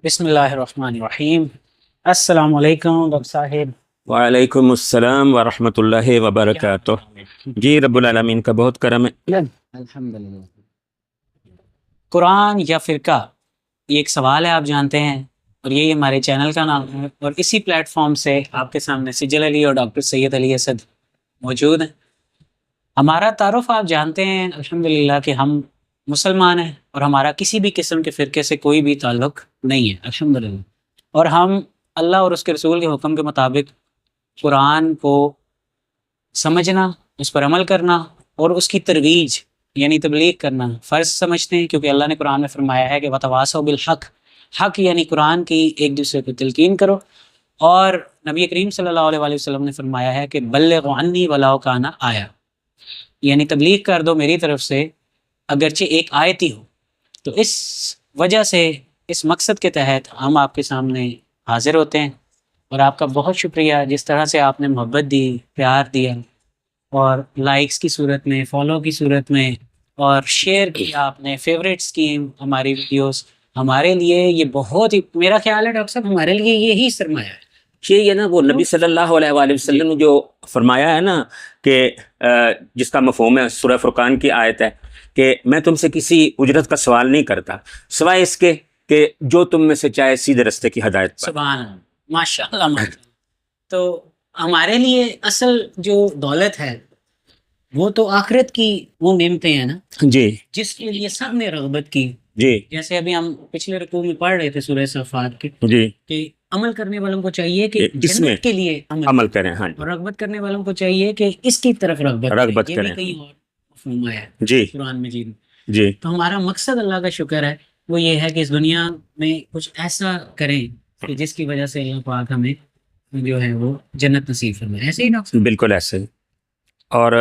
بسم اللہ الرحمن الرحیم۔ السلام علیکم ڈاکٹر صاحب۔ وعلیکم السلام ورحمۃ اللہ وبرکاتہ۔ جی رب العالمین کا بہت کرم ہے۔ الحمدللہ۔ قرآن یا فرقہ، یہ ایک سوال ہے، آپ جانتے ہیں، اور یہی ہمارے چینل کا نام ہے، اور اسی پلیٹ فارم سے آپ کے سامنے سجل علی اور ڈاکٹر سید علی اسد موجود ہیں۔ ہمارا تعارف آپ جانتے ہیں الحمدللہ کہ ہم مسلمان ہیں، اور ہمارا کسی بھی قسم کے فرقے سے کوئی بھی تعلق نہیں ہے الحمدللہ، اور ہم اللہ اور اس کے رسول کے حکم کے مطابق قرآن کو سمجھنا، اس پر عمل کرنا اور اس کی ترویج یعنی تبلیغ کرنا فرض سمجھتے ہیں، کیونکہ اللہ نے قرآن میں فرمایا ہے کہ وَتَوَاصَوْا بِالْحَقِّ، حق یعنی قرآن کی ایک دوسرے کو تلقین کرو، اور نبی کریم صلی اللہ علیہ وسلم نے فرمایا ہے کہ بلغوا عنی ولو کان آیہ، یعنی تبلیغ کر دو میری طرف سے اگرچہ ایک آیت ہی ہو۔ تو اس وجہ سے، اس مقصد کے تحت ہم آپ کے سامنے حاضر ہوتے ہیں، اور آپ کا بہت شکریہ جس طرح سے آپ نے محبت دی، پیار دیا، اور لائکس کی صورت میں، فالو کی صورت میں، اور شیئر کیا آپ نے، فیوریٹس کی ہماری ویڈیوز، ہمارے لیے یہ بہت ہی، میرا خیال ہے ڈاکٹر صاحب ہمارے لیے یہی سرمایہ ہے۔ یہ نا وہ نبی صلی اللہ علیہ وآلہ وسلم نے جو فرمایا ہے نا کہ جس کا مفہوم ہے سورہ فرقان کی آیت ہے کہ میں تم سے کسی اجرت کا سوال نہیں کرتا سوائے اس کے کہ جو تم میں سے چاہے سیدھے رستے کی ہدایت پر۔ سبحان اللہ، ماشاء اللہ ماشاء اللہ۔ تو ہمارے لیے اصل جو دولت ہے وہ تو آخرت کی وہ نعمتیں ہیں نا، جی جس کے لیے سب نے رغبت کی۔ جی جیسے ابھی ہم پچھلے رکوع میں پڑھ رہے تھے سورہ صفات کے، جی کہ عمل کرنے والوں کو چاہیے کہ اس میں جنت کے لیے عمل کریں، ہاں اور رغبت کرنے والوں کو چاہیے کہ اس کی طرف رغبت کریں۔ یہ بھی کہیں اور مفہوم آیا ہے جی قرآن مجید۔ جی تو ہمارا مقصد اللہ کا شکر ہے وہ یہ ہے کہ اس دنیا میں کچھ ایسا کریں کہ جس کی وجہ سے اللہ پاک ہمیں جو ہے وہ جنت نصیب فرمائے۔ ایسے ہی ڈاکٹر بالکل ایسے ہی۔ اور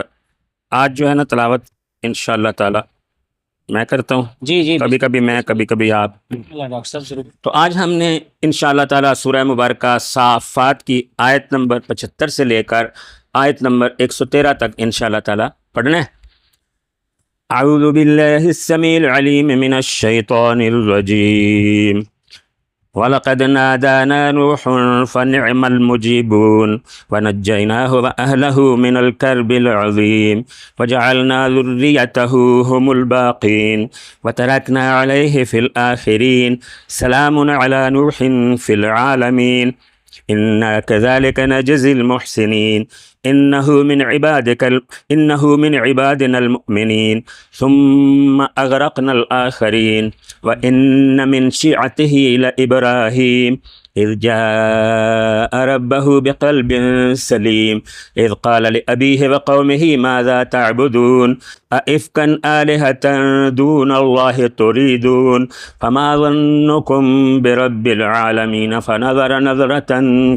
آج جو ہے نا تلاوت انشاءاللہ تعالی میں کرتا ہوں، جی جی کبھی کبھی میں کبھی کبھی آپ۔ اللہ ڈاکٹر صاحب ضرور۔ تو آج ہم نے انشاءاللہ تعالی سورہ مبارکہ صافات کی آیت نمبر 75 سے لے کر آیت نمبر 113 تک انشاءاللہ تعالی پڑھنا ہے۔ اعوذ باللہ السمیع العلیم من الشیطان الرجیم وَلَقَدْ نَادَانَا نُوحٌ فَنِعْمَ الْمُجِيبُونَ وَنَجَّيْنَاهُ وَأَهْلَهُ مِنَ الْكَرْبِ الْعَظِيمِ وَجَعَلْنَا ذُرِّيَّتَهُ هُمُ الْبَاقِينَ وَتَرَكْنَا عَلَيْهِ فِي الْآخِرِينَ سَلَامٌ عَلَى نُوحٍ فِي الْعَالَمِينَ إِنَّا كَذَلِكَ نَجْزِي الْمُحْسِنِينَ إنه من عبادنا المؤمنين ثم أغرقنا الآخرين وإن من شيعته لإبراهيم إذ جاء ربه بقلب سليم إذ قال لأبيه وقومه ماذا تعبدون أئفكا آلهة دون الله تريدون فما ظنكم برب العالمين فنظر نظرة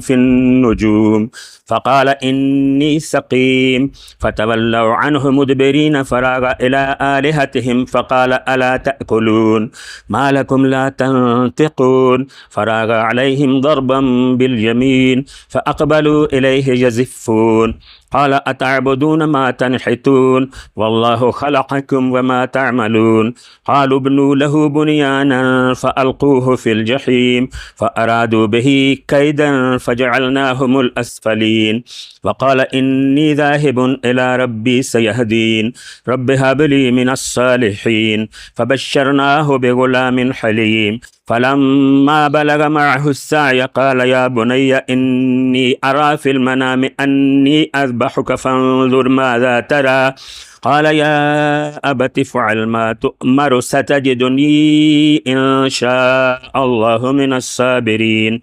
في النجوم فقال إني سقيم فتولوا عنه مدبرين فراغ إلى آلهتهم فقال ألا تأكلون ما لكم لا تنطقون فراغ عليهم ضربا باليمين فأقبلوا إليه يزفون قال أتعبدون ما تنحتون والله خلقكم وما تعملون قالوا ابنوا له بنيانا فألقوه في الجحيم فأرادوا به كيدا فجعلناهم الأسفلين وقال إني ذاهب إلى ربي سيهدين رب هب لي من الصالحين فبشرناه بغلام حليم فلما بلغ معه السعي قال يا بني إني أرى في المنام أني أذبحك فانظر ماذا ترى قال يا أبت افعل ما تؤمر ستجدني إن شاء الله من الصابرين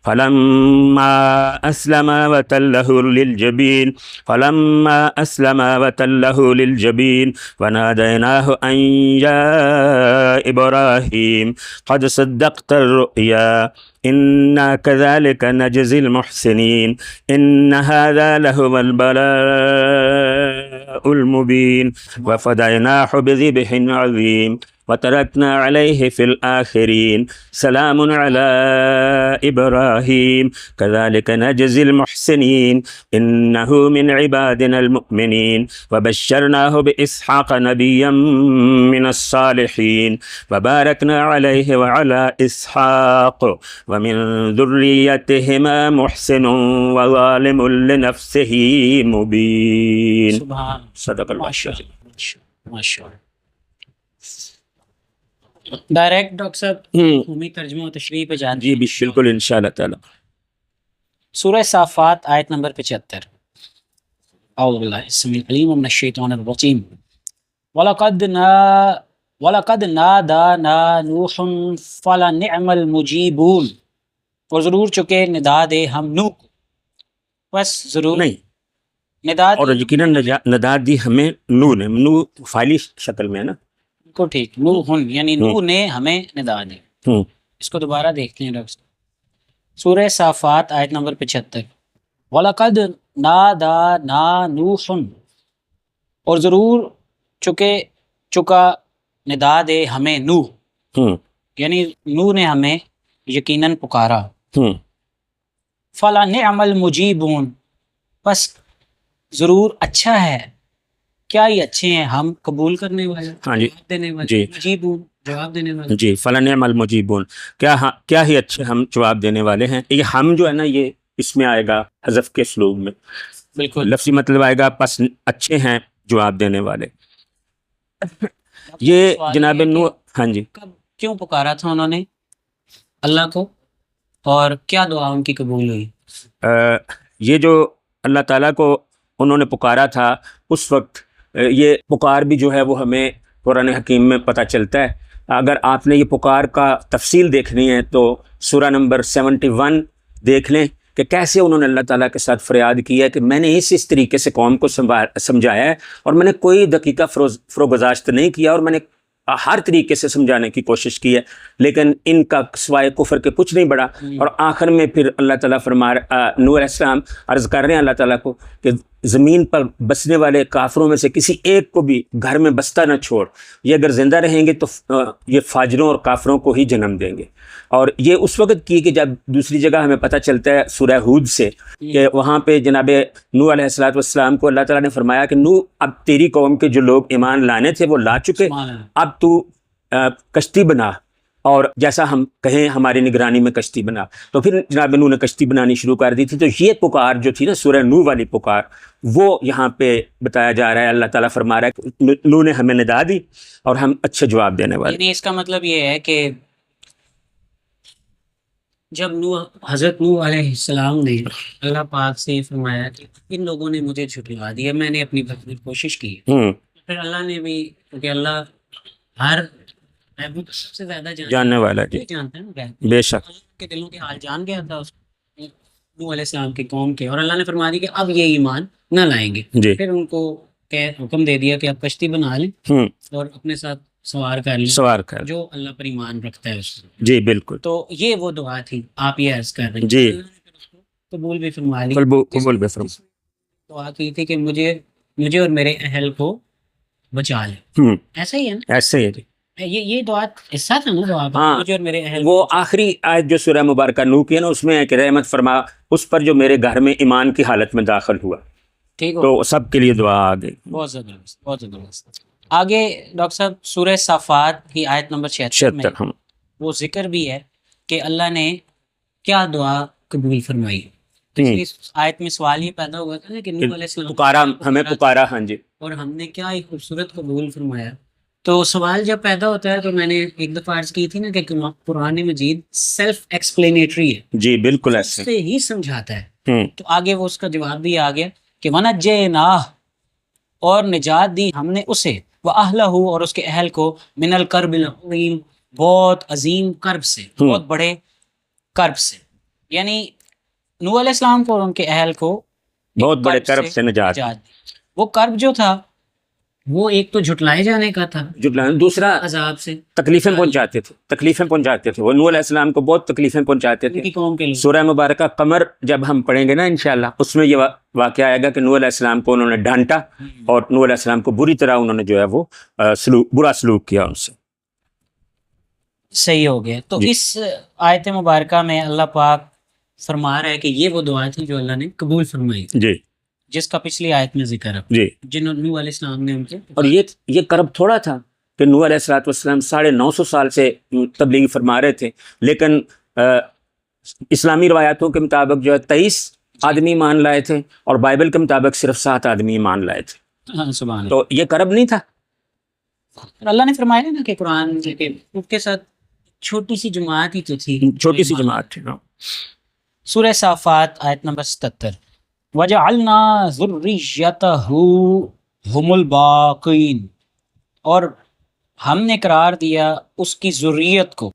فلما أسلما وتله للجبين وناديناه أن يا إبراهيم قد صدقت الرؤيا إنا كذلك نجزي المحسنين إن هذا لهو البلاء المبين وفديناه بذبح عظيم وتركنا عليه في الآخرين سلام على إبراهيم كذلك نجزي المحسنين إنه من عبادنا المؤمنين وبشرناه بإسحاق نبيا من الصالحين وباركنا عليه وعلى إسحاق ومن ذريتهما محسن وظالم لنفسه مبين. سبحان صدق اللہ. ماشاء اللہ. ڈائریکٹ ڈاکٹر صاحب قومی ترجمہ و تشریح پہ جان جی بالکل انشاءاللہ تعالی. سورہ صافات آیت نمبر 75. اعوذ باللہ السمیع العلیم من الشیطان الرجیم. وَلَقَدْ نَادَانَا نُوحٌ فَلَنِعْمَ الْمُجِيبُونَ. اور ضرور چکے ندا دے ہم نوح کو. بس ضرور نہیں ندا اور یقیناً ندا دی ہمیں نو نے، نو فائلی شکل میں ہے نا. کو ٹھیک نوح یعنی نوح نے ہمیں ندا دی. اس کو دوبارہ دیکھتے ہیں ڈاکٹر. سورہ صافات آیت نمبر 75. وَلَقَدْ نَادَانَا نُوحٌ. اور ضرور چکا ندا دے ہمیں نوح، یعنی نوح نے ہمیں یقیناً پکارا. فَلَنِعْمَ الْمُجِيبُونَ. بس ضرور اچھا ہے، کیا ہی اچھے ہیں ہم قبول کرنے والے، ہاں جی جواب دینے والے. جی مجیبون جواب دینے والے. جی فلنعم المجیبون، کیا ہی اچھے ہم جواب دینے والے ہیں. یہ ہم جو ہے نا یہ اس میں آئے گا حذف کے اسلوب میں، بالکل لفظی مطلب آئے گا پس اچھے ہیں جواب دینے والے. یہ جناب نوح، ہاں جی کب کیوں پکارا تھا انہوں نے اللہ کو، اور کیا دعا ان کی قبول ہوئی؟ یہ جو اللہ تعالیٰ کو انہوں نے پکارا تھا اس وقت، یہ پکار بھی جو ہے وہ ہمیں قرآن حکیم میں پتہ چلتا ہے. اگر آپ نے یہ پکار کا تفصیل دیکھنی ہے تو سورہ نمبر 71 دیکھ لیں کہ کیسے انہوں نے اللہ تعالیٰ کے ساتھ فریاد کی ہے کہ میں نے اس طریقے سے قوم کو سمجھایا ہے، اور میں نے کوئی دقیقہ فروگزاشت نہیں کیا، اور میں نے ہر طریقے سے سمجھانے کی کوشش کی ہے، لیکن ان کا سوائے کفر کے کچھ نہیں بڑھا. اور آخر میں پھر اللہ تعالیٰ نوح علیہ السلام عرض کر رہے ہیں اللہ تعالیٰ کو کہ زمین پر بسنے والے کافروں میں سے کسی ایک کو بھی گھر میں بستا نہ چھوڑ، یہ اگر زندہ رہیں گے تو یہ فاجروں اور کافروں کو ہی جنم دیں گے. اور یہ اس وقت کی کہ جب دوسری جگہ ہمیں پتہ چلتا ہے سورہ ہود سے کہ وہاں پہ جناب نوح علیہ السلام کو اللہ تعالیٰ نے فرمایا کہ نوح اب تیری قوم کے جو لوگ ایمان لانے تھے وہ لا چکے، اب تو کشتی بنا، اور جیسا ہم کہیں ہماری نگرانی میں کشتی بنا. تو پھر جناب نوح نے کشتی بنانی شروع کر دی تھی. تو یہ پکار جو تھی نا سورہ نوح والی پکار، وہ یہاں پہ بتایا جا رہا ہے. اللہ تعالیٰ فرما رہا ہے کہ نوح نے ہمیں ندا دی اور ہم اچھے جواب دینے والے. یعنی اس کا مطلب یہ ہے کہ جب حضرت نوح علیہ السلام نے اللہ پاک سے یہ فرمایا کہ ان لوگوں نے مجھے جھٹلا دیا، میں نے اپنی بھرپور کوشش کی، پھر اللہ نے بھی، کیونکہ اللہ ہر سب سے زیادہ جاننے والا جی جانتا ہے نا، بے شک کے دلوں کے حال جان گیا تھا نوح علیہ السلام کی قوم کے، اور اللہ نے فرما دیا کہ اب یہ ایمان نہ لائیں گے. جی پھر ان کو حکم دے دیا کہ آپ کشتی بنا لیں اور اپنے ساتھ سوار کر لیں، سوار کر جو اللہ پر ایمان رکھتا ہے اس سے. جی بالکل. تو یہ وہ دعا تھی آپ یہ عرض کر رہے ہیں. جی اللہ نے پھر اس کو قبول بھی فرما لی. قبول بھی فرما. دعا کی تھی کہ مجھے اور میرے اہل کو بچا لے. ایسا ہی ہے نا، ایسے ہی جی. یہ دعا حصہ تھا نا دعا کا، ہاں مجھے اور میرے اہل. وہ آخری آیت جو سورہ مبارکہ نوح کی ہے نا، اس میں ہے کہ رحمت فرما اس پر جو میرے گھر میں ایمان کی حالت میں داخل ہوا. ٹھیک ہو، تو سب کے لیے دعا آ گئی. بہت زبردست، بہت زبردست. آگے ڈاکٹر صاحب سورہ صافات کی آیت نمبر 76 میں وہ ذکر بھی ہے کہ اللہ نے کیا دعا قبول فرمائی. اس آیت میں سوال یہ پیدا ہوا تھا کہ نوح علیہ السلام پکارا، ہمیں پکارا، ہاں جی، اور ہم نے کیا ہی خوبصورت قبول فرمایا. تو سوال جب پیدا ہوتا ہے تو میں نے ایک دفعہ عرض کی تھی نا کہ قرآن مجید سیلف ایکسپلینیٹری ہے. جی بالکل ایسے سے ہی سمجھاتا ہے. تو آگے وہ اس کا جواب بھی آ گیا کہ وَنَجَّيْنَاهُ، اور نجات دی ہم نے اسے، وَأَهْلَهُ، اور اس کے اہل کو، مِنَ الْكَرْبِ الْعَظِيمِ، بہت عظیم کرب سے، بہت بڑے کرب سے. یعنی نوح علیہ السلام کو اور ان کے اہل کو بہت بڑے کرب سے نجات دی. وہ کرب جو تھا وہ ایک تو جھٹلائے جانے کا تھا، دوسرا عذاب سے تکلیفیں پہنچاتے تھے. وہ نوح علیہ السلام کو بہت تکلیفیں پہنچاتے تھے. قوم کے لیے سورہ مبارکہ قمر جب ہم پڑھیں گے نا انشاءاللہ، اس میں یہ واقعہ آئے گا کہ نوح علیہ السلام کو انہوں نے ڈانٹا اور نوح علیہ السلام کو بری طرح انہوں نے جو ہے وہ برا سلوک کیا ان سے. صحیح ہو گیا. تو جی اس آیت مبارکہ میں اللہ پاک فرما رہا ہے کہ یہ وہ دعا تھی جو اللہ نے قبول فرمائی، جی جس کا پچھلی آیت میں ذکر ہے، جی. جن نوح علیہ السلام نے ان کو اور یہ کرب تھوڑا تھا کہ نوح علیہ الصلوۃ والسلام 950 سال سے تبلیغ فرما رہے تھے، لیکن اسلامی روایاتوں کے مطابق جو ہے 23 آدمی مان لائے تھے، اور بائبل کے مطابق صرف 7 آدمی مان لائے تھے. ہاں سبحان اللہ. تو یہ کرب نہیں تھا. اور اللہ نے فرمایا نا کہ قرآن میں کہ ان کے ساتھ چھوٹی سی جماعت ہی تو تھی، چھوٹی سی جماعت تھی. سورہ صافات آیت نمبر 77. وَجَعَلْنَا ذُرِّيَّتَهُ هُمُ الْبَاقِينَ، اور ہم نے قرار دیا اس کی ذریت کو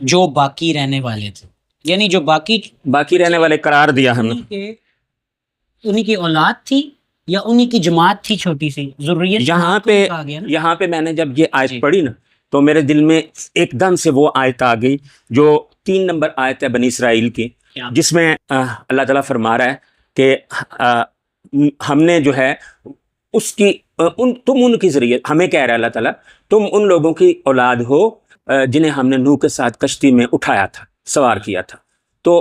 جو باقی رہنے والے تھے، یعنی جو باقی رہنے والے قرار دیا ہم نے. انہی کی اولاد تھی یا انہی کی جماعت تھی چھوٹی سی ذریت. یہاں پہ میں نے جب یہ آیت پڑھی نا تو میرے دل میں ایک دم سے وہ آیت آ گئی جو 3 نمبر آیت ہے بنی اسرائیل کی، جس میں اللہ تعالیٰ فرما رہا ہے کہ ہم نے جو ہے اس کی تم ان کی ذریعے، ہمیں کہہ رہا ہے اللہ تعالیٰ، تم ان لوگوں کی اولاد ہو جنہیں ہم نے نوح کے ساتھ کشتی میں اٹھایا تھا، سوار کیا تھا. تو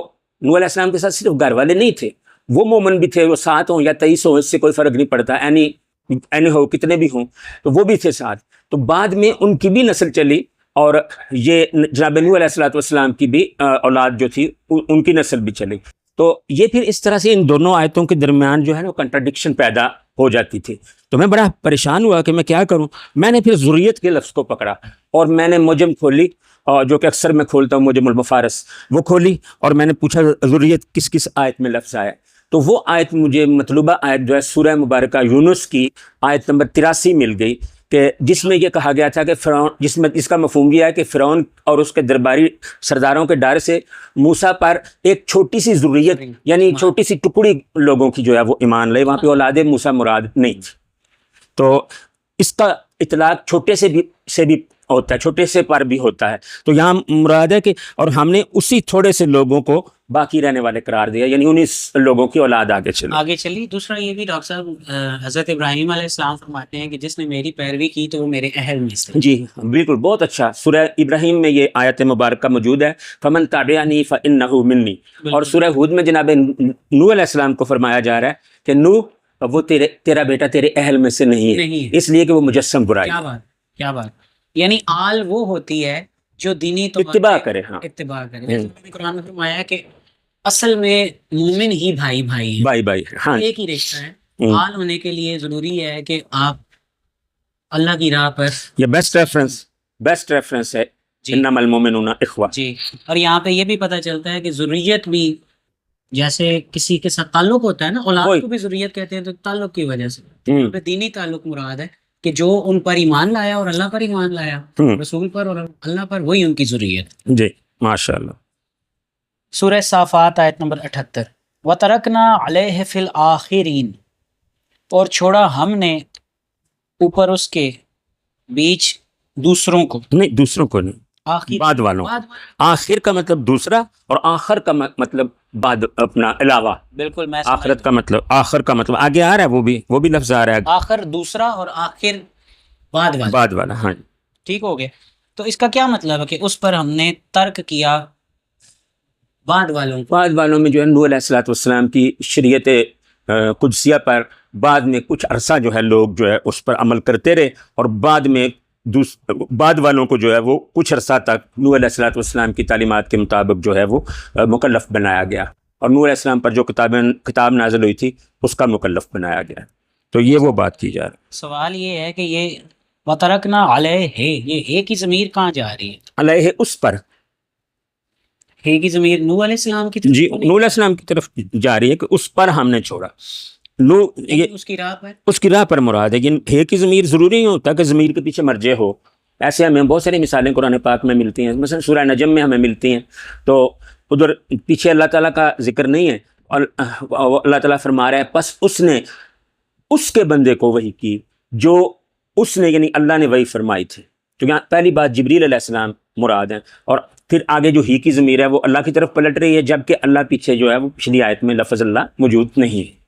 نوح علیہ السلام کے ساتھ صرف گھر والے نہیں تھے، وہ مومن بھی تھے، وہ 7 ہوں یا 23 ہوں، اس سے کوئی فرق نہیں پڑتا، اینی ہو کتنے بھی ہوں، تو وہ بھی تھے ساتھ. تو بعد میں ان کی بھی نسل چلی، اور یہ جناب نوح علیہ الصلوۃ والسلام کی بھی اولاد جو تھی ان کی نسل بھی چلی. تو یہ پھر اس طرح سے ان دونوں آیتوں کے درمیان جو ہے نا کنٹراڈکشن پیدا ہو جاتی تھی. تو میں بڑا پریشان ہوا کہ میں کیا کروں. میں نے پھر ذریت کے لفظ کو پکڑا اور میں نے معجم کھولی، اور جو کہ اکثر میں کھولتا ہوں معجم المفارس، وہ کھولی اور میں نے پوچھا ذریت کس کس آیت میں لفظ آیا. تو وہ آیت مجھے مطلوبہ آیت جو ہے سورہ مبارکہ یونس کی آیت نمبر 83 مل گئی، کہ جس میں یہ کہا گیا تھا کہ فرعون، اس کا مفہوم یہ ہے کہ فرعون اور اس کے درباری سرداروں کے ڈر سے موسیٰ پر ایک چھوٹی سی ذریت، یعنی چھوٹی سی ٹکڑی لوگوں کی جو ہے وہ ایمان لے، وہاں پہ اولاد موسیٰ مراد نہیں تھی. تو اس کا اطلاق چھوٹے سے بھی ہوتا ہے، چھوٹے سے پر بھی ہوتا ہے. تو یہاں مراد ہے کہ اور ہم نے اسی تھوڑے سے لوگوں کو باقی رہنے والے قرار دیا، یعنی 19 لوگوں کی اولاد آگے چلی. دوسرا یہ بھی ڈاکٹر صاحب، حضرت ابراہیم علیہ السلام فرماتے ہیں کہ جس نے میری پیروی کی تو وہ میرے اہل میں سے. جی بالکل، بہت اچھا. سورہ ابراہیم میں یہ آیت مبارکہ موجود ہے، فمن تابعنی فانہ منی. اور سورہ ہود میں جناب نوح علیہ السلام کو فرمایا جا رہا ہے کہ نوح وہ تیرا بیٹا تیرے اہل میں سے نہیں ہے، اس لیے کہ وہ مجسم برائی. کیا بات. یعنی آل وہ ہوتی ہے جو دینی اتباع کرے. ہاں اتباع کرے. قرآن میں فرمایا ہے کہ اصل میں مومن ہی بھائی ہیں، بھائی. ہاں ایک ہی رشتہ ہے. آل ہونے کے لیے ضروری ہے کہ آپ اللہ کی راہ پر، یہ بیسٹ ریفرنس ہے، انما المؤمنون اخوہ. جی. اور یہاں پہ یہ بھی پتہ چلتا ہے کہ ذریت بھی جیسے کسی کے ساتھ تعلق ہوتا ہے نا، اولاد کو بھی ذریت کہتے ہیں، تو تعلق کی وجہ سے دینی تعلق مراد ہے کہ جو ان پر ایمان لایا اور اللہ پر ایمان لایا، رسول پر اور اللہ پر، وہی ان کی ذریت. جی ماشاءاللہ. سورہ صافات آیت نمبر 78. وَتَرَكْنَا عَلَيْهِ فِي الْآخِرِينَ، اور چھوڑا ہم نے اوپر اس کے بیچ دوسروں کو نہیں، بعد والوں. آخر کا مطلب دوسرا، اور آخر کا مطلب بعد، اپنا علاوہ. بالکل. آخرت کا مطلب، آخر کا مطلب آگے آ رہا ہے، وہ بھی لفظ آ رہا ہے. آخر دوسرا اور آخر بعد والا. ہاں ٹھیک ہو گیا. تو اس کا کیا مطلب ہے کہ اس پر ہم نے ترک کیا بعد والوں میں جو ہے نوح علیہ الصلوۃ والسلام کی شریعت قدسیہ پر بعد میں کچھ عرصہ جو ہے لوگ جو ہے اس پر عمل کرتے رہے، اور بعد میں بعد والوں کو جو ہے وہ کچھ عرصہ تک نوح علیہ الصلوۃ والسلام کی تعلیمات کے مطابق جو ہے وہ مکلف بنایا گیا، اور نوح علیہ السلام پر جو کتاب نازل ہوئی تھی اس کا مکلف بنایا گیا. تو یہ وہ بات کی جا رہی ہے. سوال یہ ہے کہ یہ وَتَرَكْنَا عَلَيْهِ، یہ ہے کی ضمیر کہاں جا رہی ہے؟ علیہ، اس پر. ہے کی ضمیر نوح علیہ السلام کی طرف؟ جی نوح علیہ السلام کی طرف جا رہی ہے کہ اس پر ہم نے چھوڑا. اس کی راہ پر مراد ہے. ہے کی ضمیر ضروری نہیں ہوتا کہ ضمیر کے پیچھے مرجع ہو. ایسے ہمیں بہت ساری مثالیں قرآن پاک میں ملتی ہیں، مثلا سورہ نجم میں ہمیں ملتی ہیں، تو ادھر پیچھے اللہ تعالیٰ کا ذکر نہیں ہے، اور اللہ تعالیٰ فرما رہا ہے پس اس نے اس کے بندے کو وحی کی جو اس نے، یعنی اللہ نے وحی فرمائی تھی. تو یہاں پہلی بات جبریل علیہ السلام مراد ہیں، اور پھر آگے جو ہی کی ضمیر ہے وہ اللہ کی طرف پلٹ رہی ہے، جبکہ اللہ پیچھے جو ہے وہ پچھلی آیت میں لفظ اللہ موجود نہیں ہے.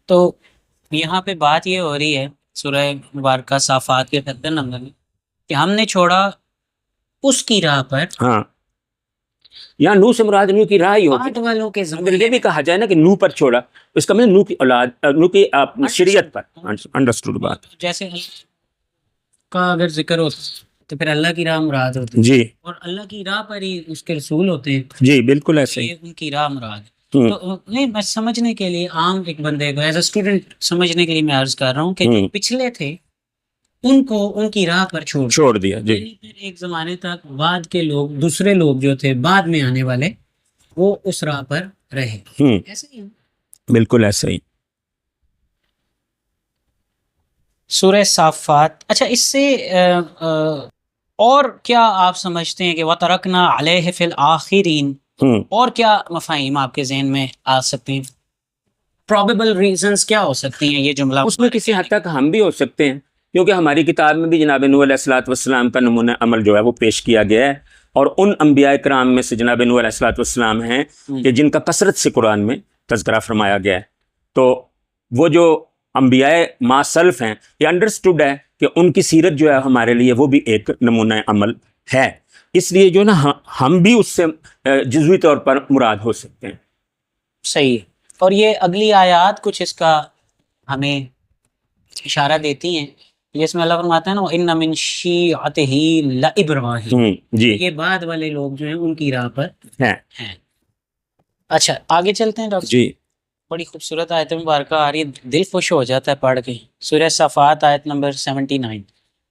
تو یہاں پہ بات یہ ہو رہی ہے سورہ مبارکہ صافات کے 78 نمبر میں کہ ہم نے چھوڑا اس کی راہ پر. ہاں یہاں نوح سے مراد نوح کی راہ ہی ہوگی. بعد والوں کے اگر زمانے یہ بھی کہا جائے نا کہ نوح پر چھوڑا، اس کا مطلب نوح کی اولاد، نوح کی شریعت پر. انڈرسٹوڈ بات. جیسے اللہ کا اگر ذکر ہو تو پھر اللہ کی راہ مراد ہوتی ہے، جی اور اللہ کی راہ پر ہی اس کے رسول ہوتے ہیں، جی بالکل ایسے ہی. یہ ان کی راہ مراد ہے. تو نہیں، میں سمجھنے کے لیے عام ایک بندے کو ایز اے اسٹوڈنٹ سمجھنے کے لیے میں عرض کر رہا ہوں کہ جو پچھلے تھے ان کو ان کی راہ پر چھوڑ دیا. جی یعنی پھر ایک زمانے تک بعد کے لوگ، دوسرے لوگ جو تھے بعد میں آنے والے، وہ اس راہ پر رہے. ایسے ہی بالکل ایسے ہی. سورہ صافات. اچھا، اس سے اور کیا آپ سمجھتے ہیں کہ وَتَرَكْنَا عَلَيْهِ فِي الْآخِرِينَ، اور کیا مفاہیم آپ کے ذہن میں آ سکتے ہیں؟ پرابیبل ریزنز کیا ہو سکتی ہیں یہ جملہ؟ اس میں کسی حد تک ہم بھی ہو سکتے ہیں، کیونکہ ہماری کتاب میں بھی جناب نوح علیہ الصلوۃ والسلام کا نمونہ عمل جو ہے وہ پیش کیا گیا ہے، اور ان انبیاء کرام میں سے جناب نوح علیہ الصلوۃ والسلام ہیں کہ جن کا کثرت سے قرآن میں تذکرہ فرمایا گیا ہے. تو وہ جو انبیاء ما سلف ہیں، یہ انڈرسٹوڈ ہے کہ ان کی سیرت جو ہے ہمارے لیے وہ بھی ایک نمونہ عمل ہے. اس لیے جو نا ہم بھی اس سے جزوی طور پر مراد ہو سکتے ہیں. صحیح. اور یہ اگلی آیات کچھ اس کا ہمیں اشارہ دیتی ہیں، جس میں اللہ فرماتا ہے نا وَإِنَّ مِن شِيعَتِهِ لَإِبْرَاهِيمَ. جی یہ بعد والے لوگ جو ہیں ان کی راہ پر ہیں. اچھا آگے چلتے ہیں ڈاکٹر. جی بڑی خوبصورت آیت مبارکہ آ رہی ہے، دل خوش ہو جاتا ہے پڑھ کے. سورہ صافات آیت نمبر 79.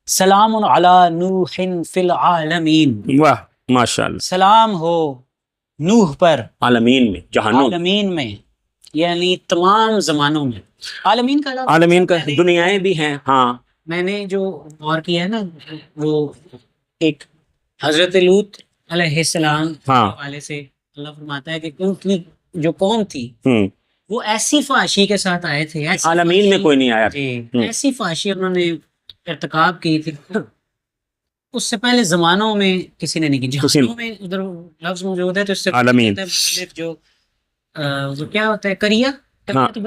سلام علی نوح فی العالمین. واہ ماشاء اللہ. سلام ہو نوح پر عالمین میں، جہانوں، عالمین میں، یعنی تمام زمانوں میں. عالمین کا لفظ عالمین کا دنیایں بھی ہیں. ہاں میں نے جو غور کیا ہے نا، وہ ایک حضرت لوط علیہ السلام کے حوالے سے اللہ فرماتا ہے کہ ان کی جو قوم تھی وہ ایسی فحاشی کے ساتھ آئے تھے، عالمین میں کوئی نہیں آیا. ایسی فحاشی انہوں نے ارتکاب کی تھی اس سے پہلے زمانوں میں کسی نے نہیں کی. جہانوں میں ادھر لفظ موجود ہے تو اس سے عالمین جو کیا ہوتا ہے قریہ زمانے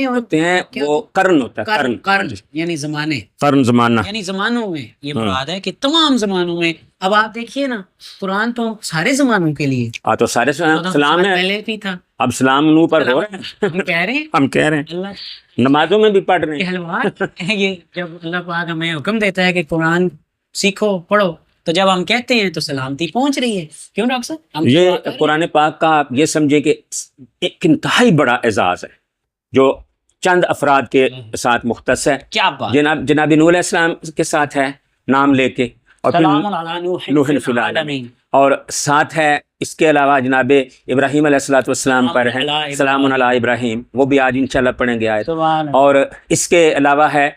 ہوتے ہیں، وہ قرن ہوتا ہے، قرن یعنی زمانے، قرن زمانہ، یعنی زمانوں میں یہ مراد ہے کہ تمام زمانوں میں. اب آپ دیکھیے نا، قرآن تو سارے زمانوں کے لیے، تو سارے سلام ہے. پہلے بھی تھا، اب سلام نوح پر ہو رہے ہیں. ہم کہہ رہے ہیں اللہ نمازوں میں بھی پڑھ رہے ہیں. یہ جب اللہ پاک ہمیں حکم دیتا ہے کہ قرآن سیکھو پڑھو، تو جب ہم کہتے ہیں تو سلامتی پہنچ رہی ہے. کیوں ڈاکٹر صاحب؟ یہ قرآن پاک کا آپ یہ سمجھے کہ ایک انتہائی بڑا اعزاز ہے جو چند افراد کے ساتھ مختص ہے. کیا بات، جناب نوح علیہ السلام کے ساتھ ہے نام لے کے، اور سلام علی نوح فی العالمین، اور ساتھ ہے اس کے علاوہ جناب ابراہیم علیہ الصلوۃ والسلام پر ہے سلام علی ابراہیم، وہ بھی آج انشاءاللہ پڑھیں گے آیت. اور اس کے علاوہ ہے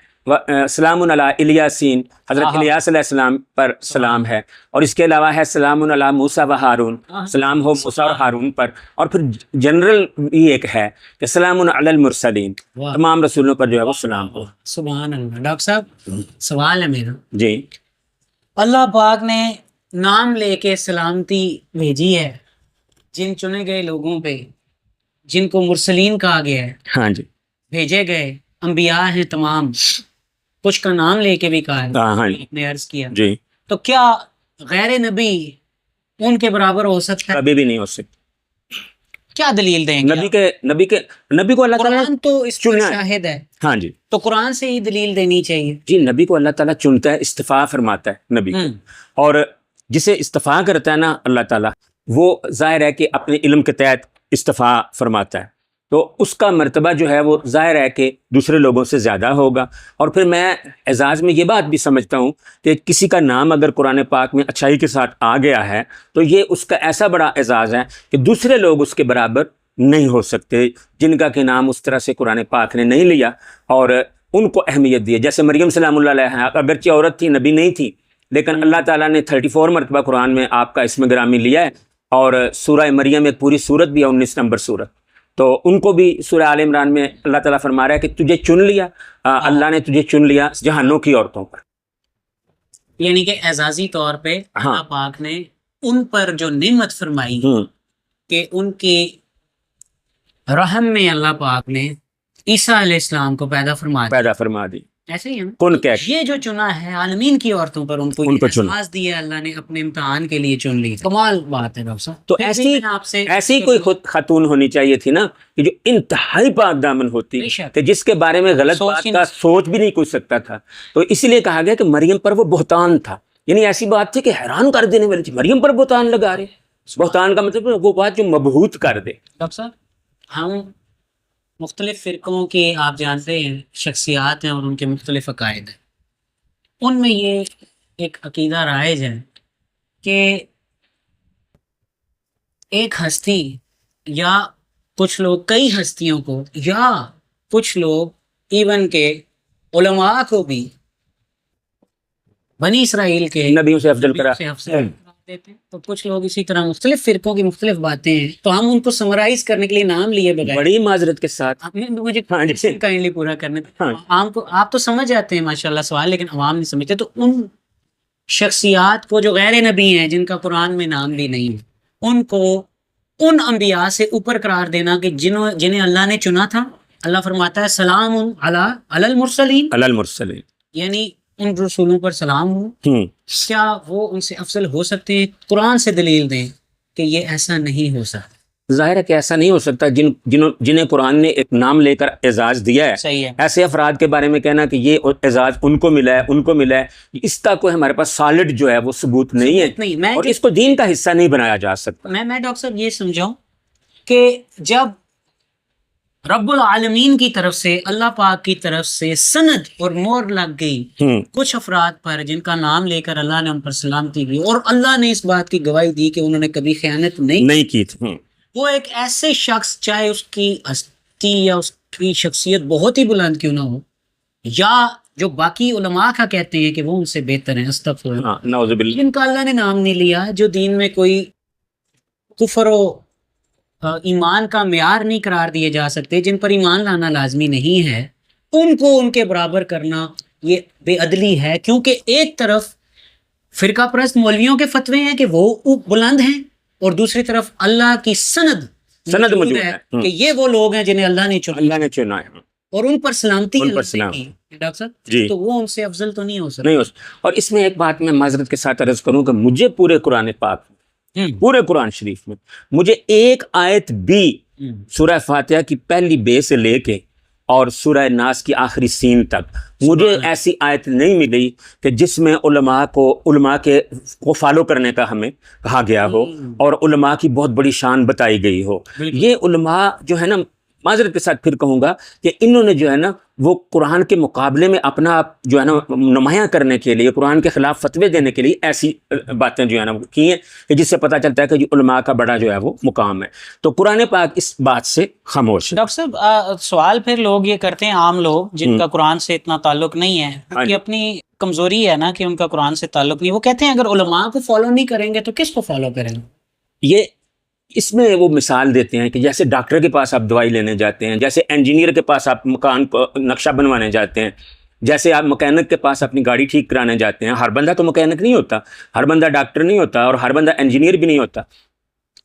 سلام علی الیاسین، حضرت الیاس علیہ السلام پر سلام ہے. اور اس کے علاوہ ہے سلام علی موسیٰ و ہارون، سلام ہو موسیٰ اور ہارون پر. اور پھر جنرل بھی ایک ہے کہ سلام علی المرسلین، تمام رسولوں پر جو ہے وہ سلام ہو. سبحان اللہ. ڈاکٹر صاحب سوال ہے میرا، جی اللہ پاک نے نام لے کے سلامتی بھیجی ہے جن چنے گئے لوگوں پہ جن کو مرسلین کہا گیا ہے، ہاں جی بھیجے گئے انبیاء ہیں تمام، کچھ کا نام لے کے بھی کہا ہے، ہاں آپ نے عرض کیا. جی تو کیا غیر نبی ان کے برابر ہو سکتا ہے؟ کبھی بھی نہیں ہو سکتی. کیا دلیل دیں گے؟ نبی کو اللہ تعالیٰ قرآن تو اس پر شاہد ہے. ہاں جی، تو قرآن سے ہی دلیل دینی چاہیے. جی نبی کو اللہ تعالیٰ چنتا ہے، استفاء فرماتا ہے نبی کو. اور جسے استفاء کرتا ہے نا اللہ تعالیٰ، وہ ظاہر ہے کہ اپنے علم کے تحت استفاء فرماتا ہے، تو اس کا مرتبہ جو ہے وہ ظاہر ہے کہ دوسرے لوگوں سے زیادہ ہوگا. اور پھر میں اعزاز میں یہ بات بھی سمجھتا ہوں کہ کسی کا نام اگر قرآن پاک میں اچھائی کے ساتھ آ گیا ہے تو یہ اس کا ایسا بڑا اعزاز ہے کہ دوسرے لوگ اس کے برابر نہیں ہو سکتے جن کا کہ نام اس طرح سے قرآن پاک نے نہیں لیا اور ان کو اہمیت دی. جیسے مریم سلام اللہ علیہا اگرچہ عورت تھی، نبی نہیں تھی، لیکن اللہ تعالیٰ نے 34 مرتبہ قرآن میں آپ کا اسم گرامی لیا ہے. اور سورہ مریم ایک پوری سورت بھی ہے، 19 نمبر سورت. تو ان کو بھی سورہ آل عمران میں اللہ تعالیٰ فرما رہا ہے کہ تجھے چن لیا، اللہ نے تجھے چن لیا جہانوں کی عورتوں پر. یعنی کہ اعزازی طور پہ اللہ پاک نے ان پر جو نعمت فرمائی کہ ان کے رحم میں اللہ پاک نے عیسیٰ علیہ السلام کو پیدا فرما دی. ایسے ہی ہے نا؟ کن کہہ یہ جو چنا ہے عالمین کی عورتوں پر، ان کو ان کو چنا، احساس دیا اللہ نے، اپنے امتحان کے لیے چن لی. کمال بات ہے ڈاکٹر صاحب. تو پھر بھی ایسی میں نے آپ سے ایسی کوئی خاتون ہونی چاہیے تھی نا کہ جو انتہائی پاک دامن ہوتی بے شک. کہ جس کے بارے میں غلط سوچ بات ہی کا نہیں. سوچ بھی نہیں کوئی سکتا تھا. تو اسی لیے کہا گیا کہ مریم پر وہ بہتان تھا، یعنی ایسی بات تھی کہ حیران کر دینے والی تھی. مریم پر بہتان لگا رہے، بہتان کا مطلب وہ بات جو مبہوت کر دے. ڈاکٹر صاحب ہم مختلف فرقوں کی آپ جانتے ہیں شخصیات ہیں اور ان کے مختلف عقائد ہیں. ان میں یہ ایک عقیدہ رائج ہے کہ ایک ہستی یا کچھ لوگ کئی ہستیوں کو یا کچھ لوگ ایون کے علماء کو بھی بنی اسرائیل کے نبیوں سے افضل کرا. سے افضل قرار دیتے ہیں. تو کچھ لوگ اسی طرح مختلف فرقوں کی مختلف باتیں ہیں، تو ہم ان کو سمرائز کرنے کے لیے نام لیے بغیر بڑی معذرت کے ساتھ مجھے ہاں جی. کائنڈلی پورا کرنے ہاں. عام کو آپ تو سمجھ جاتے ہیں ماشاءاللہ سوال، لیکن عوام نہیں سمجھتے. تو ان شخصیات کو جو غیر نبی ہیں، جن کا قرآن میں نام بھی نہیں، ان کو ان انبیاء سے اوپر قرار دینا کہ جنہیں اللہ نے چنا تھا. اللہ فرماتا ہے سلام علی المرسلین، علی المرسلین، یعنی ان رسولوں پر سلام ہو. کیا وہ ان سے افضل ہو سکتے ہیں؟ قرآن سے دلیل دیں کہ یہ ایسا نہیں ہو سکتا. ظاہر ہے کہ ایسا نہیں ہو سکتا. جنہیں قرآن نے ایک نام لے کر اعزاز دیا ہے، صحیح ہے. ایسے افراد کے بارے میں کہنا کہ یہ اعزاز ان کو ملا ہے، ان کو ملا ہے، اس کا کوئی ہمارے پاس سالڈ جو ہے وہ ثبوت نہیں ہے، نہیں. میں اور اس کو دین کا حصہ نہیں بنایا جا سکتا. میں ڈاکٹر صاحب یہ سمجھاؤں کہ جب رب العالمین کی طرف سے، اللہ پاک کی طرف سے سند اور مہر لگ گئی کچھ افراد پر جن کا نام لے کر اللہ نے ان پر سلامتی کی، اور اللہ نے اس بات کی گواہی دی کہ انہوں نے کبھی خیانت نہیں کی تھی. وہ ایک ایسے شخص، چاہے اس کی ہستی یا اس کی شخصیت بہت ہی بلند کیوں نہ ہو، یا جو باقی علماء کا کہتے ہیں کہ وہ ان سے بہتر ہیں، استغفر اللہ، نعوذ باللہ، جن کا اللہ نے نام نہیں لیا، جو دین میں کوئی کفر و ایمان کا معیار نہیں قرار دیے جا سکتے، جن پر ایمان لانا لازمی نہیں ہے، ان کو ان کے برابر کرنا یہ بے عدلی ہے. کیونکہ ایک طرف فرقہ پرست مولویوں کے فتوے ہیں کہ وہ بلند ہیں، اور دوسری طرف اللہ کی سند موجود ہے کہ یہ وہ لوگ ہیں جنہیں اللہ نے چنا ہے اور ان پر سلامتی ان پر کی. ڈاکٹر صاحب جی، تو وہ ان سے افضل تو نہیں ہو سکتا. نہیں ہو سکتا. اور اس میں ایک بات میں معذرت کے ساتھ عرض کروں کہ مجھے پورے قرآن پاک، پورے قرآن شریف میں مجھے ایک آیت بھی سورہ فاتحہ کی پہلی بے سے لے کے اور سورہ ناس کی آخری سین تک مجھے ایسی آیت نہیں ملی کہ جس میں علماء کو فالو کرنے کا ہمیں کہا گیا ہو اور علماء کی بہت بڑی شان بتائی گئی ہو. یہ علماء جو ہے نا، معذرت کے ساتھ پھر کہوں گا کہ انہوں نے جو ہے نا وہ قرآن کے مقابلے میں اپنا جو ہے نا نمایاں کرنے کے لیے، قرآن کے خلاف فتوے دینے کے لیے ایسی باتیں جو ہے نا کی ہیں کہ جس سے پتہ چلتا ہے کہ جو علماء کا بڑا جو ہے وہ مقام ہے. تو قرآن پاک اس بات سے خاموش ہے. ڈاکٹر صاحب سوال پھر لوگ یہ کرتے ہیں، عام لوگ جن کا قرآن سے اتنا تعلق نہیں ہے، کہ اپنی کمزوری ہے نا کہ ان کا قرآن سے تعلق نہیں، وہ کہتے ہیں اگر علماء کو فالو نہیں کریں گے تو کس کو فالو کریں گے؟ یہ اس میں وہ مثال دیتے ہیں کہ جیسے ڈاکٹر کے پاس آپ دوائی لینے جاتے ہیں، جیسے انجینئر کے پاس آپ مکان کو نقشہ بنوانے جاتے ہیں، جیسے آپ مکینک کے پاس اپنی گاڑی ٹھیک کرانے جاتے ہیں. ہر بندہ تو مکینک نہیں ہوتا، ہر بندہ ڈاکٹر نہیں ہوتا، اور ہر بندہ انجینئر بھی نہیں ہوتا.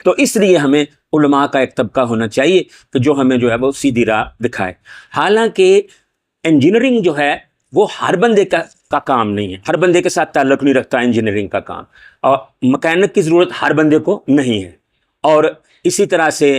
تو اس لیے ہمیں علماء کا ایک طبقہ ہونا چاہیے کہ جو ہمیں جو ہے وہ سیدھی راہ دکھائے. حالانکہ انجینئرنگ جو ہے وہ ہر بندے کا کام نہیں ہے، ہر بندے کے ساتھ تعلق نہیں رکھتا انجینئرنگ کا کام، اور مکینک کی ضرورت ہر بندے کو نہیں ہے. اور اسی طرح سے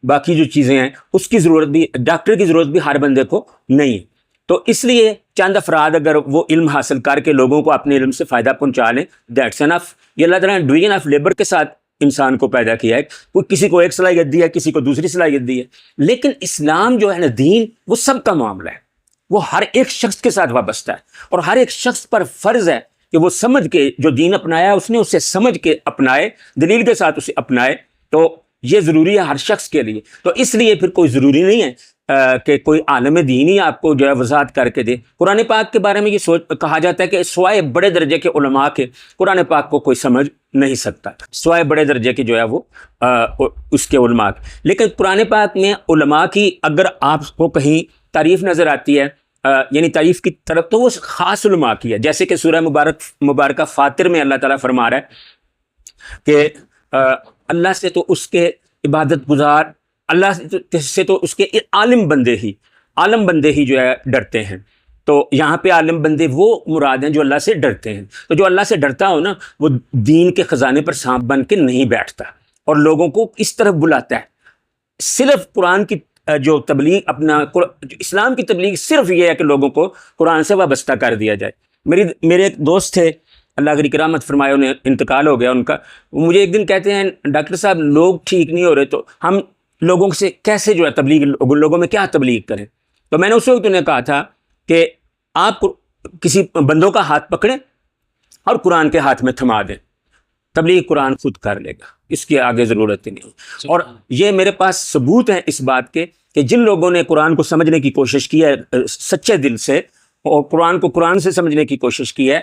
باقی جو چیزیں ہیں اس کی ضرورت بھی، ڈاکٹر کی ضرورت بھی ہر بندے کو نہیں ہے. تو اس لیے چند افراد اگر وہ علم حاصل کر کے لوگوں کو اپنے علم سے فائدہ پہنچا لیں، دیٹس انف. یہ اللہ تعالیٰ نے ڈویژن آف لیبر کے ساتھ انسان کو پیدا کیا ہے. کوئی کسی کو ایک صلاحیت دی ہے، کسی کو دوسری صلاحیت دی ہے، لیکن اسلام جو ہے نا، دین، وہ سب کا معاملہ ہے، وہ ہر ایک شخص کے ساتھ وابستہ ہے، اور ہر ایک شخص پر فرض ہے کہ وہ سمجھ کے جو دین اپنایا اس نے اسے سمجھ کے اپنائے، دلیل کے ساتھ اسے اپنائے. تو یہ ضروری ہے ہر شخص کے لیے. تو اس لیے پھر کوئی ضروری نہیں ہے کہ کوئی عالم دین ہی آپ کو جو ہے وضاحت کر کے دے. قرآن پاک کے بارے میں یہ کہا جاتا ہے کہ سوائے بڑے درجے کے علماء کے قرآن پاک کو کوئی سمجھ نہیں سکتا، سوائے بڑے درجے کے جو ہے وہ اس کے علماء. لیکن قرآن پاک میں علماء کی اگر آپ کو کہیں تعریف نظر آتی ہے، یعنی تعریف کی طرف، تو وہ خاص علماء کی ہے. جیسے کہ سورہ مبارکہ فاطر میں اللہ تعالیٰ فرما رہا ہے کہ اللہ سے تو اس کے عبادت گزار، اللہ سے تو اس کے عالم بندے ہی جو ہے ڈرتے ہیں. تو یہاں پہ عالم بندے وہ مراد ہیں جو اللہ سے ڈرتے ہیں. تو جو اللہ سے ڈرتا ہو نا وہ دین کے خزانے پر سانپ بن کے نہیں بیٹھتا اور لوگوں کو اس طرف بلاتا ہے. صرف قرآن کی جو تبلیغ جو اسلام کی تبلیغ صرف یہ ہے کہ لوگوں کو قرآن سے وابستہ کر دیا جائے. میرے ایک دوست تھے, اللہ کی کرامت فرمائے, انہیں انتقال ہو گیا ان کا. مجھے ایک دن کہتے ہیں ڈاکٹر صاحب لوگ ٹھیک نہیں ہو رہے تو ہم لوگوں سے کیسے جو ہے تبلیغ, لوگوں میں کیا تبلیغ کریں. تو میں نے اس وقت انہیں کہا تھا کہ آپ کسی بندوں کا ہاتھ پکڑیں اور قرآن کے ہاتھ میں تھما دیں, تبلیغ قرآن خود کر لے گا, اس کی آگے ضرورت ہی نہیں. اور یہ میرے پاس ثبوت ہیں اس بات کے کہ جن لوگوں نے قرآن کو سمجھنے کی کوشش کی ہے سچے دل سے اور قرآن کو قرآن سے سمجھنے کی کوشش کی ہے,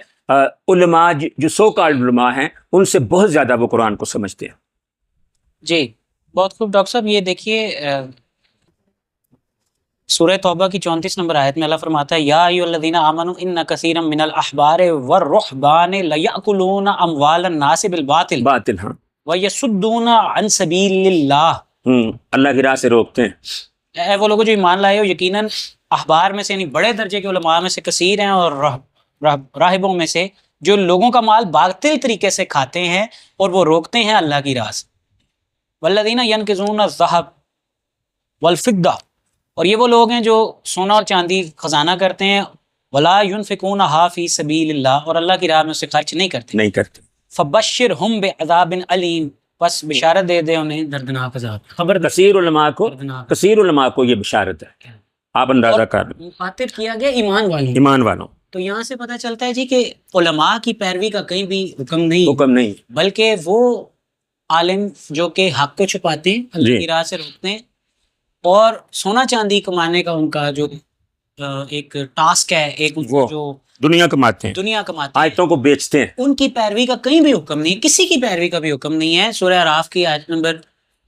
علماء جو سو کالڈ علماء ہیں ان سے بہت زیادہ وہ قرآن کو سمجھتے ہیں. جی بہت خوب ڈاکٹر صاحب. یہ دیکھیے سورہ توبہ کی 34 نمبر آیت میں اللہ فرماتا ہے یا ایھا الذین آمنوا ان کثیرا من الاحبار والرہبان لیأکلون اموال الناس بالباطل باطل, ہاں, ویصدون عن سبیل اللہ, اللہ کی راہ سے روکتے ہیں. اے وہ لوگوں جو ایمان لائے ہو, یقیناً احبار میں سے یعنی بڑے درجے کے علماء میں سے کثیر ہیں اور راہبوں میں سے جو لوگوں کا مال باطل طریقے سے کھاتے ہیں اور وہ روکتے ہیں اللہ کی راہ سے. والذین ینکزون الذھب والفضہ, اور یہ وہ لوگ ہیں جو سونا اور چاندی خزانہ کرتے ہیں, ولا ينفقونھا فی سبیل اللہ, اور اللہ کی راہ میں اسے خرچ نہیں کرتے. فبشرھم بعذاب علیم, بس بشارت دے دے انہیں دردناک عذاب. خبر کثیر علماء کو یہ بشارت ہے, آپ اندازہ کر لیں. مخاطب کیا گیا ایمان والوں. تو یہاں سے پتہ چلتا ہے جی کہ علماء کی پیروی کا کہیں بھی حکم نہیں, بلکہ وہ عالم جو کہ حق کو چھپاتے ہیں, اللہ کی راہ سے روکتے ہیں, اور سونا چاندی کمانے کا ان کا جو ایک ٹاسک ہے, ایک جو دنیا کماتے ہیں, آیتوں کو بیچتے ہیں, ان کی پیروی کا کہیں بھی حکم نہیں, کسی کی پیروی کا بھی حکم نہیں ہے. سورہ اعراف کی آیت نمبر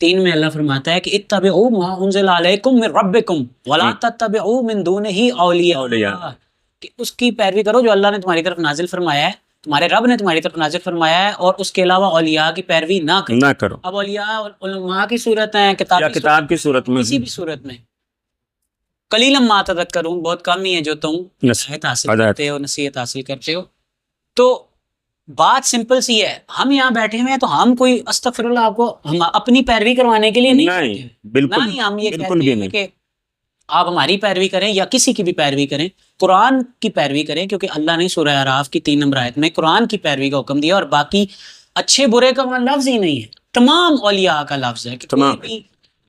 3 میں اللہ فرماتا ہے کہ اتبعوا ما انزل علیکم من ربکم ولا تتبعوا من دونہ اولیاء, کہ اس کی پیروی کرو جو اللہ نے تمہاری طرف نازل فرمایا ہے, تمہارے رب نے تمہاری طرف نازل فرمایا ہے, اور اس کے علاوہ اولیاء کی پیروی نہ کرو. اب اولیاء علماء کی صورت ہیں, کتاب کی صورت میں, کسی بھی صورت میں. قلیلا ما تذکرون, بہت کم ہی ہے جو تم نصیحت حاصل کرتے ہو, نصیحت حاصل کرتے ہو. تو بات سمپل سی ہے, ہم یہاں بیٹھے ہوئے ہیں تو ہم کوئی استغفر اللہ آپ کو ہم اپنی پیروی کروانے کے لیے نہیں, بالکل نہیں. ہم یہ کہتے ہیں کہ آپ ہماری پیروی کریں یا کسی کی بھی پیروی کریں, قرآن کی پیروی کریں, کیونکہ اللہ نے سورہ اعراف کی 3 نمبر آیت میں قرآن کی پیروی کا حکم دیا, اور باقی اچھے برے کا وہاں لفظ ہی نہیں ہے, تمام اولیاء کا لفظ ہے کہ کوئی بھی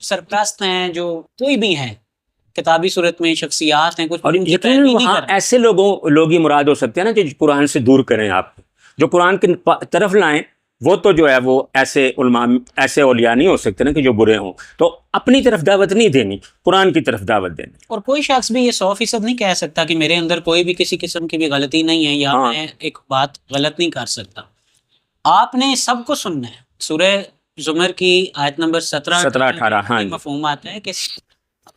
سرپرست ہیں, جو کوئی بھی ہیں, کتابی صورت میں شخصیات ہیں, کچھ اور وہاں ایسے لوگ ہی مراد ہو سکتے ہیں نا جو قرآن سے دور کریں, آپ جو قرآن کی طرف لائیں, وہ تو جو ہے وہ ایسے علماء ایسے اولیاء نہیں ہو سکتے نا کہ جو برے ہوں. تو اپنی طرف دعوت نہیں دینی, قرآن کی طرف دعوت دینی. اور کوئی شخص بھی یہ 100% نہیں کہہ سکتا کہ میرے اندر کوئی بھی کسی قسم کی بھی غلطی نہیں ہے, یا میں ایک بات غلط نہیں کر سکتا. آپ نے سب کو سننا ہے. سورہ زمر کی آیت نمبر 17-18 مفہوم آتا ہے کہ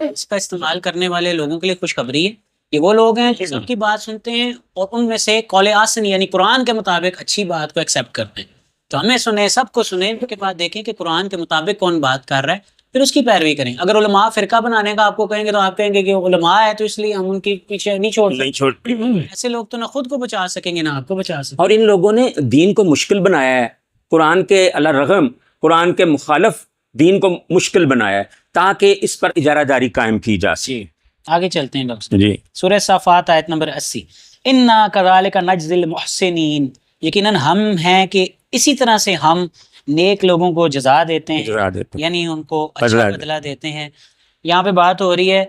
اس کا استعمال کرنے والے لوگوں کے لیے خوشخبری ہے. یہ وہ لوگ ہیں جو سب کی بات سنتے ہیں اور ان میں سے قول آسن یعنی قرآن کے مطابق اچھی بات کو ایکسیپٹ کرتے ہیں. تو ہمیں سنیں, سب کو سنیں, اس کے بعد دیکھیں کہ قرآن کے مطابق کون بات کر رہا ہے, پھر اس کی پیروی کریں. اگر علماء فرقہ بنانے کا آپ کو کہیں گے تو آپ کہیں گے کہ علماء ہے تو اس لیے ہم ان کے پیچھے نہیں چھوڑتے. ایسے لوگ تو نہ خود کو بچا سکیں گے نہ آپ کو بچا سکیں. اور ان لوگوں نے دین کو مشکل بنایا ہے, قرآن کے علی الرغم قرآن کے مخالف دین کو مشکل بنایا ہے تاکہ اس پر اجارہ داری قائم کی جا سکے. آگے چلتے ہیں ڈاکٹر جی. سورہ صافات آیت نمبر 80, انا کذالک نجزی المحسنین, یقیناً ہم ہیں کہ اسی طرح سے ہم نیک لوگوں کو جزا دیتے ہیں, یعنی ان کو اچھا بدلہ دیتے ہیں. یہاں پہ بات ہو رہی ہے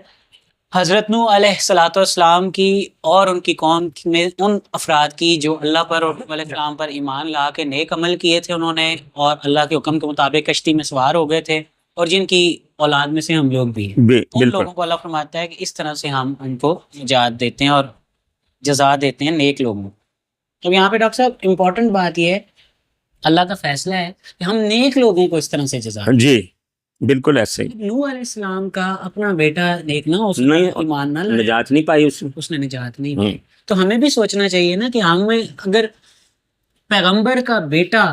حضرت نوح علیہ الصلوۃ والسلام کی اور ان کی قوم میں ان افراد کی جو اللہ پر اور علیہ السلام پر ایمان لا کے نیک عمل کیے تھے انہوں نے, اور اللہ کے حکم کے مطابق کشتی میں سوار ہو گئے تھے, اور جن کی اولاد میں سے ہم لوگ بھی ہیں. ان لوگوں کو اللہ فرماتا ہے کہ اس طرح سے ہم ان کو نجات دیتے ہیں اور جزا دیتے ہیں نیک لوگوں. اب یہاں پہ ڈاکٹر صاحب امپورٹنٹ بات یہ ہے, اللہ کا فیصلہ ہے کہ ہم نیک لوگوں کو اس طرح سے جزا دیں. جی بالکل ایسے ہی. نوح علیہ السلام کا اپنا بیٹا نیک نہ اس نے ایمان نہ لایا, نجات نہیں پائی, اس نے نجات نہیں پائی. تو ہمیں بھی سوچنا چاہیے نا کہ ہمیں اگر پیغمبر کا بیٹا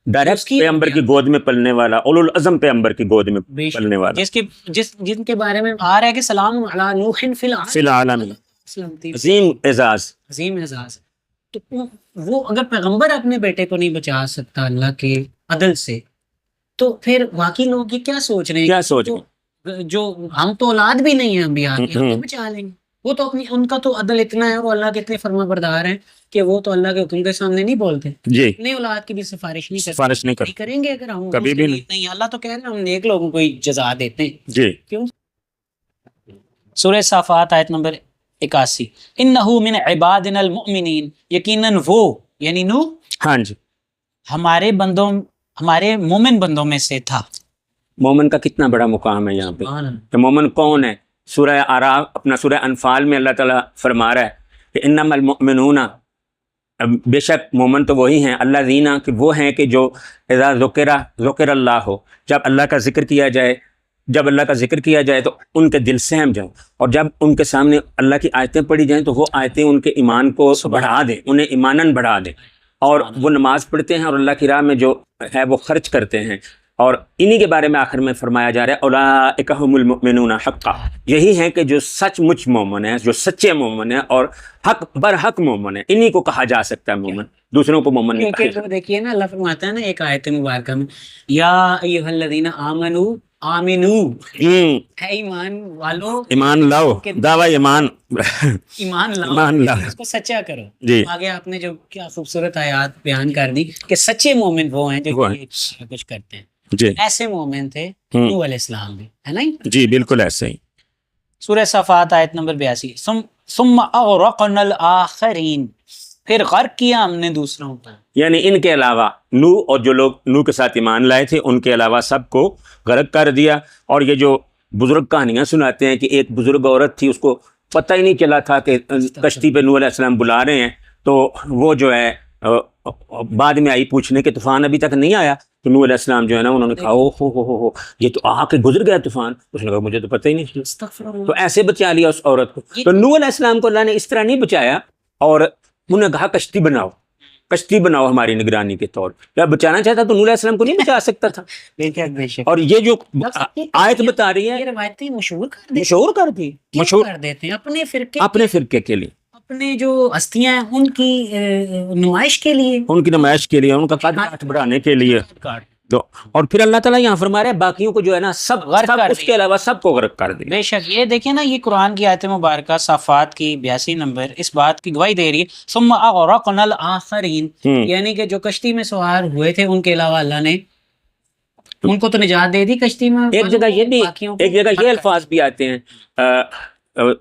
ڈائریکٹ پیغمبر کی گود میں پلنے والا, اولو العزم پیغمبر کی گود میں پلنے والا, جن کے بارے میں آ رہا ہے کہ سلام علی نوح فی العالمین, سلامتی عظیم اعزاز. عظیم اعزاز. تو وہ اگر پیغمبر اپنے بیٹے کو نہیں بچا سکتا اللہ کے عدل سے تو پھر باقی لوگ یہ کیا سوچ رہے ہیں؟ کیا سوچ رہے تو جو ہم تو اولاد بھی نہیں ہیں انبیاء کی، ہم تو بچا لیں گے. وہ تو اپنی ان کا تو عدل اتنا ہے، وہ اللہ کے اتنے فرما بردار ہیں کہ وہ تو اللہ کے حکم کے سامنے نہیں بولتے، جی اپنے اولاد کی بھی سفارش نہیں کرتے. سفارش نہیں کرتے کریں گے اگر ہم کبھی بھی نہیں. اللہ تو کہہ رہے ہیں ہم نیک لوگوں کو ہی جزا دیتے ہیں. جی. کیوں؟ سورہ صافات آیت نمبر 81. انہو من عبادنا المؤمنین، یقیناً وہ یعنی نو ہاں جی ہمارے بندوں، ہمارے مومن بندوں میں سے تھا. مومن کا کتنا بڑا مقام ہے یہاں پہ کہ مومن کون ہے. سورہ اعراف اپنا سورہ انفال میں اللہ تعالیٰ فرما رہا ہے کہ انما المؤمنون، بے شک مومن تو وہی ہیں، اللہ زینہ کہ وہ ہیں کہ جو اذا ذکر اللہ ہو، جب اللہ کا ذکر کیا جائے، جب اللہ کا ذکر کیا جائے تو ان کے دل سہم جائیں، اور جب ان کے سامنے اللہ کی آیتیں پڑھی جائیں تو وہ آیتیں ان کے ایمان کو بڑھا دیں، انہیں ایماناً بڑھا دیں، اور وہ نماز پڑھتے ہیں اور اللہ کی راہ میں جو ہے وہ خرچ کرتے ہیں. اور انہی کے بارے میں آخر میں فرمایا جا رہا ہے اولئک ھم المؤمنون حقا، یہی ہیں کہ جو سچ مچ مومن ہیں، جو سچے مومن ہیں اور حق برحق مومن ہیں، انہی کو کہا جا سکتا ہے مومن، دوسروں کو مومن نہیں کہا. کیونکہ دیکھیے نا، اللہ فرماتا ہے نا ایک آیت مبارکہ میں، یا ایھا الذین آمنوا آمنو، اے ایمان والو ایمان لاؤ، دعوی ایمان ایمان لاؤ، ایمان لاؤ، اس کو سچا کرو. جی آگے آپ نے جو کیا خوبصورت آیات بیان کر دی کہ سچے مومن وہ ہیں جو یہ کچھ کرتے ہیں. جی ایسے مومن تھے نوح علیہ السلام بھی، ہے نا. جی بالکل ایسے ہی. سورہ صفات آیت نمبر 82. ثم اغرقنا الآخرین، پھر غرق کیا ہم نے دوسروں کو. یعنی ان کے علاوہ نو اور جو لوگ نو کے ساتھ ایمان لائے تھے ان کے علاوہ سب کو غرق کر دیا. اور یہ جو بزرگ کہانیاں سناتے ہیں کہ ایک بزرگ عورت تھی، اس کو پتہ ہی نہیں چلا تھا کہ کشتی پہ نوح علیہ السلام بلا رہے ہیں، تو وہ جو ہے بعد میں آئی پوچھنے کہ طوفان ابھی تک نہیں آیا. تو نوح علیہ السلام جو ہے نا انہوں نے کہا او ہو یہ تو آ کے گزر گیا طوفان. اس نے کہا مجھے تو پتہ ہی نہیں چلا. تو ایسے بچا لیا اس عورت کو. تو نوح علیہ السلام کو اللہ نے اس طرح نہیں بچایا، اور انہوں نے کہا کشتی بناؤ، کشتی بناؤ ہماری نگرانی کے طور. جب بچانا چاہتا تو نوح علیہ السلام کو نہیں بچا سکتا تھا. اور یہ جو آیت بتا رہی ہے، یہ روایتیں مشہور کر دی، مشہور کر دیتے ہیں اپنے فرقے کے لیے، اپنے جو ہستیاں ہیں ان کی نمائش کے لیے، ان کی نمائش کے لیے، ان کا قد کاٹ بڑھانے کے لیے. تو اور پھر اللہ تعالیٰ یہاں فرما رہا ہے باقیوں کو جو ہے نا سب غرق کر، اس کے علاوہ سب کو غرق کر دے. بے شک. یہ دیکھیں نا، یہ قرآن کی آیت مبارکہ صافات کی 82 نمبر اس بات کی گواہی دے رہی ہے ثم اغرقنا الآخرین، یعنی کہ جو کشتی میں سوار ہوئے تھے ان کے علاوہ اللہ نے ان کو تو نجات دے دی کشتی میں. ایک جگہ یہ بھی، ایک جگہ یہ الفاظ بھی آتے ہیں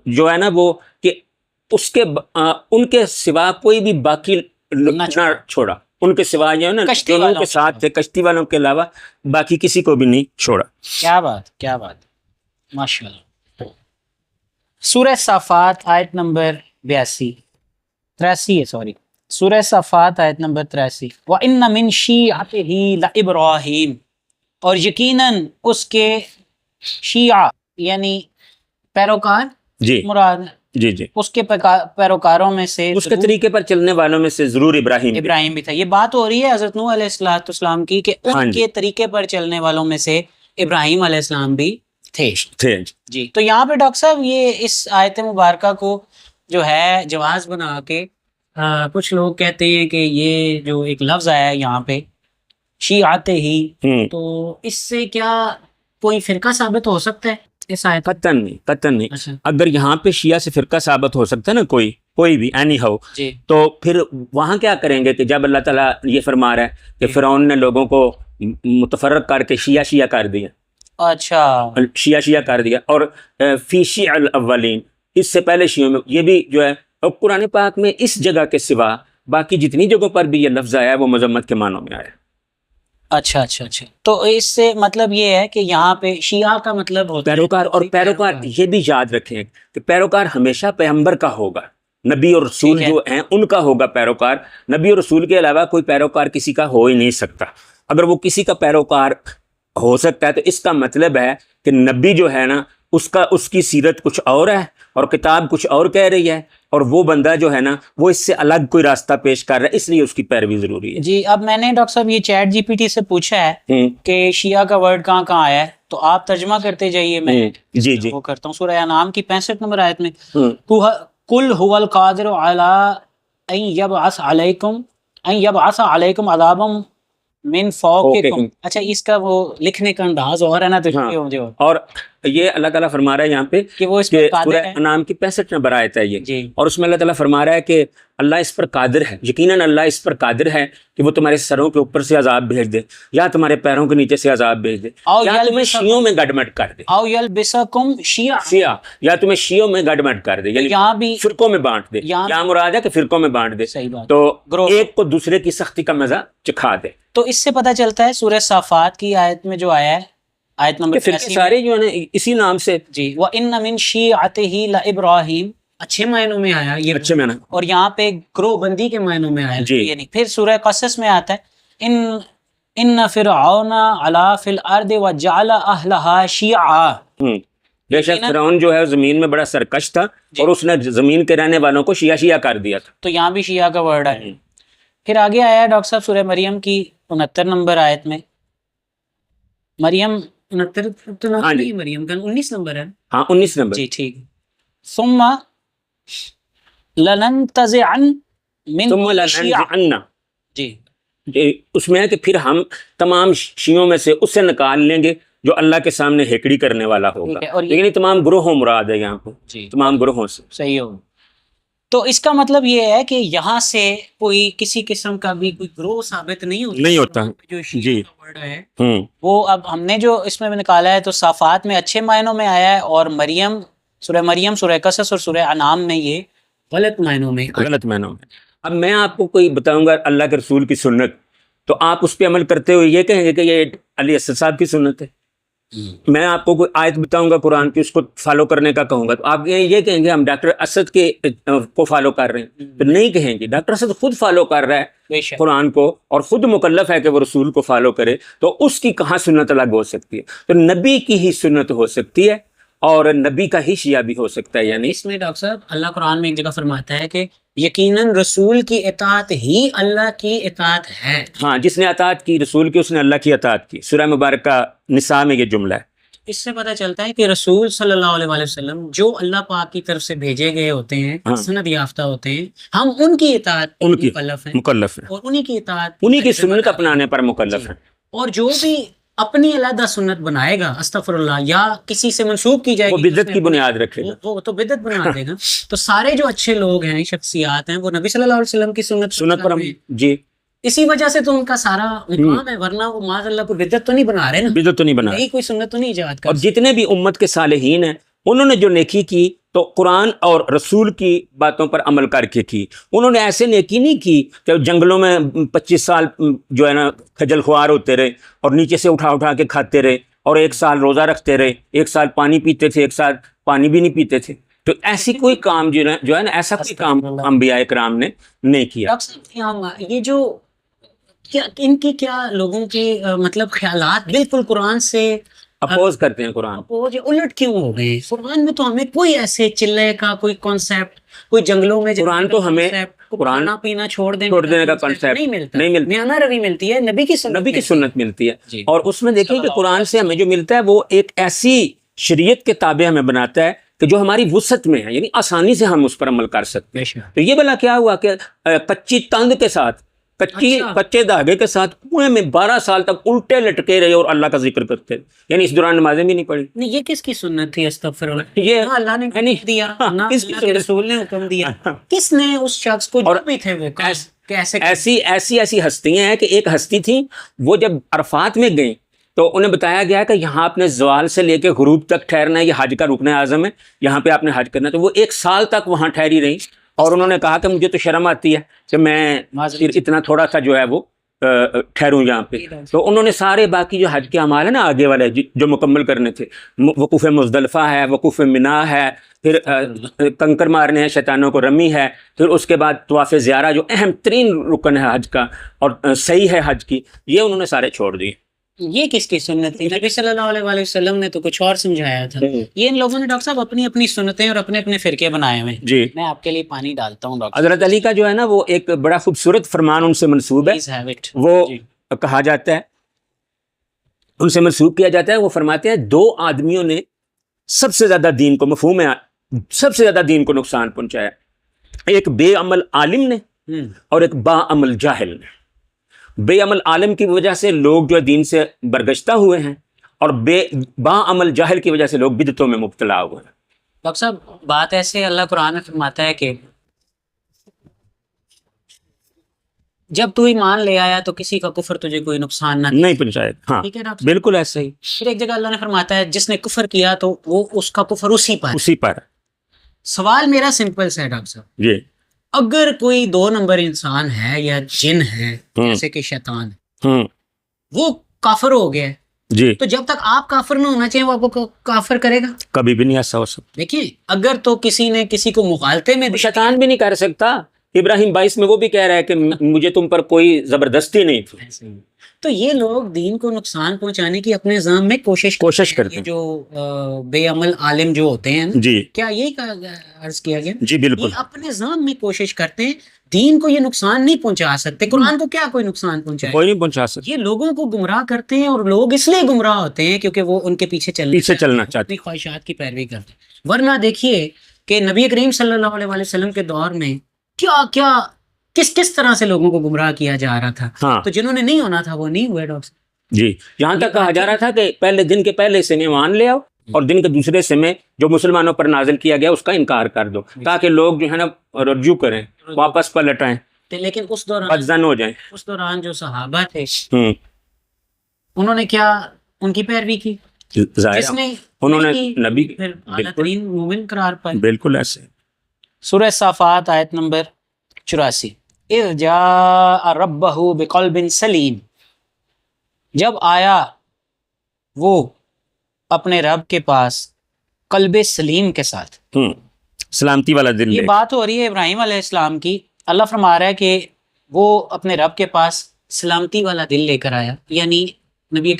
جو ہے نا وہ کہ اس کے ان کے سوا کوئی بھی باقی نہ چھوڑا، ان کے سوا جو ہے نا جو ان کے ساتھ تھے کشتی والوں کے علاوہ باقی کسی کو بھی نہیں چھوڑا. کیا بات، کیا بات، ماشاءاللہ. سورہ صافات آیت نمبر 83 ہے، سوری، سورہ صافات آیت نمبر 83. وَإِنَّ مِن شِيعَتِهِ لَإِبْرَاهِيمَ، اور یقیناً اس کے شیعہ یعنی پیروکار جی مراد، جی جی اس کے پیروکاروں میں سے، اس کے طریقے پر چلنے والوں میں سے ضرور ابراہیم بھی تھا. یہ بات ہو رہی ہے حضرت نوح علیہ السلام کی کہ ان کے طریقے پر چلنے والوں میں سے ابراہیم علیہ السلام بھی تھے. جی. تو یہاں پہ ڈاکٹر صاحب یہ اس آیت مبارکہ کو جو ہے جواز بنا کے کچھ لوگ کہتے ہیں کہ یہ جو ایک لفظ آیا ہے یہاں پہ شیعہ ہی، تو اس سے کیا کوئی فرقہ ثابت ہو سکتا ہے اس آیت؟ قطعاً نہیں. اچھا. اگر یہاں پہ شیعہ سے فرقہ ثابت ہو سکتا ہے نا کوئی بھی اینی ہو، تو پھر وہاں کیا کریں گے کہ جب اللہ تعالیٰ یہ فرما رہا ہے کہ فرعون نے لوگوں کو متفرق کر کے شیعہ کر دیا. اچھا، شیعہ کر دیا. اور فی شیع الاولین، اس سے پہلے شیعوں میں یہ بھی جو ہے، اور قرآن پاک میں اس جگہ کے سوا باقی جتنی جگہوں پر بھی یہ لفظ آیا ہے وہ مذمت کے معنوں میں آیا ہے. اچھا. تو اس سے مطلب یہ ہے کہ یہاں پہ شیعہ کا مطلب ہوتا ہے پیروکار. اور پیروکار یہ بھی یاد رکھیں کہ پیروکار ہمیشہ پیغمبر کا ہوگا، نبی اور رسول جو ہیں ان کا ہوگا پیروکار. نبی اور رسول کے علاوہ کوئی پیروکار کسی کا ہو ہی نہیں سکتا. اگر وہ کسی کا پیروکار ہو سکتا ہے تو اس کا مطلب ہے کہ نبی جو ہے نا اس کی سیرت کچھ اور ہے اور کتاب کچھ اور کہہ رہی ہے، اور وہ بندہ جو ہے نا وہ اس سے الگ کوئی راستہ پیش کر رہا ہے، اس لیے اس کی پیروی ضروری ہے. جی. اب میں نے ڈاکٹر صاحب یہ چیٹ جی پی ٹی سے پوچھا ہے کہ شیعہ کا ورڈ کہاں آیا ہے، تو آپ ترجمہ کرتے جائیے، میں جی وہ کرتا ہوں. سورہ انعام کی 65 نمبر آیت میں قل هو القادر على ان يبعث عليكم عذابا من فوقكم. اچھا اس کا وہ لکھنے کا انداز اور ہے نا، تو ہاں. یہ مجھے اور یہ اللہ تعالیٰ فرما رہا ہے یہاں پہ کہ وہ اس کہ پر قادر سورہ ہے. انعام کی 65 نمبر آیت ہے یہ، جی اور اس میں اللہ تعالیٰ فرما رہا ہے کہ اللہ اس پر قادر ہے، یقیناً اللہ اس پر قادر ہے کہ وہ تمہارے سروں کے اوپر سے عذاب بھیج دے، یا تمہارے پیروں کے نیچے سے عذاب بھیج دے، او یا تمہیں شیعوں میں گڈمٹ کر دے، او یلبسکم شیعا. شیعہ، یا تمہیں شیعوں میں گڈمٹ کر دے، یعنی یہاں بھی فرقوں میں بانٹ دے. یہاں یہاں مراد ہے کہ فرقوں میں بانٹ دے، صحیح بات. تو گروہ. ایک کو دوسرے کی سختی کا مزہ چکھا دے. تو اس سے پتہ چلتا ہے سورہ صافات کی آیت میں جو آیا ہے، آیت نمبر کہ فرقے سارے جو ہے نا اسی نام سے. جی وَإِنَّ مِن شِيعَتِهِ لَإِبْرَاهِيمَ، اچھے معنوں میں آیا یہ، اچھے میں نا. اور یہاں پہ گروہ بندی کے معنوں میں آیا جی. یعنی پھر سورہ قصص میں آتا ہے ان فرعون علا فی الارض وجعل اہلها شیعا. بے شک فرعون جو ہے زمین میں بڑا سرکش تھا، اور اس نے زمین کے رہنے والوں کو شیعہ شیعہ کر دیا تھا. تو یہاں بھی شیعہ کا ورڈ ہے. پھر آگے آیا ہے ڈاکٹر صاحب سورہ مریم کی 69 نمبر آیت میں، مریم 69 تو نہیں، مریم کا 19 نمبر ہے. ہاں 19 نمبر. جی ٹھیک. ثم لننتزعن من ثم شیعہ. لننزعن، جی اس میں ہے کہ پھر ہم تمام شیعوں میں سے اسے نکال لیں گے جو اللہ کے سامنے ہیکڑی کرنے والا ہوگا. ٹھیک ہے. اور لیکن یہ تمام گروہوں مراد ہے یہاں پہ، جی تمام گروہوں سے. صحیح ہو. تو اس کا مطلب یہ ہے کہ یہاں سے کوئی کسی قسم کا بھی کوئی گروہ ثابت نہیں ہوتا. جو شیعہ جی. کا ورڈ ہے وہ اب ہم نے جو اس میں نکالا ہے تو صافات میں اچھے معنوں میں آیا ہے، اور مریم، سورہ قصص اور سورہ انعام میں یہ غلط معنوں میں. غلط معنوں میں. اب میں آپ کو کوئی بتاؤں گا اللہ کے رسول کی سنت، تو آپ اس پہ عمل کرتے ہوئے یہ کہیں گے کہ یہ علی اسد صاحب کی سنت ہے. میں آپ کو کوئی آیت بتاؤں گا قرآن کی، اس کو فالو کرنے کا کہوں گا، تو آپ یہ کہیں گے ہم ڈاکٹر اسد کے کو فالو کر رہے ہیں. تو نہیں کہیں گے، ڈاکٹر اسد خود فالو کر رہا ہے بے شک. قرآن کو، اور خود مکلف ہے کہ وہ رسول کو فالو کرے، تو اس کی کہاں سنت الگ ہو سکتی ہے؟ تو نبی کی ہی سنت ہو سکتی ہے، اور نبی کا ہی شیعہ بھی ہو سکتا ہے. یعنی اس میں ڈاکٹر صاحب اللہ قرآن میں ایک جگہ فرماتا ہے کہ یقیناً رسول کی اطاعت ہی اللہ کی اطاعت ہے. ہاں، جس نے اطاعت کی رسول کی اس نے اللہ کی اطاعت کی. سورہ مبارکہ نساء میں یہ جملہ ہے. اس سے پتہ چلتا ہے کہ رسول صلی اللہ علیہ وسلم جو اللہ پاک کی طرف سے بھیجے گئے ہوتے ہیں، سند یافتہ ہوتے ہیں، ہم ان کی اطاعت مکلف ہیں، مکلف ہے، اور انہی کی اطاعت، انہی کی سنت اپنانے پر مکلف ہے. اور جو بھی اپنی علیحدہ سنت بنائے گا استغفر اللہ، یا کسی سے منسوب کی جائے وہ گی، بدعت کی بنیاد رکھے گا، وہ تو بدعت بنا دے گا. تو سارے جو اچھے لوگ ہیں، شخصیات ہیں، وہ نبی صلی اللہ علیہ وسلم کی سنت پر ہم. جی. اسی وجہ سے تو ان کا سارا مقام ہے، ورنہ وہ معاذ اللہ کو بدعت تو نہیں بنا رہے نا، بدعت تو نہیں بنا رہے. نئی کوئی سنت تو نہیں ایجاد کر. اور جتنے بھی امت کے صالحین ہیں انہوں نے جو نیکی کی تو قرآن اور رسول کی باتوں پر عمل کر کے کی. انہوں نے ایسے نیکی نہیں کی کہ جنگلوں میں 25 سال جو ہے نا کھجل خوار ہوتے رہے، اور نیچے سے اٹھا اٹھا کے کھاتے رہے، اور 1 سال روزہ رکھتے رہے، 1 سال پانی پیتے تھے، 1 سال پانی بھی نہیں پیتے تھے. تو ایسی کوئی کام جو ہے نا ایسا کوئی کام انبیاء کرام نے نہیں کیا. یہ جو ان کی کیا لوگوں کے مطلب خیالات بالکل قرآن سے اپوز کرتے ہیں قرآن، الٹ کیوں ہو گئے؟ قرآن میں تو ہمیں کوئی ایسے چلے کا کوئی کانسیپٹ، کوئی جنگلوں میں قرآن تو ہمیں کھانا پینا چھوڑ دینے کا کانسیپٹ نہیں ملتا. میانہ روی ملتی ہے، نبی کی سنت ملتی ہے. اور اس میں دیکھیں کہ قرآن سے ہمیں جو ملتا ہے وہ ایک ایسی شریعت کے تابع ہمیں بناتا ہے کہ جو ہماری وسعت میں ہے، یعنی آسانی سے ہم اس پر عمل کر سکتے ہیں. تو یہ بلا کیا ہوا کہ کچی تند کے ساتھ، کچے دھاگے کے ساتھ کنویں میں 12 سال تک الٹے لٹکے رہے اور اللہ کا ذکر کرتے رہے، یعنی اس دوران نمازیں بھی نہیں پڑھی. نہیں، یہ کس کی سنت تھی؟ استغفر اللہ. یہ اللہ نے دیا، نہ اللہ کے رسول نے حکم دیا. کس نے اس شخص کو، جو بھی تھے وہ ایسی ہستیاں ہیں کہ ایک ہستی تھی، وہ جب عرفات میں گئیں تو انہیں بتایا گیا کہ یہاں آپ نے زوال سے لے کے غروب تک ٹھہرنا ہے، یہ حج کا رکن اعظم ہے، یہاں پہ آپ نے حج کرنا ہے. تو وہ 1 سال تک وہاں ٹھہری رہی، اور انہوں نے کہا کہ مجھے تو شرم آتی ہے کہ میں اتنا تھوڑا سا جو ہے وہ ٹھہروں یہاں پہ. تو انہوں نے سارے باقی جو حج کے اعمال ہیں نا آگے والے جو مکمل کرنے تھے، وقوف مزدلفہ ہے، وقوف منی ہے، پھر کنکر مارنے ہیں، شیطانوں کو رمی ہے، پھر اس کے بعد طواف زیارہ جو اہم ترین رکن ہے حج کا اور صحیح ہے حج کی، یہ انہوں نے سارے چھوڑ دیے. یہ کس کی سنت تھی؟ نبی صلی اللہ علیہ وسلم نے تو کچھ اور سمجھایا تھا. یہ ان لوگوں نے ڈاکٹر صاحب اپنی اپنی سنتیں اور اپنے اپنے فرقے بنائے ہوئے. جی، میں آپ کے لیے پانی ڈالتا ہوں. ڈاکٹر حضرت علی کا جو ہے نا وہ ایک بڑا خوبصورت فرمان ان سے منسوب ہے، وہ کہا جاتا ہے، ان سے منسوب کیا جاتا ہے، وہ فرماتے ہیں 2 آدمیوں نے سب سے زیادہ دین کو، مفہوم سب سے زیادہ دین کو نقصان پہنچایا، ایک بے عمل عالم نے اور ایک با عمل جاہل نے۔ بے عمل عالم کی وجہ سے لوگ جو ہے دین سے برگشتہ ہوئے ہیں، اور با عمل جاہل کی وجہ سے لوگ بدعتوں میں مبتلا ہوئے ہیں۔ ڈاکٹر صاحب بات ایسے اللہ قرآن میں فرماتا ہے کہ جب تو ایمان لے آیا تو کسی کا کفر تجھے کوئی نقصان نہ نہیں پہنچائے، ہاں ٹھیک ہے ڈاکٹر صاحب؟ بالکل ایسے ہی، پھر ایک جگہ اللہ نے فرماتا ہے جس نے کفر کیا تو وہ اس کا کفر اسی پر ہے۔ اسی پر۔ سوال میرا سمپل سا ہے ڈاکٹر صاحب، جی اگر کوئی 2 نمبر انسان ہے یا جن ہے جیسے کہ شیطان ہے، وہ کافر ہو گیا ہے، جی، تو جب تک آپ کافر نہ ہونا چاہیے وہ آپ کو کافر کرے گا؟ کبھی بھی نہیں ایسا ہو سکتا۔ دیکھیے اگر تو کسی نے کسی کو مغالطے میں شیطان بھی نہیں کر سکتا۔ ابراہیم 22 میں وہ بھی کہہ رہا ہے کہ مجھے تم پر کوئی زبردستی نہیں تھی۔ تو یہ لوگ دین کو نقصان پہنچانے کی اپنے نظام میں کوشش کرتے ہیں، جو بے عمل عالم جو ہوتے ہیں نا، جی کیا یہی عرض کیا گیا؟ جی بالکل، یہ اپنے نظام میں کوشش کرتے ہیں، دین کو یہ نقصان نہیں پہنچا سکتے، قرآن کو کیا کوئی نقصان پہنچائے؟ کوئی نہیں پہنچا سکتا۔ یہ لوگوں کو گمراہ کرتے ہیں، اور لوگ اس لیے گمراہ ہوتے ہیں کیونکہ وہ ان کے پیچھے چلنا چاہتے اپنی خواہشات کی پیروی کرتے ہیں۔ ورنہ دیکھیے کہ نبی کریم صلی اللہ علیہ وسلم کے دور میں کیا کس طرح سے لوگوں کو گمراہ کیا جا رہا تھا، ہاں تو جنہوں نے نہیں ہونا تھا وہ نہیں ہوئے ڈاکٹر۔ جی، یہاں تک کہا جا رہا تھا کہ پہلے دن کے پہلے حصے میں ایمان لے آؤ، اور دن کے دوسرے حصے میں جو مسلمانوں پر نازل کیا گیا اس کا انکار کر دو، تاکہ لوگ جو ہے نا رجوع کریں، واپس پلٹ آئیں، لیکن اس دوران بدزن ہو جائیں۔ اس دوران جو صحابہ تھے ہوں، انہوں نے کیا ان کی پیروی کی؟ ظاہر جس نے انہوں نے نہیں کی، نبی پھر اعلیٰ ترین مومن قرار پائے۔ بالکل ایسے۔ سورہ صافات آیت نمبر 84، اذ جاء ربہ بقلب سلیم، جب آیا وہ اپنے رب کے پاس قلب سلیم کے ساتھ۔ سلامتی والا دل یہ لے۔ بات ہو رہی ہے ابراہیم علیہ السلام کی، اللہ فرما رہا ہے کہ وہ اپنے رب کے پاس سلامتی والا دل لے کر آیا، یعنی نبی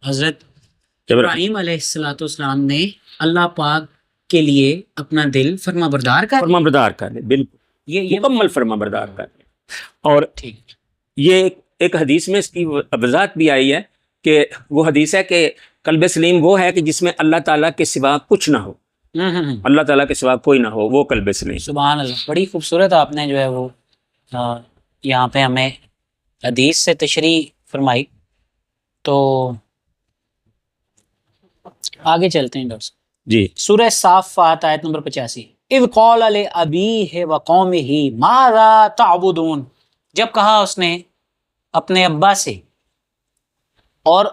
حضرت ابراہیم علیہ السلام نے اللہ پاک کے لیے اپنا دل فرما بردار کر لے، بالکل یہ مکمل فرما بردار کر لے۔ اور ٹھیک، یہ ایک حدیث میں اس کی وضاحت بھی آئی ہے کہ وہ حدیث ہے کہ قلب سلیم وہ ہے کہ جس میں اللہ تعالیٰ کے سوا کچھ نہ ہو، اللہ تعالیٰ کے سوا کوئی نہ ہو، وہ قلب سلیم۔ سبحان اللہ، بڑی خوبصورت آپ نے جو ہے وہ یہاں پہ ہمیں حدیث سے تشریح فرمائی۔ تو آگے چلتے ہیں ڈاکٹر صاحب۔ جی، سورہ صافات آیت نمبر 85، اذ قال لأبیہ وقومہ ماذا تعبدون، جب کہا اس نے اپنے ابا سے اور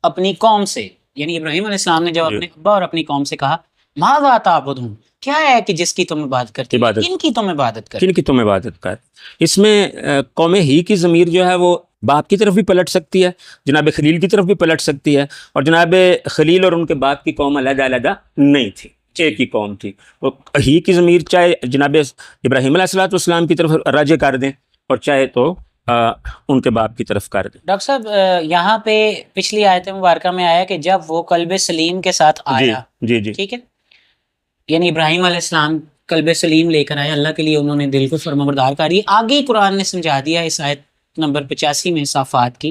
اپنی قوم سے، یعنی ابراہیم علیہ السلام نے جب اپنے ابا اور اپنی قوم سے کہا ماذا تعبدون، کیا ہے کہ جس کی تم عبادت کرتے ہو، کن کی تم عبادت کرتے، کن کی تم عبادت کر۔ اس میں قوم ہی کی ضمیر جو ہے وہ باپ کی طرف بھی پلٹ سکتی ہے، جناب خلیل کی طرف بھی پلٹ سکتی ہے، اور جناب خلیل اور ان کے باپ کی قوم علیحدہ علیحدہ نہیں تھی، ایک ہی قوم تھی۔ وہ ہی کی ضمیر چاہے جناب ابراہیم علیہ السلام کی طرف راجع کر دیں، اور چاہے تو ان کے باپ کی طرف کر دیں۔ ڈاکٹر صاحب یہاں پہ پچھلی آیت مبارکہ میں آیا کہ جب وہ قلب سلیم کے ساتھ آیا، جی جی، ٹھیک ہے، یعنی ابراہیم علیہ السلام قلب سلیم لے کر آئے، اللہ کے لیے انہوں نے دل کو فرمانبردار کری۔ آگے قرآن نے سمجھا دیا اس آیت نمبر 85 میں صافات کی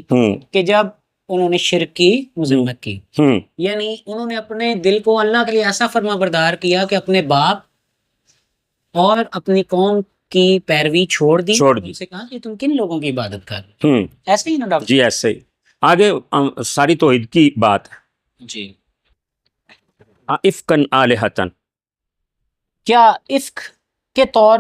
کہ جب انہوں نے شرک کی مذمت کی، یعنی انہوں نے اپنے دل کو اللہ کے لیے ایسا فرمانبردار کیا کہ اپنے باپ اور اپنی قوم کی پیروی چھوڑ دی، ان سے کہا کہ تم کن لوگوں کی عبادت کر رہے ہو؟ ایسے ہی نا ڈاکٹر جی، ایسے ہی۔ آگے ساری توحید کی بات ہے۔ جی، افکن آلہتن، کیا افک کے طور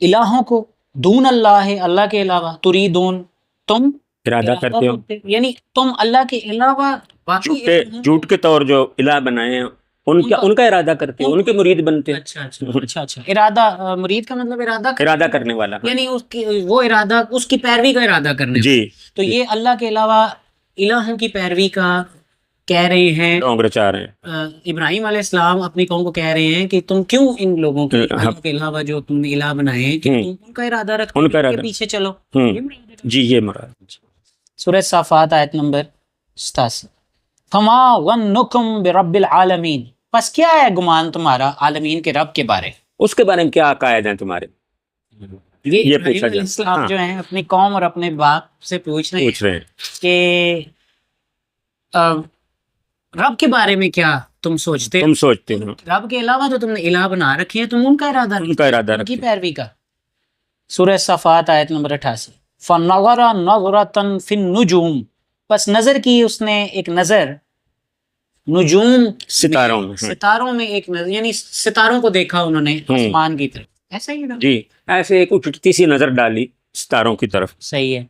الہوں کو دون اللہ، اللہ کے علاوہ، تریدون، تم ارادہ کرتے ہو، یعنی تم اللہ کے علاوہ باقی جھوٹ کے طور جو الہ بنائے ہیں ان کا ارادہ کرتے ہو، ان کے مرید بنتے ہیں۔ اچھا، ارادہ، مرید کا مطلب ارادہ کرنے والا، یعنی اس کی وہ ارادہ، اس کی پیروی کا ارادہ کرنے، جی۔ تو یہ اللہ کے علاوہ الہوں کی پیروی کا کہہ رہے ہیں، ڈونگ رچا رہے ہیں۔ ابراہیم علیہ السلام اپنی قوم کو کہہ رہے ہیں کہ تم کیوں ان لوگوں کے علاوہ جو تم نے الہ بنائے ہیں، کہ تم ان کا ارادہ رکھو، ان کے پیچھے چلو۔ جی، یہ مراد۔ سورہ صافات آیت نمبر 87، فما ظنکم برب العالمین، پس کیا ہے گمان تمہارا عالمین کے رب کے بارے، اس کے بارے میں کیا عقائد ہیں تمہارے؟ یہ ابراہیم علیہ السلام جو ہیں اپنی قوم اور اپنے باپ سے پوچھ رہے ہیں کہ رب کے بارے میں کیا تم سوچتے تم سوچتے ہو رب کے علاوہ جو تم نے الہ بنا رکھی ہے تم ان کا ارادہ ان کا ارادہ ان کی رکھتے پیروی کا. سورہ صفات آیت نمبر 88. فَنَظَرَ نَظْرَةً فِي النُّجُومِ، پس نظر کی اس نے ایک نظر نجوم ستاروں میں. ستاروں میں ایک نظر، یعنی ستاروں کو دیکھا انہوں نے آسمان کی طرف. ایسا ہی ہے جی ایسے ایک اٹھتی سی نظر ڈالی ستاروں کی طرف. صحیح ہے.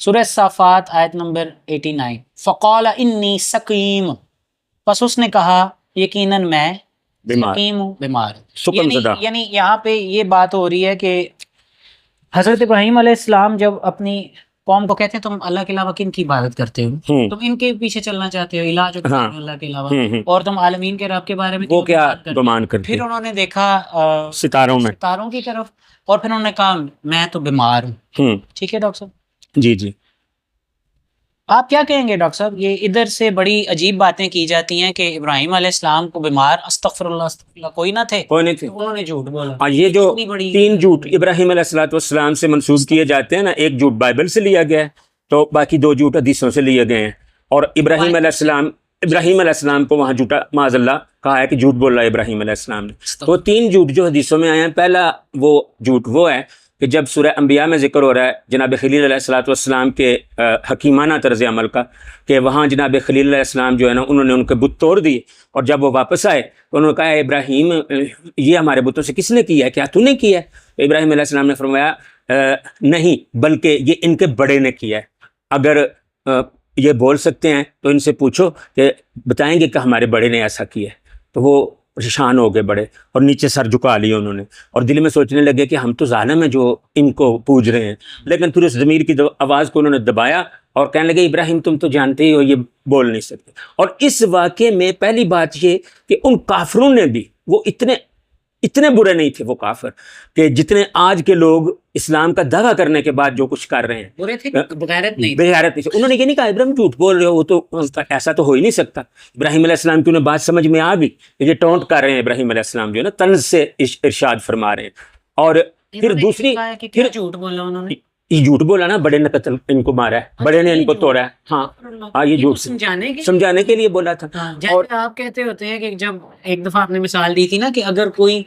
سورہ صافات آیت نمبر 89. فَقَالَ إِنِّي سَقِيمٌ، پس اس نے کہا یقیناً میں بیمار سقیم ہوں، بیمار. سکم زدہ. یعنی یہاں پہ یہ بات ہو رہی ہے کہ حضرت ابراہیم علیہ السلام جب اپنی قوم کو کہتے ہیں تم اللہ کے علاوہ کن کی عبادت کرتے ہو، تم ان کے پیچھے چلنا چاہتے ہو، الہ جو اللہ کے علاوہ، اور تم عالمین کے رب کے بارے میں وہ کیا گمان کرتے. پھر انہوں نے دیکھا ستاروں میں، ستاروں کی طرف، اور پھر انہوں نے کہا میں تو بیمار ہوں. ٹھیک ہے ڈاکٹر صاحب. جی جی آپ کیا کہیں گے ڈاکٹر صاحب؟ یہ ادھر سے بڑی عجیب باتیں کی جاتی ہیں کہ ابراہیم علیہ السلام کو بیمار، استغفر اللہ کوئی نہ تھے، کوئی نہیں تھے. انہوں نے جھوٹ بولا. یہ جو 3 جھوٹ ابراہیم علیہ السلام سے منسوب کیے جاتے ہیں نا، ایک جھوٹ بائبل سے لیا گیا ہے تو باقی 2 جھوٹ حدیثوں سے لیے گئے ہیں. اور ابراہیم علیہ السلام کو وہاں جھوٹا معاذ اللہ کہا ہے کہ جھوٹ بول رہا ہے ابراہیم علیہ السلام نے. تو 3 جھوٹ جو حدیثوں میں آئے ہیں، پہلا وہ جھوٹ وہ ہے کہ جب سورہ انبیاء میں ذکر ہو رہا ہے جناب خلیل علیہ السلام کے حکیمانہ طرز عمل کا، کہ وہاں جناب خلیل علیہ السلام جو ہے نا انہوں نے ان کے بت توڑ دیے، اور جب وہ واپس آئے تو انہوں نے کہا ابراہیم یہ ہمارے بتوں سے کس نے کیا ہے، کیا تو نے کیا ہے؟ تو ابراہیم علیہ السلام نے فرمایا نہیں، بلکہ یہ ان کے بڑے نے کیا ہے. اگر یہ بول سکتے ہیں تو ان سے پوچھو کہ بتائیں گے کہ ہمارے بڑے نے ایسا کیا ہے. تو وہ پریشان ہو گئے بڑے، اور نیچے سر جھکا لیا انہوں نے، اور دل میں سوچنے لگے کہ ہم تو ظالم ہیں جو ان کو پوج رہے ہیں. لیکن پھر اس ضمیر کی آواز کو انہوں نے دبایا اور کہنے لگے ابراہیم تم تو جانتے ہی ہو یہ بول نہیں سکتے. اور اس واقعے میں پہلی بات یہ کہ ان کافروں نے بھی، وہ اتنے برے نہیں تھے وہ کافر کہ جتنے آج کے لوگ اسلام کا دعویٰ کرنے کے بعد جو کچھ کر رہے ہیں. برے تھے، بغیرت نہیں. بغیرت نہیں. انہوں نے یہ نہیں کہا ابراہیم جھوٹ بول رہے ہو، وہ تو ایسا تو ہو ہی نہیں سکتا. ابراہیم علیہ السلام کی انہیں بات سمجھ میں آ گئی کہ یہ ٹونٹ کر رہے ہیں. ابراہیم علیہ السلام جو ہے نا طنز سے ارشاد فرما رہے ہیں. اور پھر دوسری پھر جھوٹ بولا انہوں نے، یہ جھوٹ بولا نا، بڑے نے قتل ان کو مارا ہے، بڑے نے ان کو توڑا ہے. ہاں یہ جھوٹ سمجھانے کے لیے بولا تھا. اور آپ کہتے ہوتے ہیں کہ جب ایک دفعہ آپ نے مثال دی تھی نا کہ اگر کوئی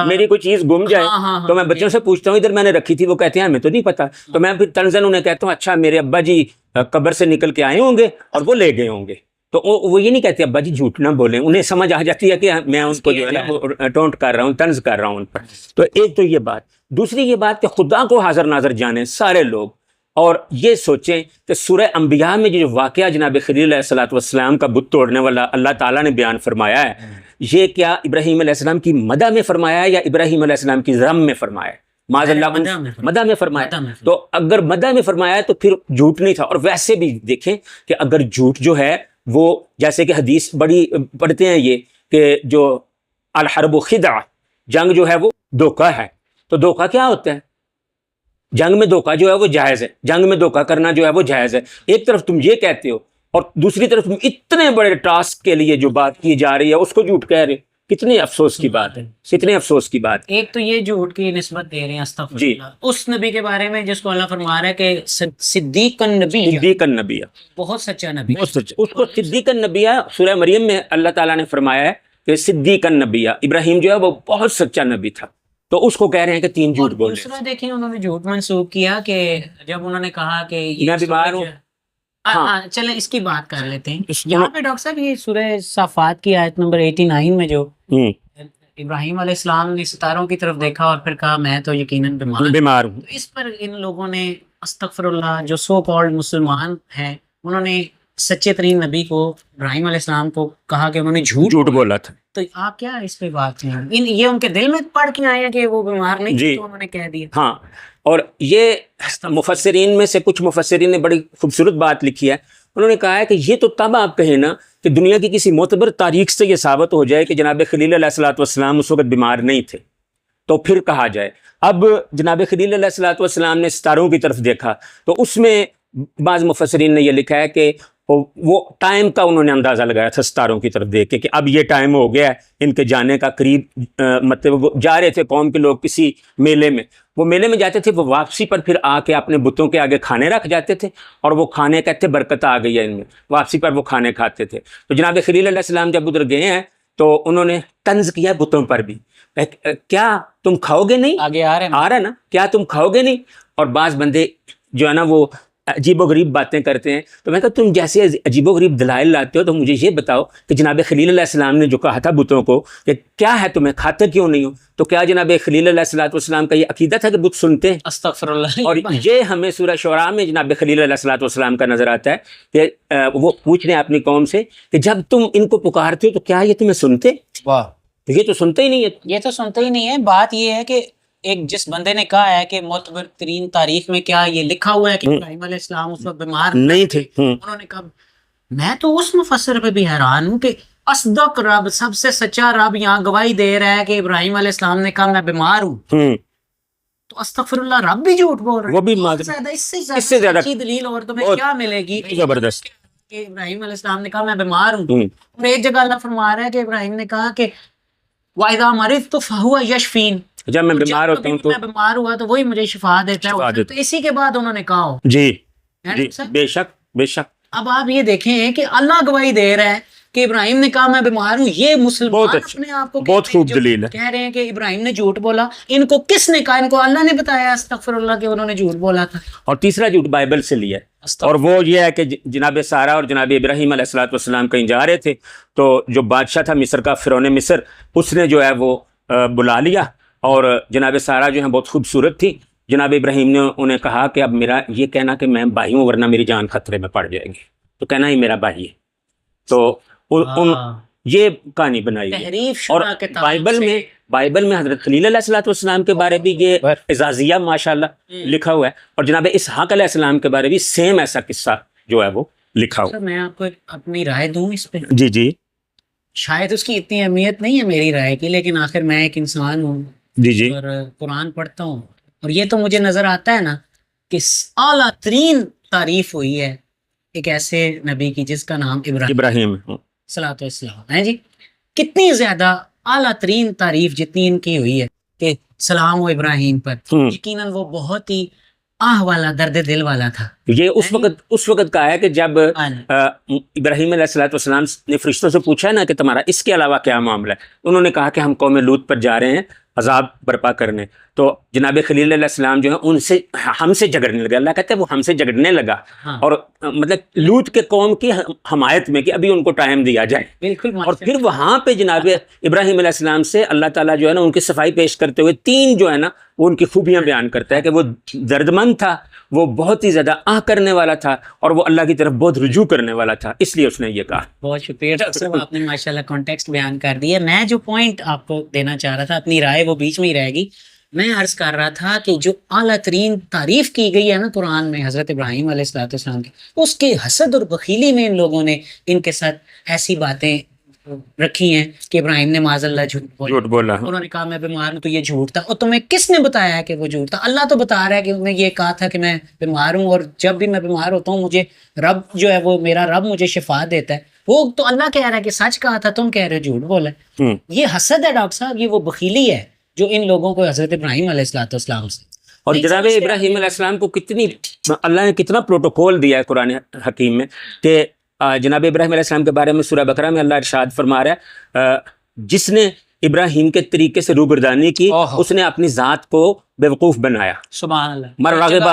میری کوئی چیز گم جائے تو میں بچوں سے پوچھتا ہوں ادھر میں نے رکھی تھی، وہ کہتے ہیں ہمیں تو نہیں پتا. تو میں پھر طنزاً انہیں کہتا ہوں اچھا میرے ابا جی قبر سے نکل کے آئے ہوں گے اور وہ لے گئے ہوں گے. تو وہ یہ نہیں کہتے ابا جی جھوٹ نہ بولیں، انہیں سمجھ آ جاتی ہے کہ میں ان کو جو ہے نا ٹونٹ کر رہا ہوں، طنز کر رہا ہوں ان پر. تو ایک تو یہ بات. دوسری یہ بات کہ خدا کو حاضر ناظر جانیں سارے لوگ، اور یہ سوچیں کہ سورہ انبیاء میں جو واقعہ جناب خلیل علیہ السلام کا بت توڑنے والا اللہ تعالیٰ نے بیان فرمایا ہے، یہ کیا ابراہیم علیہ السلام کی مدح میں فرمایا ہے یا ابراہیم علیہ السلام کی ذم میں فرمایا ہے؟ معاذ اللہ مدح میں فرمایا. تو اگر مدح میں فرمایا ہے تو پھر جھوٹ نہیں تھا. اور ویسے بھی دیکھیں کہ اگر جھوٹ جو ہے وہ جیسے کہ حدیث بڑی پڑھتے ہیں یہ کہ جو الحرب خدعہ، جنگ جو ہے وہ دھوکہ ہے. تو دھوکہ کیا ہوتا ہے؟ جنگ میں دھوکہ جو ہے وہ جائز ہے، جنگ میں دھوکہ کرنا جو ہے وہ جائز ہے. ایک طرف تم یہ کہتے ہو اور دوسری طرف تم اتنے بڑے ٹاسک کے لیے جو بات کی جا رہی ہے اس کو جھوٹ کہہ رہے. کتنے افسوس کی بات ہے، کتنے افسوس کی بات. ایک تو یہ جھوٹ کی نسبت دے رہے ہیں استغفر اللہ اس نبی کے بارے میں جس کو اللہ فرما رہا ہے کہ صدیق النبی، صدیق النبی، بہت سچا نبی، بہت سچا. اس کو صدیق النبی سورہ مریم میں اللہ تعالیٰ نے فرمایا ہے کہ صدیق النبی، ابراہیم جو ہے وہ بہت سچا نبی تھا. تو اس کو کہہ رہے ہیں کہ 3 جھوٹ بول رہے ہیں. دوسرا دیکھیں انہوں نے جھوٹ منسوخ کیا کہ جب انہوں نے کہا کہ میں بیمار ہوں. چلیں اس کی بات کر لیتے ہیں. یہاں پہ ڈاکٹر صاحب یہ سورہ صافات کی آیت نمبر 89 میں جو ابراہیم علیہ السلام نے ستاروں کی طرف دیکھا اور پھر کہا میں تو یقیناً بیمار ہوں، اس پر ان لوگوں نے استغفر اللہ جو سو کالڈ مسلمان ہیں انہوں نے سچے ترین نبی کو ابراہیم علیہ السلام کو کہا کہ انہوں نے جھوٹ بولا تھا. تو آپ کیا اس پہ بات ہیں؟ یہ ان کے دل میں پڑھ کے آئے ہیں کہ وہ بیمار نہیں جی. تو انہوں نے کہہ دیا. ہاں، اور یہ مفسرین میں سے کچھ مفسرین نے بڑی خوبصورت بات لکھی ہے. انہوں نے کہا ہے کہ یہ تو تب آپ کہیں نا کہ دنیا کی کسی معتبر تاریخ سے یہ ثابت ہو جائے کہ جناب خلیل علیہ السلام اس وقت بیمار نہیں تھے تو پھر کہا جائے. اب جناب خلیل علیہ السلام نے ستاروں کی طرف دیکھا تو اس میں بعض مفسرین نے یہ لکھا ہے کہ وہ ٹائم کا انہوں نے اندازہ لگایا تھا ستاروں کی طرف دیکھ کے کہ اب یہ ٹائم ہو گیا ہے ان کے جانے کا قریب. مطلب وہ جا رہے تھے قوم کے لوگ کسی میلے میں وہ میلے میں جاتے تھے، وہ واپسی پر پھر آ کے اپنے بتوں کے آگے کھانے رکھ جاتے تھے، اور وہ کھانے کہتے برکت آ گئی ہے ان میں، واپسی پر وہ کھانے کھاتے تھے۔ تو جناب خلیل علیہ السلام جب ادھر گئے ہیں تو انہوں نے طنز کیا بتوں پر بھی، کیا تم کھاؤ گے نہیں؟ آگے آ رہے ہیں آ رہا ہے نا، کیا تم کھاؤ گے نہیں؟ اور بعض بندے جو ہے نا وہ عجیب و غریب باتیں کرتے ہیں، تو میں کہا تم جیسے عجیب و غریب دلائل لاتے ہو تو مجھے یہ بتاؤ کہ جناب خلیل علیہ السلام نے جو کہا تھا بتوں کو کہ کیا ہے تمہیں کھاتے کیوں نہیں ہو، تو کیا جناب خلیل علیہ السلام کا یہ عقیدہ تھا کہ بت سنتے ہیں؟ استغفر اللہ۔ اور یہ ہمیں سورہ شعراء میں جناب خلیل علیہ السلام کا نظر آتا ہے کہ وہ پوچھ رہے ہیں اپنی قوم سے کہ جب تم ان کو پکارتے ہو تو کیا یہ تمہیں سنتے؟ واہ، یہ تو سنتے ہی نہیں ہے۔ یہ تو سنتے ہی نہیں ہے۔ بات یہ ہے کہ ایک جس بندے نے کہا ہے کہ معتبر ترین تاریخ میں کیا یہ لکھا ہوا ہے کہ ابراہیم علیہ السلام اس وقت بیمار نہیں تھے، انہوں نے کہا میں تو اس مفسر پہ بھی حیران ہوں کہ اصدق رب، سب سے سچا رب یہاں گواہی دے رہا ہے کہ ابراہیم علیہ السلام نے کہا میں بیمار ہوں، تو استغفر اللہ رب بھی جھوٹ بول رہا ہے۔ وہ بھی اس سے زیادہ سچی دلیل اور تمہیں کیا ملے گی زبردست کہ ابراہیم علیہ السلام نے کہا میں بیمار ہوں؟ اور ایک جگہ اللہ فرما رہا ہے کہ ابراہیم نے کہا کہ وَإِذَا مَرِضْتُ فَهُوَ يَشْفِينِ، جب میں بیمار ہوتا ہوں تو میں بیمار ہوا تو وہی مجھے شفا دیتا ہے۔ تو اسی کے بعد انہوں نے کہا ہو جی جی بے شک بے شک۔ اب آپ یہ دیکھیں کہ اللہ گواہی دے رہا ہے کہ ابراہیم نے کہا میں بیمار ہوں، یہ مسلمان اپنے آپ کو بہت خوب دلیل ہے، کہہ رہے ہیں کہ ابراہیم نے جھوٹ بولا۔ ان کو کس نے کہا؟ ان کو اللہ نے بتایا استغفر اللہ کہ انہوں نے جھوٹ بولا تھا۔ اور تیسرا جھوٹ بائبل سے لیا ہے، اور وہ یہ ہے کہ جناب سارہ اور جناب ابراہیم علیہ السلام کہیں جا رہے تھے تو جو بادشاہ تھا مصر کا، فرعون مصر، اس نے جو ہے وہ بلا لیا، اور جناب سارہ جو ہے بہت خوبصورت تھی۔ جناب ابراہیم نے انہیں کہا کہ اب میرا یہ کہنا کہ میں بھائی ہوں ورنہ میری جان خطرے میں پڑ جائے گی، تو کہنا ہی میرا بھائی ہے۔ تو یہ کہانی بنائی ہے، اور بائبل میں حضرت خلیل علیہ السلام کے بارے بھی یہ اعزازیہ ماشاءاللہ لکھا ہوا ہے، اور جناب اسحاق علیہ السلام کے بارے بھی سیم ایسا قصہ جو ہے وہ لکھا ہوا ہے۔ میں آپ کو اپنی رائے دوں اس پہ؟ جی جی شاید اس کی اتنی اہمیت نہیں ہے میری رائے کی، لیکن آخر میں ایک انسان ہوں جی جی، اور قرآن پڑھتا ہوں، اور یہ تو مجھے نظر آتا ہے نا کہ اعلیٰ ترین تعریف ہوئی ہے ایک ایسے نبی کی جس کا نام ابراہیم صلاۃ والسلام ہے۔ جی کتنی زیادہ اعلیٰ ترین تعریف جتنی ان کی ہوئی ہے کہ سلام و ابراہیم پر، یقیناً وہ بہت ہی آہ والا، درد دل والا تھا۔ یہ اس وقت کہا ہے کہ جب ابراہیم علیہ السلام نے فرشتوں سے پوچھا نا کہ تمہارا اس کے علاوہ کیا معاملہ ہے، انہوں نے کہا کہ ہم قوم لوط پر جا رہے ہیں عذاب برپا کرنے، تو جناب خلیل علیہ السلام جو ہے ان سے ہم سے جھگڑنے لگا۔ اللہ کہتے ہیں وہ ہم سے جھگڑنے لگا، اور مطلب لوط کے قوم کی حمایت میں کہ ابھی ان کو ٹائم دیا جائے۔ بالکل، اور پھر وہاں پہ جناب ابراہیم علیہ السلام سے اللہ تعالیٰ جو ہے نا ان کی صفائی پیش کرتے ہوئے تین جو ہے نا وہ ان کی خوبیاں بیان کرتا ہے کہ وہ دردمند تھا، وہ بہت ہی زیادہ آہ کرنے والا تھا، اور وہ اللہ کی طرف بہت رجوع کرنے والا تھا، اس لیے اس نے یہ کہا۔ بہت شکریہ ڈاکٹر صاحب، آپ نے ماشاءاللہ کانٹیکسٹ بیان کر دیا۔ میں جو پوائنٹ آپ کو دینا چاہ رہا تھا، اپنی رائے وہ بیچ میں ہی رہے گی۔ میں عرض کر رہا تھا کہ جو اعلیٰ ترین تعریف کی گئی ہے نا قرآن میں حضرت ابراہیم علیہ السلام کی، اس کے حسد اور بخیلی میں ان لوگوں نے ان کے ساتھ ایسی باتیں رکھی ہیں کہ ابراہیم نے معاذ اللہ جھوٹ بولا، انہوں نے کہا میں بیمار ہوں، تو یہ جھوٹ تھا۔ اور تمہیں کس نے بتایا ہے کہ وہ جھوٹ تھا؟ اللہ تو بتا رہا ہے کہ انہوں نے یہ کہا تھا کہ میں بیمار ہوں، اور جب بھی میں بیمار ہوتا ہوں مجھے رب جو ہے وہ میرا رب مجھے شفا دیتا ہے۔ وہ تو اللہ کہہ رہا ہے کہ سچ کہا تھا، تم کہہ رہے ہو جھوٹ بولا ہے۔ یہ حسد ہے ڈاکٹر صاحب، یہ وہ بخیلی ہے جو ان لوگوں کو حضرت ابراہیم علیہ السلام سے۔ اور جناب ابراہیم علیہ السلام کو کتنی اللہ نے کتنا پروٹوکول دیا ہے قرآن حکیم میں کہ جناب ابراہیم علیہ السلام کے بارے میں سورہ بقرہ میں اللہ ارشاد فرما رہا ہے جس نے ابراہیم کے طریقے سے روگردانی کی اس نے اپنی ذات کو بیوقوف بنایا۔ سبحان اللہ۔ من رغب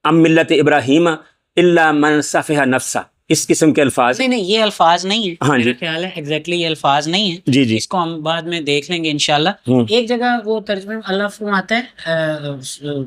عن ملت ابراہیم الا من سفہ نفسہ، اس قسم کے الفاظ نہیں یہ الفاظ نہیں ہیں، ہاں جی، میرا خیال ہے ایگزیکٹلی یہ الفاظ نہیں ہیں۔ جی جی، اس کو ہم بعد میں دیکھ لیں گے انشاءاللہ۔ ایک جگہ وہ ترجمہ اللہ فرماتا ہے،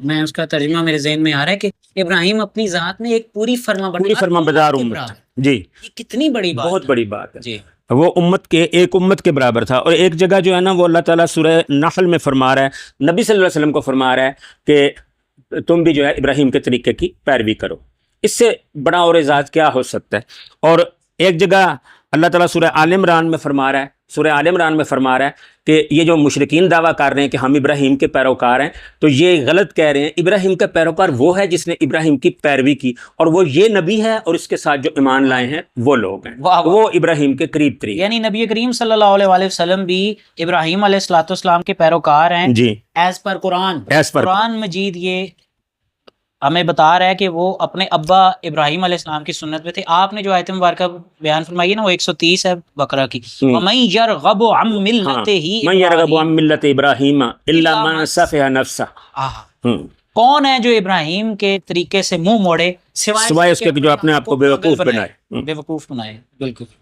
میں اس کا ترجمہ میرے ذہن میں آ رہا ہے کہ ابراہیم اپنی ذات میں ایک پوری فرما بردار امت، جی یہ کتنی بڑی بات، بہت بڑی بات ہے۔ جی وہ ایک امت کے برابر تھا۔ اور ایک جگہ جو ہے نا وہ اللہ تعالیٰ سورہ نحل میں فرما رہا ہے، نبی صلی اللہ علیہ وسلم کو فرما رہا ہے کہ تم بھی جو ہے ابراہیم کے طریقے کی پیروی کرو۔ اس سے بڑا اور اعزاز کیا ہو سکتا ہے؟ اور ایک جگہ اللہ تعالیٰ سورہ آل عمران میں فرما رہا ہے سورہ آل عمران میں فرما رہا ہے کہ یہ جو مشرکین دعویٰ کر رہے ہیں کہ ہم ابراہیم کے پیروکار ہیں، تو یہ غلط کہہ رہے ہیں۔ ابراہیم کا پیروکار وہ ہے جس نے ابراہیم کی پیروی کی، اور وہ یہ نبی ہے اور اس کے ساتھ جو ایمان لائے ہیں وہ لوگ ہیں، واہ واہ۔ وہ ابراہیم کے قریب ترین۔ یعنی نبی کریم صلی اللہ علیہ وآلہ وسلم بھی ابراہیم علیہ الصلوۃ والسلام کے پیروکار ہیں جی، ایز پر قرآن۔ ایز پر قرآن مجید یہ ہمیں بتا رہا ہے کہ وہ اپنے ابا ابراہیم علیہ السلام کی سنت پہ تھے۔ آپ نے جو آیت مبارکہ بیان فرمائی ہے نا، وہ 130 ہے بقرہ کی، وَمَن يَرْغَبُ عَن مِّلَّتِهِ من يرغب عن ملت ابراہیم الا من سفہ نفسہ۔ کون ہے جو ابراہیم کے طریقے سے منہ موڑے سوائے اس کے جو اپنے آپ کو بیوقوف بنائے۔ بے وقوف بنائے، بالکل۔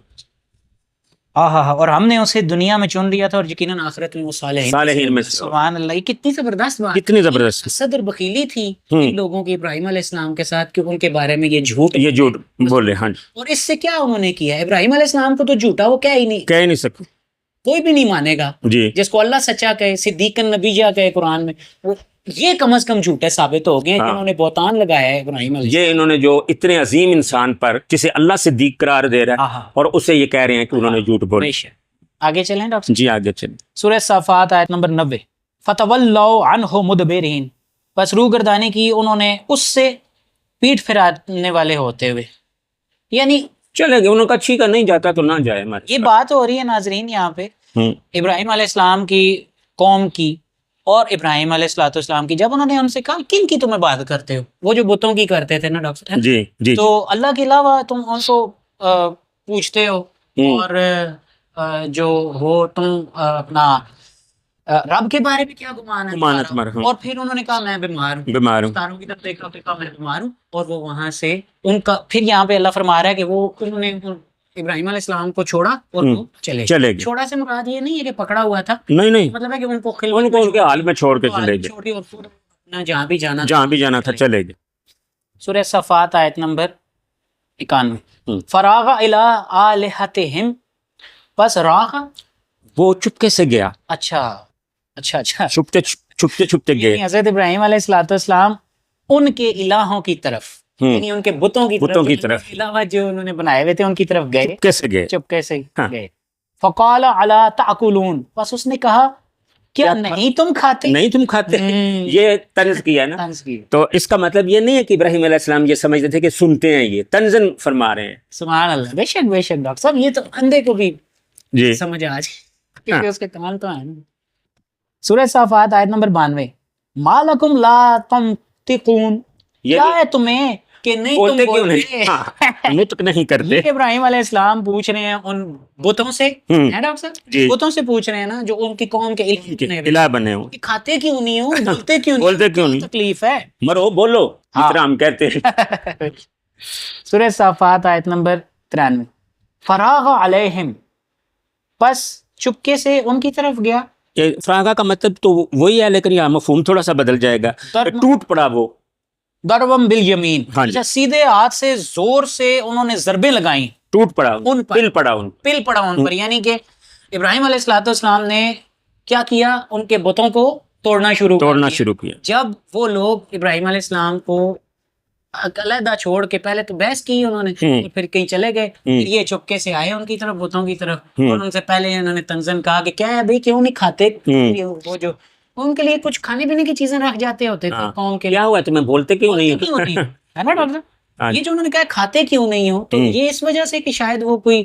اور ہم نے اسے دنیا میں چن لیا تھا اور یقیناً آخرت میں وہ صالحین میں سے۔ سبحان اللہ، یہ کتنی زبردست بات، کتنی زبردست، صدر بخیلی تھی ان لوگوں کی ابراہیم علیہ السلام کے ساتھ کہ ان کے بارے میں یہ جھوٹ یہ جھوٹ بولے۔ ہاں جی، اور اس سے کیا انہوں نے کیا؟ ابراہیم علیہ السلام کو تو جھوٹا وہ کہہ ہی نہیں، کہہ نہیں سکتے کوئی بھی نہیں مانے گا۔ جی، جس کو اللہ سچا کہے، صدیق النبیہ کہے قرآن میں، وہ یہ کم از کم جھوٹے ثابت ہو گئے ہیں کہ انہوں نے بہتان لگایا ہے ابراہیم علیہ یہ انہوں نے جو اتنے عظیم انسان پر جسے اللہ صدیق قرار دے رہا ہے اور اسے یہ کہہ رہے ہیں کہ انہوں نے جھوٹ بولا۔ آگے چلیں ڈاکٹر جی آگے چلیں۔ سورہ صافات آیت نمبر 90، فَتَوَلَّوْا عَنْهُ مُدْبِرِينَ، بس روگردانی کی انہوں نے اس سے پیٹ پھرانے والے ہوتے ہوئے، یعنی چلے گئے، انہوں کا ٹھیک ہے، نہیں جاتا تو نہ جائے ہمارے۔ یہ بات ہو رہی ہے ناظرین یہاں پہ ابراہیم علیہ السلام کی قوم کی اور ابراہیم علیہ الصلوۃ والسلام کی، جب انہوں نے ان سے کہا کن کی تمہیں بات کرتے ہو، وہ جو بتوں کی کرتے تھے نا ڈاکٹر صاحب، جی جی، تو اللہ کے علاوہ تم ان کو پوچھتے ہو، اور جو ہو تم اپنا رب کے بارے میں کیا گمان ہے تمہارا؟ اور پھر انہوں نے کہا میں بیمار ہوں، ستاروں کی طرف دیکھا کہ کہا میں بیمار ہوں، اور وہ وہاں سے ان کا پھر یہاں پہ اللہ فرما رہا ہے کہ وہ انہوں نے ابراہیم علیہ السلام کو چھوڑا اور وہ چلے گئے۔ چھوڑا سے مراد یہ نہیں ہے کہ پکڑا ہوا تھا، نہیں، مطلب ہے کہ ان کو ان کے حال میں چھوڑ کے چلے گئے، چھوڑی اور پھر جہاں بھی جانا تھا چلے گئے۔ سورہ صفات آیت نمبر 91، فراغ الی آلہتہم، بس راغ وہ چپکے سے گیا، اچھا چھپتے گئے، حضرت ابراہیم علیہ الصلوۃ والسلام ان کے الہوں کی طرف، یعنی ان کے بتوں کی طرف علاوہ جو انہوں نے بنائے ہوئے تھے ان کی طرف گئے، چپکے سے گئے۔ فقال الا تاکلون، بس اس نے کہا کیا نہیں تم کھاتے؟ یہ طنز کیا ہے نا، تو اس کا مطلب یہ نہیں ہے کہ ابراہیم علیہ السلام یہ سمجھتے تھے کہ سنتے ہیں، یہ طنزاً فرما رہے ہیں۔ سبحان اللہ، بے شک ڈاکٹر صاحب، یہ تو اندھے کو بھی جی سمجھ آ جائے کیونکہ اس کے کمال تو ہے نا۔ سورہ صافات آیت نمبر 92، ما لکم لا تنطقون، کیا ہے تمہیں کہ نہیں تم بولتے؟ نطق نہیں کرتے۔ ابراہیم علیہ السلام پوچھ رہے ہیں ان بتوں سے، ہیں ڈاکٹر صاحب، بتوں سے پوچھ رہے ہیں نا جو ان کی قوم کے الہ بنے ہوں، کھاتے کیوں نہیں ہو، بولتے کیوں نہیں، تکلیف ہے، مرو بولو، اس طرح ہم کہتے ہیں۔ سورہ صافات آیت نمبر 93، فراغ علیہم، بس چپکے سے ان کی طرف گیا۔ فراغا کا مطلب تو وہی ہے، لیکن یہاں مفہوم تھوڑا سا بدل جائے گا، ٹوٹ پڑا وہ، ضربم بالیمین، سیدھے ہاتھ سے زور سے انہوں نے ضربیں لگائیں، ٹوٹ پڑا، پل پڑا ان پر، یعنی کہ ابراہیم علیہ الصلوۃ والسلام نے کیا کیا، ان کے بتوں کو توڑنا شروع کیا۔ جب وہ لوگ ابراہیم علیہ السلام کو علیحدہ چھوڑ کے پہلے تو بحث کی انہوں نے، پھر کہیں چلے گئے، یہ چپکے سے آئے ان کی طرف، بتوں کی طرف، اور ان سے پہلے انہوں نے طنزاً کہا کہ کیا ہے بھائی، کیوں نہیں کھاتے؟ وہ جو ان کے لیے کچھ کھانے پینے کی چیزیں رکھ جاتے ہوتے تھے قوم کے، کیا ہوا تمہیں بولتے کیوں نہیں ہے نا ڈاکٹر صاحب؟ یہ جو انہوں نے کہا کھاتے کیوں نہیں ہو، تو یہ اس وجہ سے کہ شاید وہ کوئی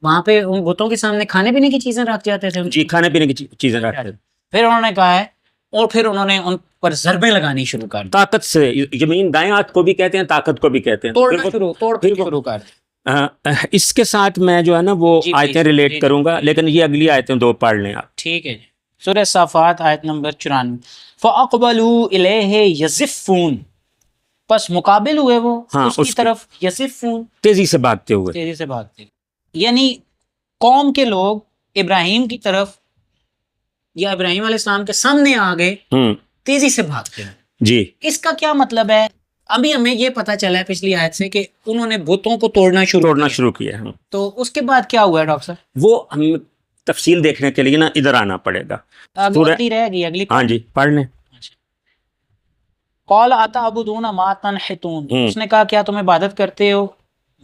وہاں پہ ان بتوں کے سامنے کھانے پینے کی چیزیں رکھ جاتے تھے، جی کھانے پینے کی چیزیں رکھتے تھے۔ پھر انہوں نے کہا ہے، اور پھر انہوں نے ان پر ضربیں لگانی شروع کر دی، طاقت سے، یمین دائیں ہاتھ کو بھی کہتے ہیں، طاقت کو بھی کہتے ہیں، توڑ شروع کر دی۔ اس کے ساتھ میں جو ہے نا وہ آیتیں ریلیٹ کروں گا، لیکن یہ اگلی آیتیں دو پڑھ لیں آپ۔ ٹھیک ہے جی۔ سورہ صافات آیت نمبر 94، فَأَقْبَلُوا إِلَيْهِ يَزِفُّونَ، پس مقابل ہوئے وہ اس کی طرف، یزفون، تیزی سے بھاگتے، یعنی قوم کے لوگ ابراہیم کی طرف یا ابراہیم علیہ السلام کے سامنے آ گئے، تیزی سے بھاگتے ہیں۔ جی، اس کا کیا مطلب ہے؟ ابھی ہمیں یہ پتا چلا ہے پچھلی آیت سے کہ انہوں نے بتوں کو توڑنا شروع کیا، تو اس کے بعد کیا ہوا ہے ڈاکٹر صاحب؟ وہ ہم تفصیل دیکھنے کے لیے نا ادھر آنا پڑے گا، اگلی ہاں جی پڑھ لیں۔ قال اتعبدون ما تنحتون، اس نے کہا کیا تم عبادت کرتے ہو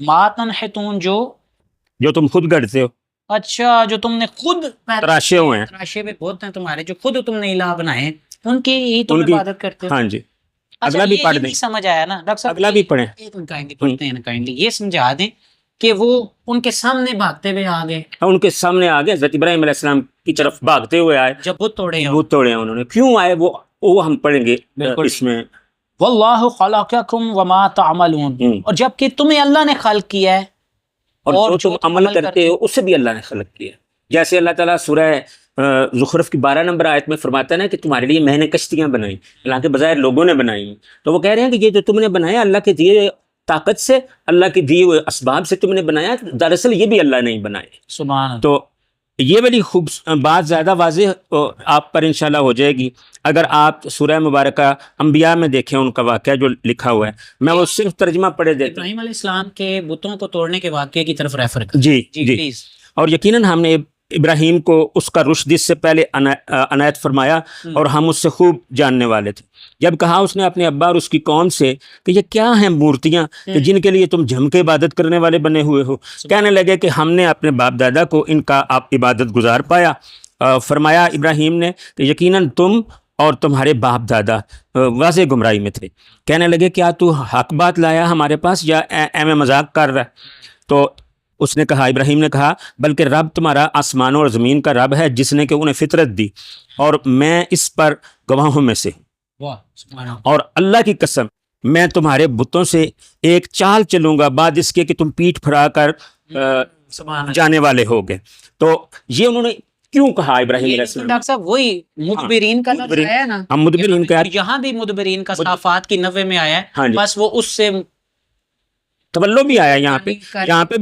ما تنحتون، جو تم خود گڑھتے ہو، اچھا جو تم نے خود تراشے ہوئے ہیں، تراشے ہوئے بت ہیں تمہارے، جو خود تم نے الہ بنائے ہیں، ان کی ہی تم عبادت کرتے ہو؟ ہاں جی، اچھا اگلا بھی یہ پڑھ نہیں دیں، سمجھ آیا نا ڈاکٹر صاحب، اگلا بھی پڑھیں۔ ایک منٹ کائنڈلی پڑھتے ہیں نا، کائنڈلی یہ سمجھا دیں کہ وہ ان کے سامنے بھاگتے ہوئے آ گئے، ان کے سامنے آگے حضرت ابراہیم علیہ السلام کی طرف بھاگتے ہوئے آئے، جب بت توڑے ہیں، بت توڑے ہیں انہوں نے، کیوں آئے وہ ہم پڑھیں گے بالکل اس میں۔ واللہ خلقکم وما تعملون، اور جبکہ تمہیں اللہ نے خلق کیا ہے اور جو تم عمل کرتے ہو اسے بھی اللہ نے خلق کیا، جیسے اللہ تعالیٰ سورہ زخرف کی 12 نمبر آیت میں فرماتا ہے نا کہ تمہارے لیے میں نے کشتیاں بنائی، حالانکہ بظاہر لوگوں نے بنائی ہیں، تو وہ کہہ رہے ہیں کہ یہ جو تم نے بنایا اللہ کے دیے طاقت سے، اللہ کے دیے ہوئے اسباب سے تم نے بنایا، دراصل یہ بھی اللہ نے ہی بنائے۔ سبحان اللہ۔ تو یہ بڑی بات زیادہ واضح آپ پر انشاءاللہ ہو جائے گی اگر آپ سورہ مبارکہ انبیاء میں دیکھیں ان کا واقعہ جو لکھا ہوا ہے، میں وہ صرف ترجمہ پڑھے دیتا ہوں۔ ابراہیم علیہ السلام کے بتوں کو توڑنے کے واقعے کی طرف ریفر کریں۔ جی پلیز۔ اور یقیناً ہم نے ابراہیم کو اس کا رشد اس سے پہلے عنایت فرمایا اور ہم اس سے خوب جاننے والے تھے۔ جب کہا اس نے اپنے ابا اور اس کی قوم سے کہ یہ کیا ہیں مورتیاں کہ جن کے لیے تم جم کے عبادت کرنے والے بنے ہوئے ہو، کہنے لگے کہ ہم نے اپنے باپ دادا کو ان کا آپ عبادت گزار پایا۔ فرمایا ابراہیم نے کہ یقیناً تم اور تمہارے باپ دادا واضح گمراہی میں تھے۔ کہنے لگے کیا تو حق بات لایا ہمارے پاس یا ایم مذاق کر رہا ہے؟ تو اس نے کہا، ابراہیم نے کہا، بلکہ رب تمہارا آسمانوں اور زمین کا رب ہے جس نے کہ انہیں فطرت دی، اور میں اس پر گواہوں میں سے ہوں، اور اللہ کی قسم میں تمہارے بتوں سے ایک چال چلوں گا بعد اس کے کہ تم پیٹھ پھرا کر جانے والے ہوگے۔ تو یہ انہوں نے کیوں کہا ابراہیم علیہ السلام؟ ڈاکٹر صاحب وہی مدبرین کا لفظ آیا ہے نا، ہم مدبرین کا، یہاں بھی مدبرین کا صافات کی 90 میں آیا ہاں ہے، جی، بس وہ اس سے تولو بھی آیا یہاں پہ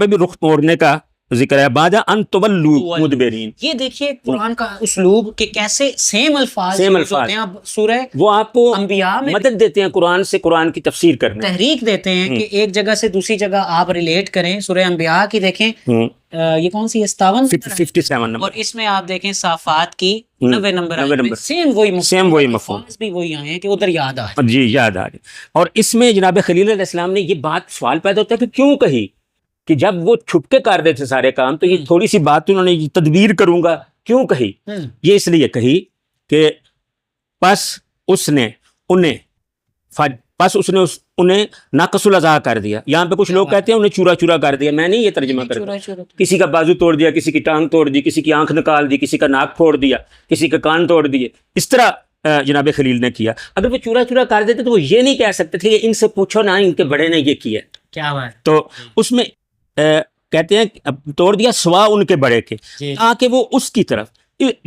بھی رخ موڑنے کا ذکر ہے، بعد ان تولوا مدبرین۔ یہ دیکھیے قرآن کا اسلوب کہ کیسے سیم الفاظ ہوتے ہیں۔ اب سورہ وہ آپ کو انبیاء میں مدد دیتے ہیں قرآن سے، قرآن کی تفسیر کرنے، تحریک دیتے ہیں کہ ایک جگہ سے دوسری جگہ آپ ریلیٹ کریں۔ سورہ انبیاء کی دیکھیں، یہ کون سی ہے؟ 57 نمبر، اور اس میں آپ دیکھیں صافات کی 90 نمبر، سیم وہی مفہوم بھی وہی آئے ہیں کہ ادھر یاد آ جائے۔ جی یاد آ رہی۔ اور اس میں جناب خلیل علیہ السلام نے یہ بات سوال پیدا ہوتا ہے کہ کیوں کہی، کہ جب وہ چھپ کے کر رہے تھے سارے کام تو یہ تھوڑی سی بات انہوں نے تدبیر کروں گا کیوں کہی؟ یہ اس لیے کہی کہ پس اس نے انہیں ناقص العزا کر دیا۔ یہاں پہ کچھ لوگ کہتے ہیں انہیں چورا چورا کر دیا، میں نہیں یہ ترجمہ کرتا، کسی کا بازو توڑ دیا، کسی کی ٹانگ توڑ دی، کسی کی آنکھ نکال دی، کسی کا ناک پھوڑ دیا، کسی کا کان توڑ دیے، اس طرح جناب خلیل نے کیا۔ اگر وہ چورا چورا کر دیتے تو وہ یہ نہیں کہہ سکتے تھے ان سے پوچھو نا ان کے بڑے نے یہ کیا کیا بات۔ تو اس میں کہتے ہیں توڑ دیا سوا ان کے بڑے کے، تاکہ وہ اس کی طرف،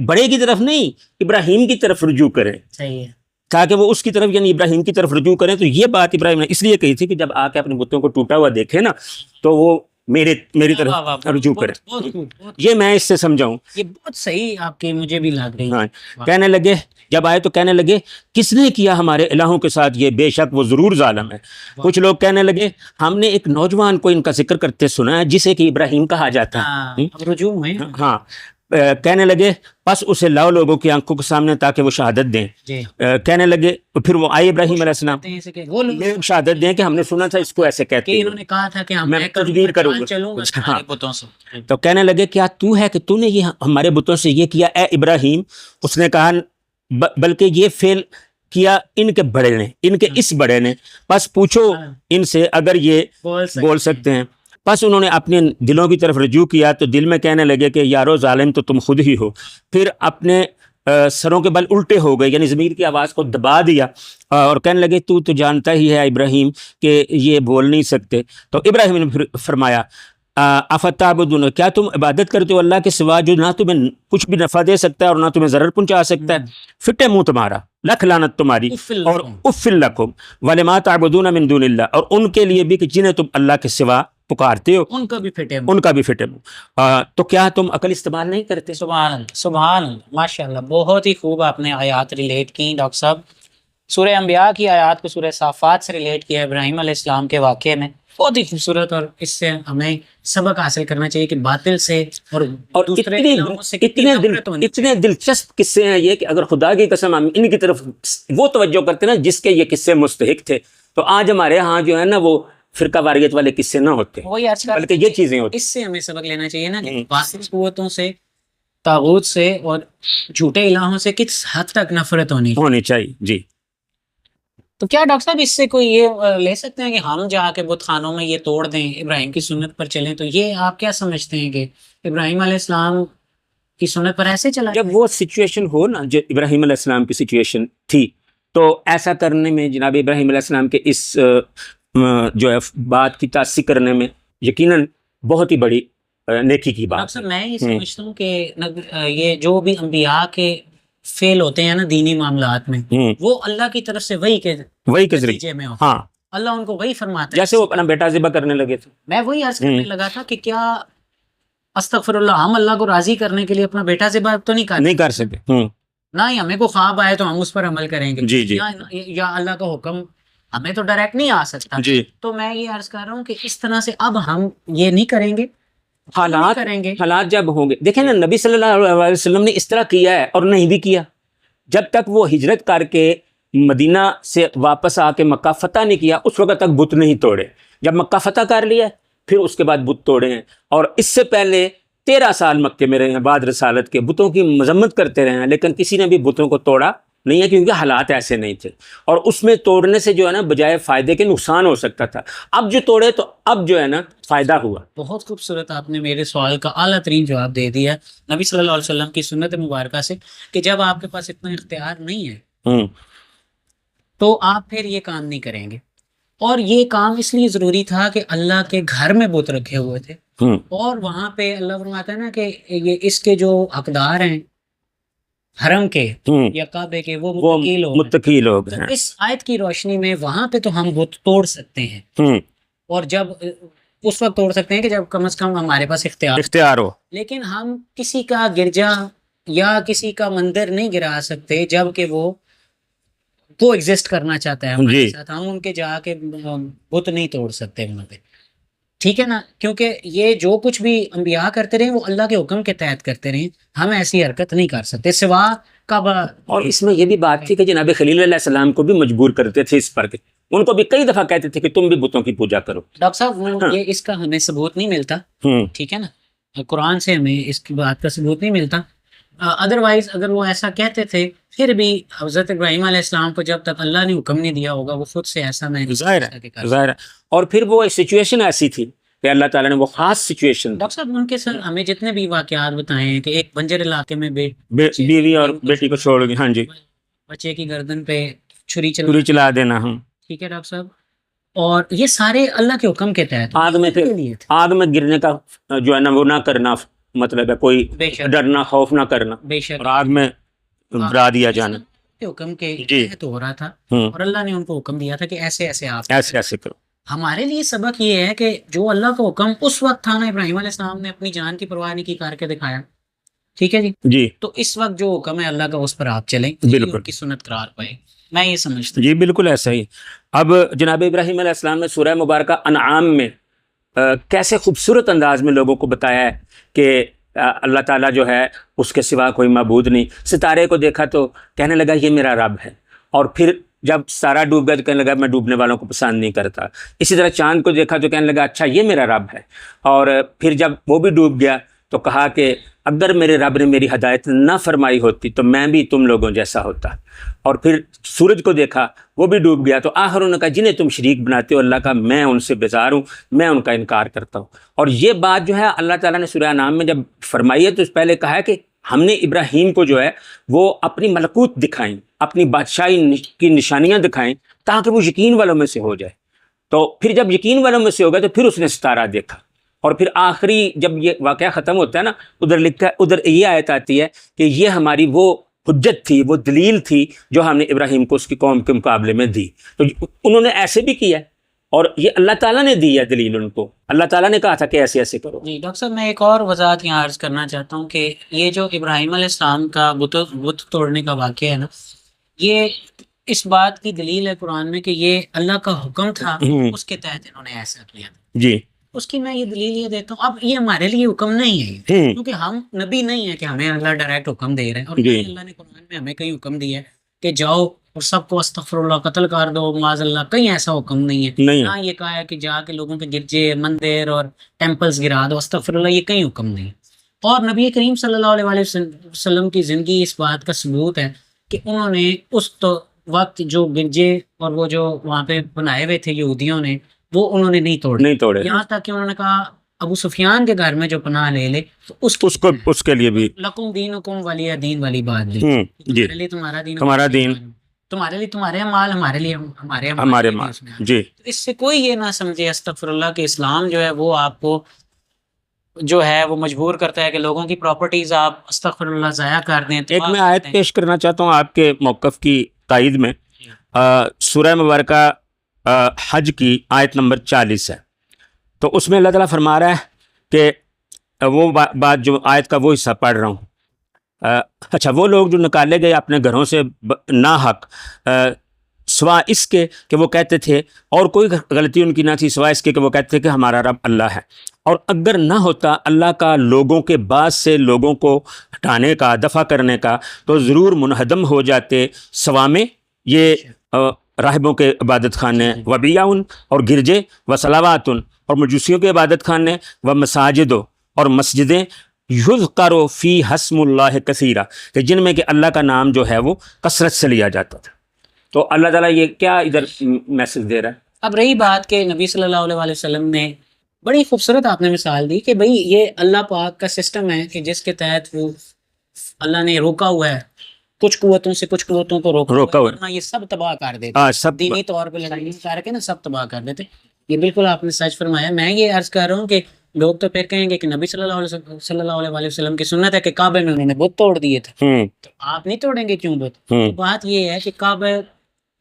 بڑے کی طرف نہیں، ابراہیم کی طرف رجوع کریں، تاکہ وہ اس کی طرف یعنی ابراہیم کی طرف رجوع کریں۔ تو یہ بات ابراہیم نے اس لیے کہی تھی کہ جب آ کے اپنے بتوں کو ٹوٹا ہوا دیکھے نا تو وہ میری طرف رجوع کرے۔ یہ میں اس سے سمجھاؤں، یہ بہت صحیح آپ کی مجھے بھی لگ رہی ہے۔ کہنے لگے جب آئے تو کہنے لگے کس نے کیا ہمارے الہوں کے ساتھ یہ، بے شک وہ ضرور ظالم ہے۔ کچھ لوگ کہنے لگے ہم نے ایک نوجوان کو ان کا ذکر کرتے سنا ہے جسے کہ ابراہیم کہا جاتا ہے۔ رجوع ہوئے، ہاں، کہنے لگے پس اسے لاؤ لوگوں کی آنکھوں کے سامنے تاکہ وہ شہادت دیں۔ کہنے لگے پھر وہ آئے ابراہیم علیہ السلام لوگ شہادت دیں کہ ہم نے سنا تھا اس کو ایسے کہتے ہیں، انہوں نے کہا تھا کہ میں تدبیر کروں گا۔ تو کہنے لگے کیا تو ہے کہ تو نے یہ ہمارے بتوں سے یہ کیا اے ابراہیم؟ اس نے کہا بلکہ یہ فعل کیا ان کے بڑے نے، ان کے اس بڑے نے، بس پوچھو ان سے اگر یہ بول سکتے ہیں۔ پس انہوں نے اپنے دلوں کی طرف رجوع کیا تو دل میں کہنے لگے کہ یارو ظالم تو تم خود ہی ہو۔ پھر اپنے سروں کے بل الٹے ہو گئے، یعنی ضمیر کی آواز کو دبا دیا اور کہنے لگے تو جانتا ہی ہے ابراہیم کہ یہ بول نہیں سکتے۔ تو ابراہیم نے پھر فرمایا افتعبدون، کیا تم عبادت کرتے ہو اللہ کے سوا جو نہ تمہیں کچھ بھی نفع دے سکتا ہے اور نہ تمہیں ضرر پہنچا سکتا ہے؟ فٹے منہ تمہارا، لکھ لعنت تمہاری، اور اف لکم ولما تعبدون من دون اللہ، اور ان کے لیے بھی کہ جنہیں تم اللہ کے سوا پکارتے ہو ان کا بھی فٹے منہ۔ تو کیا تم عقل استعمال نہیں کرتے؟ سبحان اللہ، سبحان اللہ، ماشاء اللہ، بہت ہی خوب آپ نے آیات ریلیٹ کی ڈاکٹر صاحب۔ سورہ انبیاء کی آیات کو سورہ صافات سے ریلیٹ کیا ابراہیم علیہ السلام کے واقعے میں، بہت ہی خوبصورت، اور اس سے ہمیں سبق حاصل کرنا چاہیے کہ باطل سے اور اتنے دلچسپ قصے ہیں یہ کہ اگر خدا کی قسم ہم ان کی طرف وہ توجہ کرتے نا جس کے یہ قصے مستحق تھے، تو آج ہمارے ہاں جو ہے نا وہ فرقہ واریت والے قصے نہ ہوتے، وہی آج کل بلکہ یہ چیزیں ہوتی اس سے ہمیں سبق لینا چاہیے نا کہ باطل قوتوں سے، طاغوت سے اور جھوٹے الہوں سے کس حد تک نفرت ہونی چاہیے. جی تو کیا ڈاکٹر صاحب اس سے کوئی یہ لے سکتے ہیں کہ ہم جا کے بت خانوں میں یہ توڑ دیں، ابراہیم کی سنت پر چلیں؟ تو یہ آپ کیا سمجھتے ہیں کہ ابراہیم علیہ السلام کی سنت پر ایسے چلا؟ جب وہ سچویشن ہو نا، جو ابراہیم علیہ السلام کی سچویشن تھی، تو ایسا کرنے میں جناب ابراہیم علیہ السلام کے اس جو ہے بات کی تصدیق کرنے میں یقیناً بہت ہی بڑی نیکی کی بات. ڈاکٹر صاحب میں یہ سمجھتا ہوں کہ یہ جو بھی انبیاء کے فیل ہوتے ہیں نا دینی معاملات میں، وہ اللہ کی طرف سے وہی کے نتیجے میں ہوتے ہیں. ہاں، اللہ ان کو وہی فرماتا ہے. جیسے وہ اپنا بیٹا ذبح کرنے لگے تھے، میں وہی عرض کرنے لگا تھا کہ کیا استغفر اللہ، ہم اللہ کو راضی کرنے کے لیے اپنا بیٹا ذبح تو نہیں کر سکتے، نہ ہی ہمیں کو خواب آئے تو ہم اس پر عمل کریں گے. جی یا اللہ کا حکم ہمیں تو ڈائریکٹ نہیں آ سکتا. جی. تو میں یہ عرض کر رہا ہوں کہ اس طرح سے اب ہم یہ نہیں کریں گے. حالات جب ہوں گے، دیکھیں نا نبی صلی اللہ علیہ وسلم نے اس طرح کیا ہے اور نہیں بھی کیا. جب تک وہ ہجرت کر کے مدینہ سے واپس آ کے مکہ فتح نہیں کیا، اس وقت تک بت نہیں توڑے. جب مکہ فتح کر لیا پھر اس کے بعد بت توڑے ہیں. اور اس سے پہلے 13 سال مکے میں رہے ہیں بعد رسالت کے، بتوں کی مذمت کرتے رہے ہیں، لیکن کسی نے بھی بتوں کو توڑا نہیں ہے، کیونکہ حالات ایسے نہیں تھے. اور اس میں توڑنے سے جو ہے نا بجائے فائدے کے نقصان ہو سکتا تھا. اب جو توڑے تو اب جو ہے نا فائدہ ہوا. بہت خوبصورت آپ نے میرے سوال کا اعلیٰ ترین جواب دے دیا نبی صلی اللہ علیہ وسلم کی سنت مبارکہ سے، کہ جب آپ کے پاس اتنا اختیار نہیں ہے تو آپ پھر یہ کام نہیں کریں گے. اور یہ کام اس لیے ضروری تھا کہ اللہ کے گھر میں بت رکھے ہوئے تھے، اور وہاں پہ اللہ فرماتا ہے نا کہ یہ اس کے جو حقدار ہیں حرم کے یا کعبے کے، وہ متقی لوگ ہیں. اس آیت کی روشنی میں وہاں پہ تو ہم بت توڑ سکتے ہیں، اور جب اس وقت توڑ سکتے ہیں کہ جب کم از کم ہمارے پاس اختیار ہو. لیکن ہم کسی کا گرجا یا کسی کا مندر نہیں گرا سکتے جب کہ وہ ایگزسٹ کرنا چاہتا ہے ہمارے ساتھ. ہم ان کے جا کے بت نہیں توڑ سکتے وہاں پہ، ٹھیک ہے نا؟ کیونکہ یہ جو کچھ بھی انبیاء کرتے رہے وہ اللہ کے حکم کے تحت کرتے رہے. ہم ایسی حرکت نہیں کر سکتے سوا کعبہ. اور اس میں یہ بھی بات تھی کہ جناب خلیل علیہ السلام کو بھی مجبور کرتے تھے اس پر، ان کو بھی کئی دفعہ کہتے تھے کہ تم بھی بتوں کی پوجا کرو. ڈاکٹر صاحب یہ اس کا ہمیں ثبوت نہیں ملتا، ٹھیک ہے نا؟ قرآن سے ہمیں اس کی بات کا ثبوت نہیں ملتا. ادروائز اگر وہ ایسا کہتے تھے پھر بھی حضرت ابراہیم علیہ السلام کو جب تک اللہ نے حکم نہیں دیا ہوگا وہ خود سے ایسا نہیں. ظاہر ہے. اور پھر وہ سچویشن ایسی تھی کہ اللہ تعالیٰ نے وہ خاص سچویشن. ڈاکٹر صاحب ان کے سر ہمیں جتنے بھی واقعات بتائے ہیں کہ ایک بنجر علاقے میں بیوی اور بیٹی کو چھوڑ گئی، ہاں جی، بچے کی گردن پہ چھری چلا دینا، ٹھیک ہے ڈاکٹر صاحب. اور یہ سارے اللہ کے حکم کے تحت. آگ میں گرنے کا جو ہے نا وہ نہ کرنا، مطلب ہے کوئی ڈرنا خوف نہ کرنا، بے شک، اور آگ میں برا دیا جانا حکم کے تحت ہو رہا تھا. اور اللہ نے ان کو حکم دیا تھا کہ ایسے ایسے آپ ایسے کرو. ہمارے لیے سبق یہ ہے کہ جو اللہ کا حکم اس وقت تھا نا، ابراہیم علیہ السلام نے اپنی جان کی پرواہ نہیں کی، کر کے دکھایا، ٹھیک ہے جی. تو اس وقت جو حکم ہے اللہ کا اس پر آپ چلیں، بالکل کی سنت قرار پائے. میں یہ سمجھتا ہوں جی بالکل ایسا ہی. اب جناب ابراہیم علیہ السلام نے سورہ مبارکہ انعام میں کیسے خوبصورت انداز میں لوگوں کو بتایا ہے کہ اللہ تعالیٰ جو ہے اس کے سوا کوئی معبود نہیں. ستارے کو دیکھا تو کہنے لگا یہ میرا رب ہے، اور پھر جب سارا ڈوب گیا تو کہنے لگا میں ڈوبنے والوں کو پسند نہیں کرتا. اسی طرح چاند کو دیکھا تو کہنے لگا اچھا یہ میرا رب ہے. اور پھر جب وہ بھی ڈوب گیا تو کہا کہ اگر میرے رب نے میری ہدایت نہ فرمائی ہوتی تو میں بھی تم لوگوں جیسا ہوتا. اور پھر سورج کو دیکھا وہ بھی ڈوب گیا تو آخر انہوں نے کہا جنہیں تم شریک بناتے ہو اللہ کا، میں ان سے بیزار ہوں، میں ان کا انکار کرتا ہوں. اور یہ بات جو ہے اللہ تعالیٰ نے سورہ انعام میں جب فرمائی ہے تو اس پہلے کہا ہے کہ ہم نے ابراہیم کو جو ہے وہ اپنی ملکوت دکھائیں، اپنی بادشاہی کی نشانیاں دکھائیں تاکہ وہ یقین والوں میں سے ہو جائے. تو پھر جب یقین والوں میں سے ہو گیا تو پھر اس نے ستارہ دیکھا. اور پھر آخری جب یہ واقعہ ختم ہوتا ہے نا، ادھر لکھا ہے، ادھر یہ آیت آتی ہے کہ یہ ہماری وہ حجت تھی، وہ دلیل تھی جو ہم نے ابراہیم کو اس کی قوم کے مقابلے میں دی. تو انہوں نے ایسے بھی کیا ہے، اور یہ اللہ تعالیٰ نے دی ہے دلیل ان کو. اللہ تعالیٰ نے کہا تھا کہ ایسے ایسے کرو. جی ڈاکٹر صاحب میں ایک اور وضاحت یہاں عرض کرنا چاہتا ہوں کہ یہ جو ابراہیم علیہ السلام کا بت توڑنے کا واقعہ ہے نا، یہ اس بات کی دلیل ہے قرآن میں کہ یہ اللہ کا حکم تھا، اس کے تحت انہوں نے ایسا کیا تھا. جی اس کی میں یہ دلیل یہ دیتا ہوں. اب یہ ہمارے لیے حکم نہیں ہے، کیونکہ ہم نبی نہیں ہے کہ ہمیں اللہ ڈائریکٹ حکم دے رہے ہیں. اور اللہ نے قرآن میں ہمیں کئی حکم دیا ہے کہ جاؤ اور سب کو استغفر اللہ قتل کر دو معاذ اللہ، کہیں ایسا حکم نہیں ہے. نہیں نہ یہ کہا ہے کہ جا کے لوگوں کے گرجے مندر اور ٹیمپلز گرا دو، استغفر اللہ، یہ کہیں حکم نہیں. اور نبی کریم صلی اللہ علیہ وسلم کی زندگی اس بات کا ثبوت ہے کہ انہوں نے اس وقت جو گرجے اور وہ جو وہاں پہ بنائے ہوئے تھے یہودیوں نے، وہ انہوں نے نہیں توڑے. نہیں توڑے. یہاں تک کہ انہوں نے کہا ابو سفیان کے گھر میں جو پناہ لے لے تو اس کے لیے بھی لکم دینکم ولی دین والی بات دی. جی تمہارے لیے تمہارا دین، تمہارا دین، تمہارے لیے تمہارے مال، ہمارے لیے ہمارے مال. جی اس سے کوئی یہ نہ سمجھے استغفر اللہ کہ اسلام جو ہے وہ آپ کو جو ہے وہ مجبور کرتا ہے کہ لوگوں کی پراپرٹیز آپ استغفر اللہ ضائع کر دیں. ایک میں آیت پیش کرنا چاہتا ہوں آپ کے موقف کی تائید میں. سورہ مبارکہ حج کی آیت نمبر 40 ہے. تو اس میں اللہ تعالیٰ فرما رہا ہے کہ وہ بات جو آیت کا وہ حصہ پڑھ رہا ہوں. اچھا، وہ لوگ جو نکالے گئے اپنے گھروں سے ناحق، سوا اس کے کہ وہ کہتے تھے، اور کوئی غلطی ان کی نہ تھی سوا اس کے کہ وہ کہتے تھے کہ ہمارا رب اللہ ہے. اور اگر نہ ہوتا اللہ کا لوگوں کے بعد سے لوگوں کو ہٹانے کا، دفع کرنے کا، تو ضرور منہدم ہو جاتے سوامے، یہ راہبوں کے عبادت خانے، و بیعن اور گرجے، و صلواتن اور مجوسیوں کے عبادت خانے، و مساجد اور مسجدیں، یذکر فی حسم اللہ کثیرا، کہ جن میں کہ اللہ کا نام جو ہے وہ کثرت سے لیا جاتا تھا. تو اللہ تعالیٰ یہ کیا ادھر میسج دے رہا ہے؟ اب رہی بات کہ نبی صلی اللہ علیہ وسلم نے بڑی خوبصورت آپ نے مثال دی کہ بھئی یہ اللہ پاک کا سسٹم ہے کہ جس کے تحت وہ اللہ نے روکا ہوا ہے، کچھ قوتوں سے کچھ قوتوں کو روکا ہوا ہے، ورنہ یہ سب تباہ کر دیتے، سب دینی طور پہ لڑائی کر کے نا سب تباہ کر دیتے. یہ بالکل آپ نے سچ فرمایا. میں یہ عرض کر رہا ہوں کہ لوگ تو پھر کہیں گے کہ نبی صلی اللہ علیہ وسلم کی سنت ہے کہ کعبے میں انہوں نے بت توڑ دیے تھے، تو آپ نہیں توڑیں گے کیوں بت؟ بات یہ ہے کہ کعبے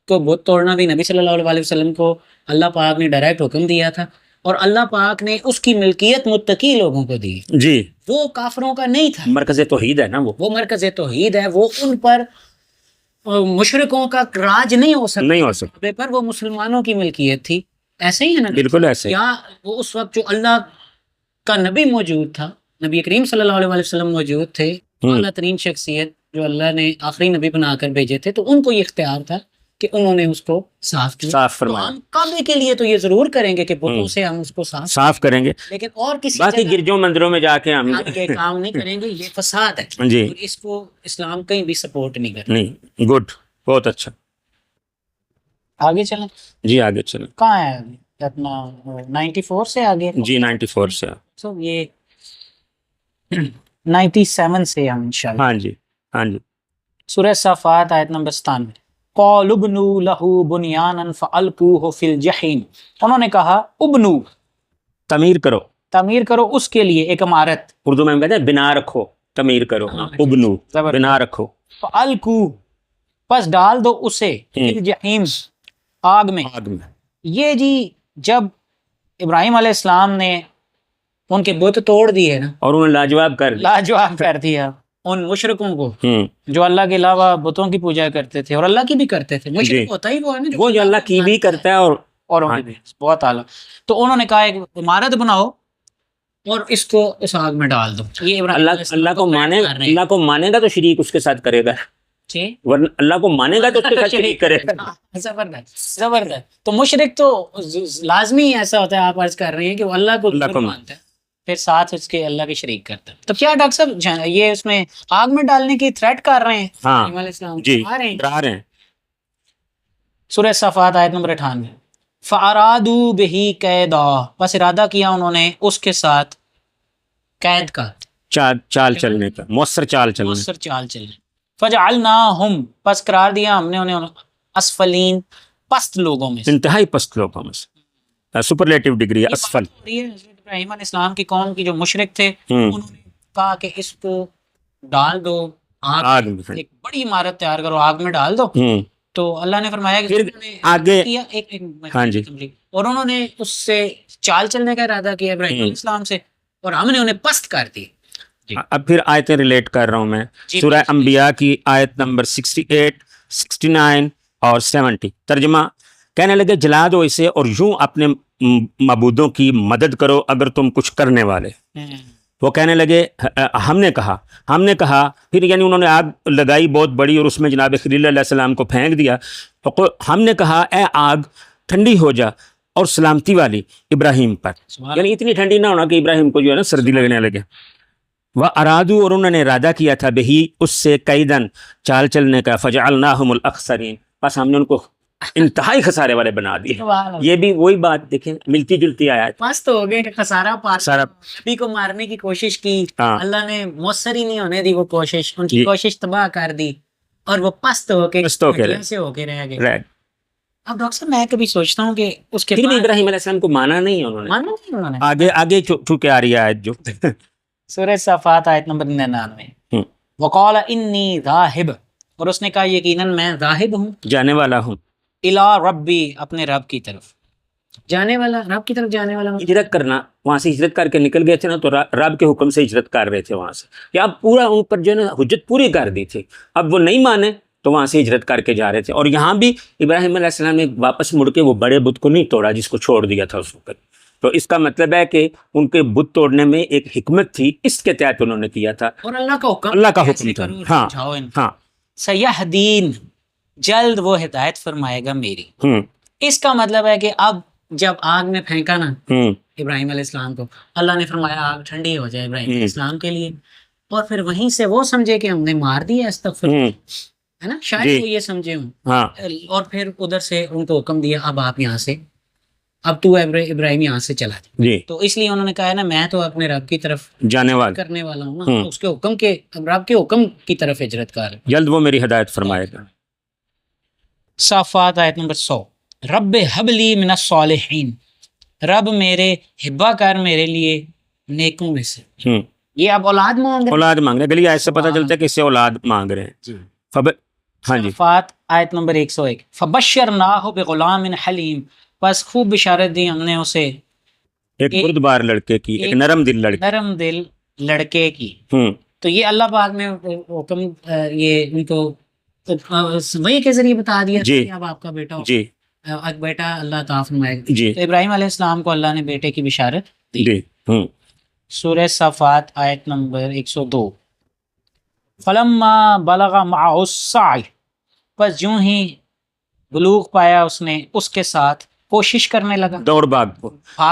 کو بت توڑنا بھی نبی صلی اللہ علیہ وسلم کو اللہ پاک نے ڈائریکٹ حکم دیا تھا، اور اللہ پاک نے اس کی ملکیت متقی لوگوں کو دی. جی، وہ کافروں کا نہیں تھا. مرکز توحید ہے نا، وہ مرکز توحید ہے. وہ ان پر مشرکوں کا راج نہیں ہو سکتا، پر وہ مسلمانوں کی ملکیت تھی. ایسے ہی ہے نا، بالکل ایسے. کیا وہ اس وقت جو اللہ کا نبی موجود تھا، نبی کریم صلی اللہ علیہ وسلم موجود تھے، اعلیٰ ترین شخصیت جو اللہ نے آخری نبی بنا کر بھیجے تھے، تو ان کو یہ اختیار تھا کہ انہوں نے اس کو صاف کیا. صاف فرمایا. ہم کعبے کے لیے تو یہ ضرور کریں گے کہ بتوں سے ہم اس کو صاف کریں گے، لیکن اور کسی باقی گرجوں مندروں میں جا کے ہم کے کام نہیں کریں گے. یہ فساد ہے جی، اور اس کو اسلام کہیں بھی سپورٹ نہیں کرتا. نہیں. گڈ، بہت اچھا. آگے چلیں. جی آگے چلیں. کہاں ہے اپنا 94 سے آگے؟ جی 94 سے. سو یہ 97 سے ہم انشاءاللہ. ہاں جی، ہاں جی. سورہ صافات آیت نمبر 97. قالوا ابنوا له بنيانا فالقوه في الجحيم. انہوں نے کہا ابنو، تعمیر کرو، تعمیر کرو اس کے لیے ایک عمارت. اردو میں ہم کہتے ہیں بنا رکھو، تعمیر کرو. ابنو بنا رکھو. فالقوه پس ڈال دو اسے فی الجحیم آگ میں. یہ جی جب ابراہیم علیہ السلام نے ان کے بت توڑ دیے نا، اور انہوں نے لاجواب کر دیا ان مشرکوں کو جو اللہ کے علاوہ بتوں کی پوجا کرتے تھے، اور اللہ کی بھی کرتے تھے. مشرک ہوتا ہی وہ ہے نا، وہ جو اللہ کی بھی کرتا ہے اور بہت اعلیٰ. تو انہوں نے کہا ایک عمارت بناؤ اور اس کو اس آگ میں ڈال دو. یہ اللہ کو مانے گا تو شریک اس کے ساتھ کرے گا، ورنہ اللہ کو مانے گا تو اس کے ساتھ شریک کرے گا. زبردست. تو مشرک تو لازمی ایسا ہوتا ہے، آپ عرض کر رہے ہیں کہ وہ اللہ کو مانتا ہے، پھر ساتھ اس کے اللہ کے شریک کرتا ہے. تو کیا ڈاکٹر صاحب یہ اس میں آگ میں ڈالنے کی تھریٹ کر رہے ہیں؟ ہاں جی، ڈرا رہے ہیں. سورہ صافات آیت نمبر 98. فَأَرَادُوا بِهِ قَیْدًا، پس ارادہ کیا انہوں نے اس کے ساتھ قید کا، چال چلنے کا، مؤثر چال چلنے. فَجَعَلْنَاهُمْ پس قرار دیا ہم نے انہیں اسفلین، پست لوگوں میں سے، انتہائی پست لوگوں میں سے. Superlative degree اسفل. ابراہیم علیہ السلام کی قوم کی جو مشرک تھے، انہوں نے کہا کہ اس کو ڈال دو آگ میں، ایک بڑی عمارت تیار کرو، آگ میں ڈال دو. تو اللہ نے فرمایا کہ آگے اور انہوں نے اس سے چال چلنے کا ارادہ کیا ابراہیم علیہ السلام سے، اور ہم نے انہیں پست کر دی. اب پھر آیتیں ریلیٹ کر رہا ہوں میں. سورہ انبیاء کی آیت نمبر 68، 69 اور 70. ترجمہ: کہنے لگے جلا دو اسے اور یوں اپنے معبودوں کی مدد کرو اگر تم کچھ کرنے والے. وہ کہنے لگے ہم نے کہا پھر یعنی انہوں نے آگ لگائی بہت بڑی اور اس میں جناب خلیل علیہ السلام کو پھینک دیا. تو ہم نے کہا اے آگ ٹھنڈی ہو جا اور سلامتی والی ابراہیم پر. یعنی اتنی ٹھنڈی نہ ہونا کہ ابراہیم کو جو ہے نا سردی لگنے لگے. وہ ارادو اور انہوں نے ارادہ کیا تھا بہی اس سے کیدن چال چلنے کا فجعلناہم الاخسرین بس ہم نے ان کو انتہائی خسارے والے بنا دیے. یہ بھی وہی بات دیکھیں ملتی جلتی آیات. پاس تو ہو گئے کہ خسارہ پاس نبی کو مارنے کی کوشش کی اللہ نے مؤثر ہی نہیں ہونے دی وہ کوشش ان کی کوشش تباہ کر دی اور وہ پست ہو کے سے ہو کے رہ گئے. اب ڈاکٹر صاحب میں کبھی سوچتا ہوں کہ اس کے بعد ابراہیم علیہ السلام کو مانا نہیں انہوں نے آگے چونکہ آ رہی ہے آیت جو سورہ صافات آیت نمبر 99 وقال انی ذاہب اور اس نے کہا یقیناً میں ذاہب ہوں جانے والا ہوں الی ربی اپنے رب کی طرف جانے والا رب کی طرف جانے والا. ہجرت کرنا وہاں سے ہجرت کر کے نکل گئے تھے نا تو رب کے حکم سے ہجرت کر رہے تھے وہاں سے کہ اب پورا ان پر جو ہے نا حجت پوری کر دی تھی اب وہ نہیں مانے تو وہاں سے ہجرت کر کے جا رہے تھے. اور یہاں بھی ابراہیم علیہ السلام نے واپس مڑ کے وہ بڑے بت کو نہیں توڑا جس کو چھوڑ دیا تھا اس وقت. تو اس کا مطلب ہے کہ ان کے بت توڑنے میں ایک حکمت تھی اس کے تحت انہوں نے کیا تھا اور اللہ کا حکم تھا. ہاں سیہدین جلد وہ ہدایت فرمائے گا میری. اس کا مطلب ہے کہ اب جب آگ میں پھینکا نا ابراہیم علیہ السلام کو اللہ نے فرمایا آگ ٹھنڈی ہو جائے ابراہیم علیہ السلام کے لیے اور پھر وہیں سے وہ سمجھے کہ ہم نے مار دیا استغفر ہے نا شاید وہ یہ سمجھے ہوں اور پھر ادھر سے ان کو حکم دیا اب آپ یہاں سے اب تو ابراہیم یہاں سے چلا جائے. تو اس لیے انہوں نے کہا ہے نا میں تو اپنے رب کی طرف جانے والا کرنے والا ہوں نا اس کے حکم کے رب کے حکم کی طرف ہجرت کر جلد وہ میری ہدایت فرمائے گا. صافات آیت نمبر 100 رب حبلی من الصالحین رب میرے ہبہ کر میرے لیے نیکوں میں سے. یہ اب اولاد مانگ رہے گلی ایسے پتہ چلتا ہے کہ اس سے اولاد مانگ رہے ہیں. ہاں جی صافات آیت نمبر 101 فبشرناہ بغلام حلیم بس خوب بشارت دی ہم نے اسے ایک بردبار لڑکے کی ایک نرم دل لڑکے کی. تو یہ اللہ پاک نے حکم یہ ان کو وہی کے ذریعے بتا دیا کہ اب آپ کا بیٹا جی ایک بیٹا اللہ تعالیٰ فرمائے گا. تو ابراہیم علیہ السلام کو اللہ نے بیٹے کی بشارت دی. سورہ صافات آیت نمبر 102 فلما بلغ معه السعی بس جو ہی بلوغ پایا اس نے اس کے ساتھ کوشش کرنے لگا دوڑ بھاگ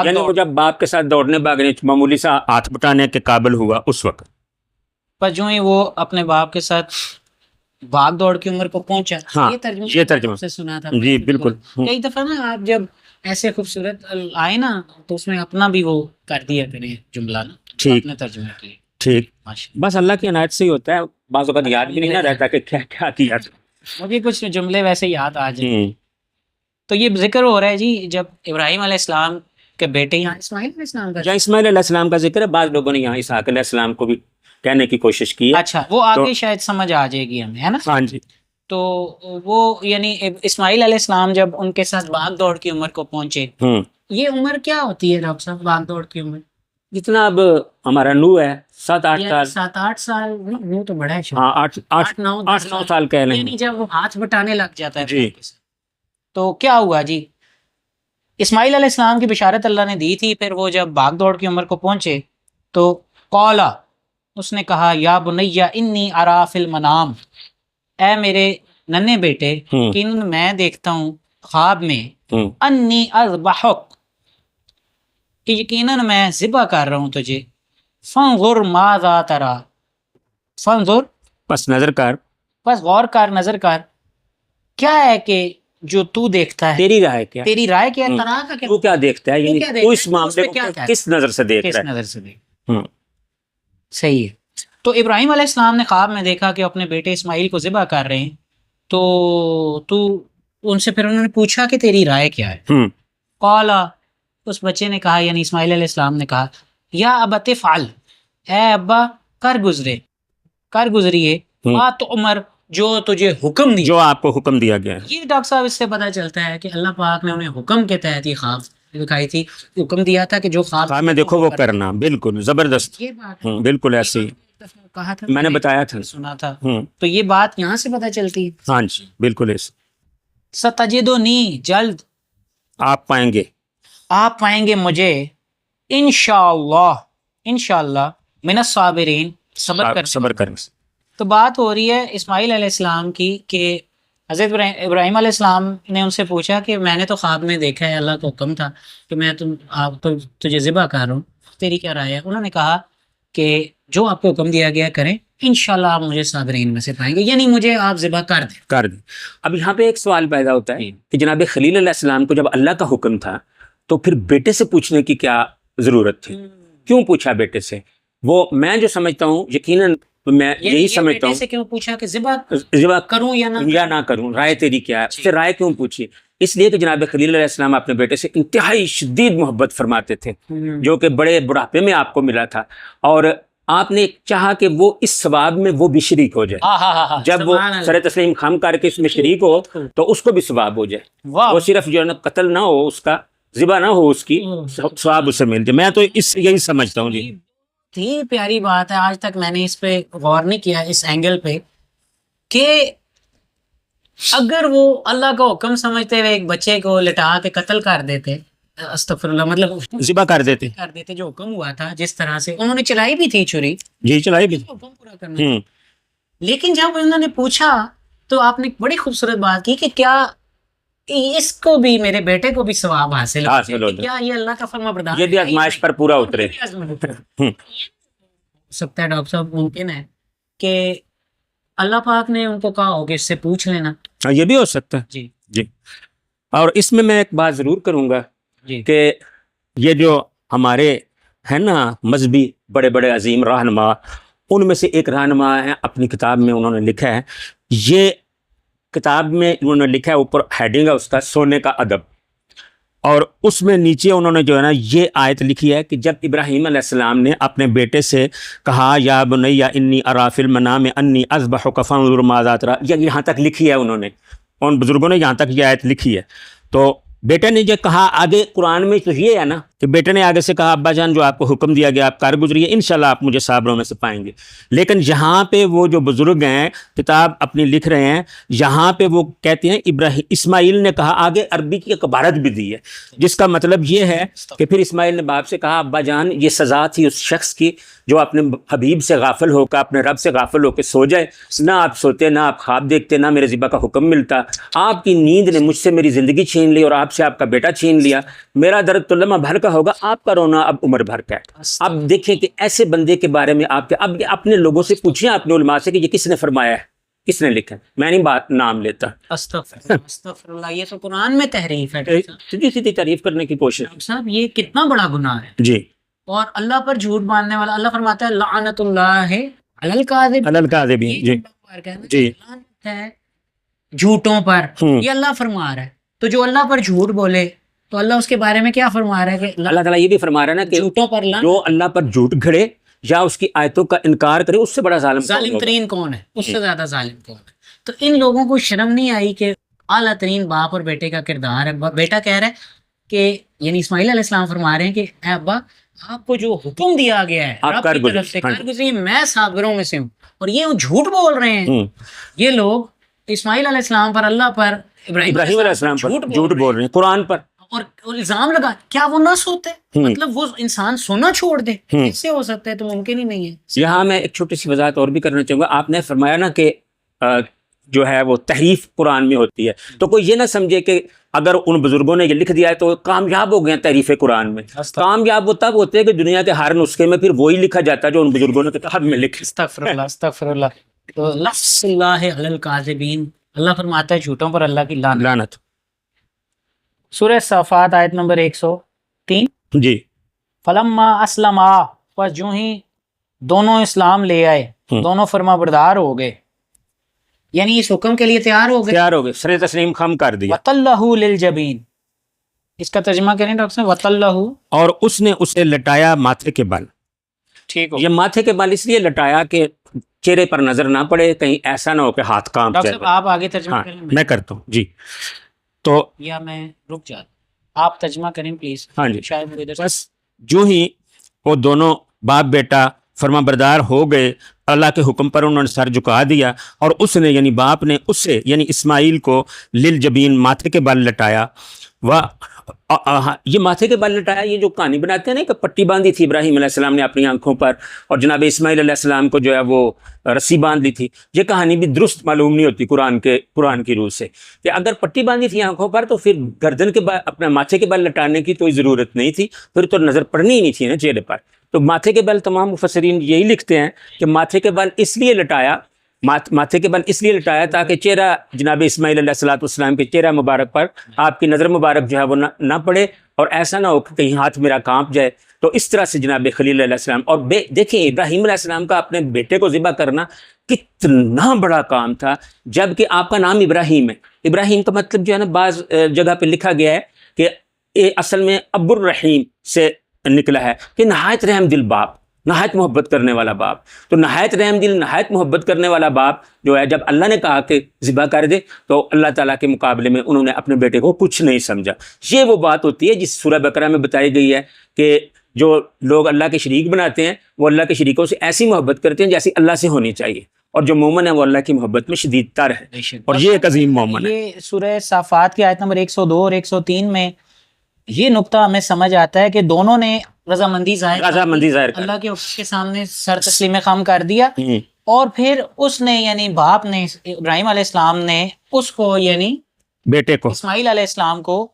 یعنی وہ جب باپ کے ساتھ دوڑنے بھاگنے معمولی سا ہاتھ بٹانے کے قابل ہوا اس وقت پر جو ہی وہ اپنے باپ کے ساتھ بھاگ دوڑ کی عمر کو پہنچا. یہ ترجمہ سے سنا تھا جی بالکل. کئی دفعہ نا آپ جب ایسے خوبصورت آئے نا تو اس میں اپنا بھی وہ کر دیا کریں جملہ نا اپنے ترجمے کے لیے. ٹھیک بس اللہ کی عنایت سے ہی ہوتا ہے بعض اوقات یاد بھی نہیں نہ رہتا کہ کیا کیا کیا. مجھے کچھ جملے ویسے یاد آ جائیں. تو یہ ذکر ہو رہا ہے جی جب ابراہیم علیہ السلام کے بیٹے یہاں اسماعیل علیہ السلام کا اسماعیل علیہ السلام کا ذکر ہے. بعض لوگوں نے یہاں اسحاق علیہ السلام کو بھی کہنے کی کوشش کی ہے. اچھا وہ آگے شاید سمجھ آ جائے گی ہمیں ہے نا. ہاں جی. تو وہ یعنی اسماعیل علیہ السلام جب ان کے ساتھ بھاگ دوڑ کی عمر کو پہنچے یہ عمر کیا ہوتی ہے ڈاکٹر صاحب بھاگ دوڑ کی عمر جتنا اب ہمارا نو ہے 7-8 سال نو تو بڑا ہے. ہاں 8-9 سال کہہ لیں یعنی جب وہ ہاتھ بٹانے لگ جاتا ہے جی. تو کیا ہوا جی اسماعیل علیہ السلام کی بشارت اللہ نے دی تھی. پھر وہ جب بھاگ دوڑ کی عمر کو پہنچے تو قولا اس نے کہا یا بنیا انی ارا فی المنام اے میرے ننے بیٹے میں دیکھتا ہوں خواب میں انی اذبحک کہ یقیناً میں ذبح کر رہا ہوں تجھے. فانظر ماذا ترى فانظر پس نظر کر بس غور کر نظر کر کیا ہے کہ جو تو دیکھتا ہے تیری رائے کیا طرح کا تو کیا دیکھتا ہے یعنی تو اس معاملے کو کس نظر سے دیکھ رہا ہے. صحیح ہے. تو ابراہیم علیہ السلام نے خواب میں دیکھا کہ اپنے بیٹے اسماعیل کو ذبح کر رہے ہیں. تو ان سے پھر انہوں نے پوچھا کہ تیری رائے کیا ہے. قالا اس بچے نے کہا یعنی اسماعیل علیہ السلام نے کہا یا ابت فعل اے ابا کر گزریے تو عمر جو تجھے حکم دیا جو آپ کو حکم دیا گیا ہے. یہ ڈاکٹر صاحب اس سے پتہ چلتا ہے کہ اللہ پاک نے انہیں حکم کے تحت یہ خواب دکھائی تھی. حکم دیا تھا کہ جو خواب میں دیکھو وہ کرنا بالکل زبردست بالکل ایسے ہی کہا تھا میں نے بتایا تھا سنا تھا. تو یہ بات یہاں سے پتہ چلتی ہے. ہاں جی بالکل ایسے. ستجدنی جلد آپ پائیں گے مجھے انشاءاللہ من الصابرین، صبر کرنے سے۔ تو بات ہو رہی ہے اسماعیل علیہ السلام کی کہ حضرت ابراہیم علیہ السلام نے ان سے پوچھا کہ میں نے تو خواب میں دیکھا ہے، اللہ کا حکم تھا کہ میں تجھے ذبح کر رہا ہوں، تیری کیا رائے ہے؟ انہوں نے کہا کہ جو آپ کو حکم دیا گیا کریں، انشاءاللہ آپ مجھے صابرین میں سے پائیں گے، یعنی مجھے آپ ذبح کر دیں۔ اب یہاں پہ ایک سوال پیدا ہوتا ہے کہ جناب خلیل علیہ السلام کو جب اللہ کا حکم تھا تو پھر بیٹے سے پوچھنے کی کیا ضرورت تھی؟ کیوں پوچھا بیٹے سے؟ وہ میں جو سمجھتا ہوں، یقیناً میں یہی سمجھتا ہوں، سے کیوں پوچھا کہ ذبح کروں یا نہ کروں، رائے تیری کیا ہے؟ اس سے رائے کیوں پوچھی؟ اس لیے کہ جناب خلیل علیہ السلام اپنے بیٹے سے انتہائی شدید محبت فرماتے تھے، جو کہ بڑے بڑھاپے میں آپ کو ملا تھا، اور آپ نے چاہا کہ وہ اس ثواب میں وہ بھی شریک ہو جائے، جب وہ سر تسلیم خم کر کے اس میں شریک ہو تو اس کو بھی ثواب ہو جائے، وہ صرف جو ہے نا قتل نہ ہو، اس کا ذبح نہ ہو، اس کی ثواب اسے مل جائے۔ میں تو اس یہی سمجھتا ہوں۔ جی اتنی پیاری بات ہے، آج تک میں نے اس پہ غور نہیں کیا اس اینگل پہ کہ اگر وہ اللہ کا حکم سمجھتے ہوئے ایک بچے کو لٹا کے قتل کر دیتے، استغفر اللہ، مطلب ذبح کر دیتے جو حکم ہوا تھا، جس طرح سے انہوں نے چلائی بھی تھی چھری، جی چلائی بھی، حکم پورا کرنا، لیکن جب انہوں نے پوچھا تو آپ نے بڑی خوبصورت بات کی کہ کیا اس کو بھی، میرے بیٹے کو بھی ثواب حاصل ہو، کیا یہ اللہ کا فرما بردار، یہ بھی آزمائش پر پورا اترے۔ سکتا ہے ڈاکٹر صاحب، ممکن ہے کہ اللہ پاک نے ان کو کہا ہو کہ اس سے پوچھ لینا، یہ بھی ہو سکتا ہے۔ جی جی، اور اس میں ایک بات ضرور کروں گا جی کہ یہ جو ہمارے ہیں نا مذہبی بڑے بڑے عظیم رہنما، ان میں سے ایک رہنما ہے، اپنی کتاب میں انہوں نے لکھا ہے، یہ کتاب میں انہوں نے لکھا ہے، اوپر ہیڈنگ ہے اس کا سونے کا ادب، اور اس میں نیچے انہوں نے جو ہے نا یہ آیت لکھی ہے کہ جب ابراہیم علیہ السلام نے اپنے بیٹے سے کہا یا بنی انی اری فی المنام انی اذبحک فانظر ماذا تری، یہاں تک لکھی ہے انہوں نے، ان بزرگوں نے یہاں تک یہ آیت لکھی ہے، تو بیٹے نے جو کہا آگے قرآن میں تو یہ ہے نا کہ بیٹے نے آگے سے کہا ابا جان جو آپ کو حکم دیا گیا آپ کار گزریے، انشاءاللہ آپ مجھے صابروں میں سے پائیں گے، لیکن یہاں پہ وہ جو بزرگ ہیں کتاب اپنی لکھ رہے ہیں، یہاں پہ وہ کہتے ہیں اسماعیل نے کہا، آگے عربی کی ایک عبارت بھی دی ہے جس کا مطلب یہ ہے کہ پھر اسماعیل نے باپ سے کہا ابا جان یہ سزا تھی اس شخص کی جو اپنے حبیب سے غافل ہو کر، اپنے رب سے غافل ہو کے سو جائے، نہ آپ سوتے، نہ آپ خواب دیکھتے، نہ میرے ذبح کا حکم ملتا، آپ کی نیند نے مجھ سے میری زندگی چھین لی اور آپ سے آپ کا بیٹا چھین لیا، میرا درد تو لمحہ بھر کا ہوگا، آپ کا رونا اب عمر بھر کا ہے۔ اب دیکھیں کہ ایسے بندے کے بارے میں آپ اب اپنے لوگوں سے پوچھیں، اپنے علماء سے کہ یہ کس نے فرمایا ہے، کس نے لکھا ہے، میں نہیں بات نام لیتا۔ استغفر اللہ، یہ تو قرآن میں تحریف ہے، سیدھی سیدھی تعریف کرنے کی کوشش۔ ڈاکٹر صاحب یہ کتنا بڑا گناہ ہے، جی، اور اللہ پر جھوٹ باندھنے والا، اللہ فرماتا ہے لعنت اللہ علی الکاذبین، جی جی، لعنت ہے جھوٹوں پر، یہ اللہ فرما رہا ہے، تو جو اللہ پر جھوٹ بولے تو اللہ اس کے بارے میں کیا فرما رہا ہے کہ اللہ تعالیٰ یہ بھی فرما رہا ہے نا کہ جھوٹوں پر جو اللہ پر جھوٹ گھڑے یا اس کی آیتوں کا انکار کرے اس سے بڑا ظالم ترین کون ہے، اس سے زیادہ ظالم کون ہے؟ تو ان لوگوں کو شرم نہیں آئی کہ اعلیٰ ترین باپ اور بیٹے کا کردار ہے، بیٹا کہہ رہا ہے کہ یعنی اسماعیل علیہ السلام فرما رہے ہیں کہ اے ابا آپ کو جو حکم دیا گیا ہے آپ رب کی طرف سے کر گزریے، میں صابروں میں سے ہوں، اور یہ جھوٹ بول رہے ہیں یہ لوگ اسماعیل علیہ السلام پر، اللہ پر، ابراہیم علیہ السلام پر جھوٹ بول رہے ہیں، قرآن پر، اور الزام لگا کیا وہ نہ سوتے، مطلب وہ انسان سونا چھوڑ دے، کیسے ہو سکتا ہے؟ تو ممکن ہی نہیں ہے۔ یہاں میں ایک چھوٹی سی وضاحت اور بھی کرنا چاہوں گا، آپ نے فرمایا نا کہ جو ہے وہ تحریف قرآن میں ہوتی ہے، تو کوئی یہ نہ سمجھے کہ اگر ان بزرگوں نے یہ لکھ دیا ہے تو کامیاب ہو گئے ہیں تحریف قرآن میں۔ کامیاب وہ تب ہوتے ہیں کہ دنیا کے ہر نسخے میں پھر وہی لکھا جاتا ہے جو ان بزرگوں نے کتاب میں لکھا۔ استغفر اللہ، استغفر اللہ۔ تو لفظ اللہ علی الکاذبین، اللہ فرماتا ہے جھوٹوں پر اللہ کی لعنت۔ سورہ صافات آیت نمبر 103، جی، فلما اسلما، پس جو ہی دونوں اسلام لے آئے، دونوں فرما بردار ہو گئے، یعنی اس حکم کے لیے تیار ہو گئے، سر تسلیم خم کر دیا۔ وَطَلَّهُ لِلْجَبِينَ، اس کا ترجمہ کریں ڈاکٹر صاحب، وَطَلَّهُ، اور اس نے اسے لٹایا ماتھے کے بال۔ ٹھیک ہو، یہ ماتھے کے بال اس لیے لٹایا کہ چہرے پر نظر نہ پڑے، کہیں ایسا نہ ہو کہ ہاتھ کانپ ڈاکٹر جائے۔ صاحب آپ آگے ترجمہ کریں، میں کرتا ہوں جی، تو یا میں رک جاتا، آپ ترجمہ کریں پلیز۔ ہاں جی، شاید وہ ادھر بس جو ہی وہ دونوں باپ بیٹا فرما بردار ہو گئے، اللہ کے حکم پر انہوں نے سر جھکا دیا، اور اس نے یعنی باپ نے اسے یعنی اسماعیل کو للجبین ماتھے کے بال لٹایا، یہ ماتھے کے بل لٹایا، یہ جو کہانی بناتے ہیں نا کہ پٹی باندھی تھی ابراہیم علیہ السلام نے اپنی آنکھوں پر، اور جناب اسماعیل علیہ السلام کو جو ہے وہ رسی باندھ لی تھی، یہ کہانی بھی درست معلوم نہیں ہوتی قرآن کی روح سے، کہ اگر پٹی باندھی تھی آنکھوں پر تو پھر گردن کے بل، اپنے ماتھے کے بل لٹانے کی کوئی ضرورت نہیں تھی، پھر تو نظر پڑنی ہی نہیں تھی نا چہرے پر. تو ماتھے کے بل تمام مفسرین یہی لکھتے ہیں کہ ماتھے کے بل اس لیے لٹایا، ماتھے کے بل اس لیے لٹایا تاکہ چہرہ جناب اسماعیل علیہ السلام کے چہرہ مبارک پر آپ کی نظر مبارک جو ہے وہ نہ پڑے، اور ایسا نہ ہو کہ کہیں ہاتھ میرا کانپ جائے. تو اس طرح سے جناب خلیل علیہ السلام، اور دیکھیں ابراہیم علیہ السلام کا اپنے بیٹے کو ذبح کرنا کتنا بڑا کام تھا، جبکہ آپ کا نام ابراہیم ہے. ابراہیم کا مطلب جو ہے نا بعض جگہ پہ لکھا گیا ہے کہ یہ اصل میں ابو الرحیم سے نکلا ہے، کہ نہایت رحم دل باپ، نہایت محبت کرنے والا باپ. تو نہایت رحم دل، نہایت محبت کرنے والا باپ جو ہے، جب اللہ نے کہا کہ ذبح کر دے تو اللہ تعالیٰ کے مقابلے میں انہوں نے اپنے بیٹے کو کچھ نہیں سمجھا. یہ وہ بات ہوتی ہے جس سورہ بقرہ میں بتائی گئی ہے کہ جو لوگ اللہ کے شریک بناتے ہیں وہ اللہ کے شریکوں سے ایسی محبت کرتے ہیں جیسی اللہ سے ہونی چاہیے، اور جو مومن ہے وہ اللہ کی محبت میں شدید تر ہے، اور یہ ایک عظیم مومن ہے. یہ سورہ صافات کی آیت نمبر 102 اور 103 میں یہ نقطہ ہمیں سمجھ آتا ہے کہ دونوں نے رضامندی ظاہر کر اللہ کے حکم کے سامنے سر تسلیم خم کر دیا، اور پھر اس نے یعنی باپ نے، ابراہیم علیہ السلام نے اس کو یعنی بیٹے کو، اسماعیل علیہ السلام کو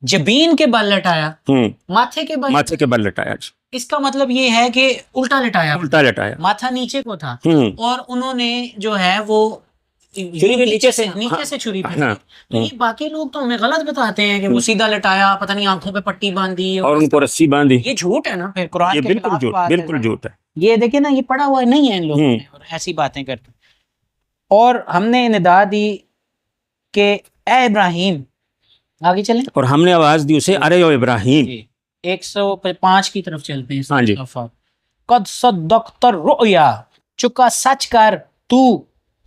جبین کے بل لٹایا، ماتھے کے بل لٹایا. اس کا مطلب یہ ہے کہ الٹا لٹایا، ماتھا نیچے کو تھا، اور انہوں نے جو ہے وہ نیچے سے چھری پہ. یہ باقی لوگ تو ہمیں غلط بتاتے ہیں کہ وہ سیدھا لٹایا، پتہ نہیں آنکھوں پہ پٹی باندھی اور ان کو رسی باندھی. یہ جھوٹ ہے نا، پھر قرآن کے بالکل جھوٹ، بالکل جھوٹ ہے. یہ دیکھیں نا، یہ پڑھا ہوا نہیں ہے ان لوگوں نے، اور ایسی باتیں کرتے. اور ہم نے ندا دی کہ اے ابراہیم، آگے چلیں، اور ہم نے آواز دی اسے، ارے او ابراہیم. 105 کی طرف چلتے ہیں. ہاں جی. قد صدقت الرؤیا، چکا سچ کر تو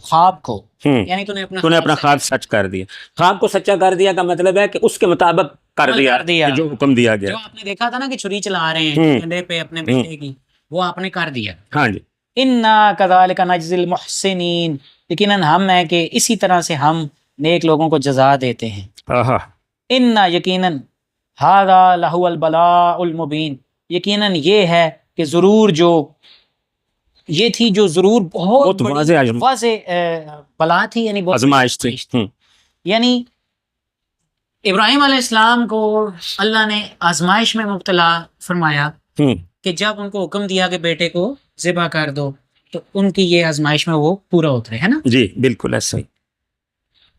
خواب کو، یعنی تو نے اپنا خواب سچ کر دیا. خواب کو سچا کر دیا کا مطلب ہے کہ اس کے مطابق کر دیا جو حکم دیا گیا. جو آپ نے دیکھا تھا نا کہ چھری چلا رہے ہیں کنڈے پہ اپنے بیٹے کی، وہ آپ نے کر دیا. ہاں جی. انا کذالک نجزی المحسنین، یقیناً ہم ہے کہ اسی طرح سے ہم نیک لوگوں کو جزا دیتے ہیں. انا یقیناً ھذا لہو البلاء المبین، یقیناً یہ ہے کہ ضرور جو یہ تھی، جو ضرور بہت واضح بلا تھی، یعنی بہت آزمائش تھی. یعنی ابراہیم علیہ السلام کو اللہ نے آزمائش میں مبتلا فرمایا کہ جب ان کو حکم دیا کہ بیٹے کو ذبح کر دو، تو ان کی یہ آزمائش میں وہ پورا اترے، ہے نا. جی بالکل ایسا ہی.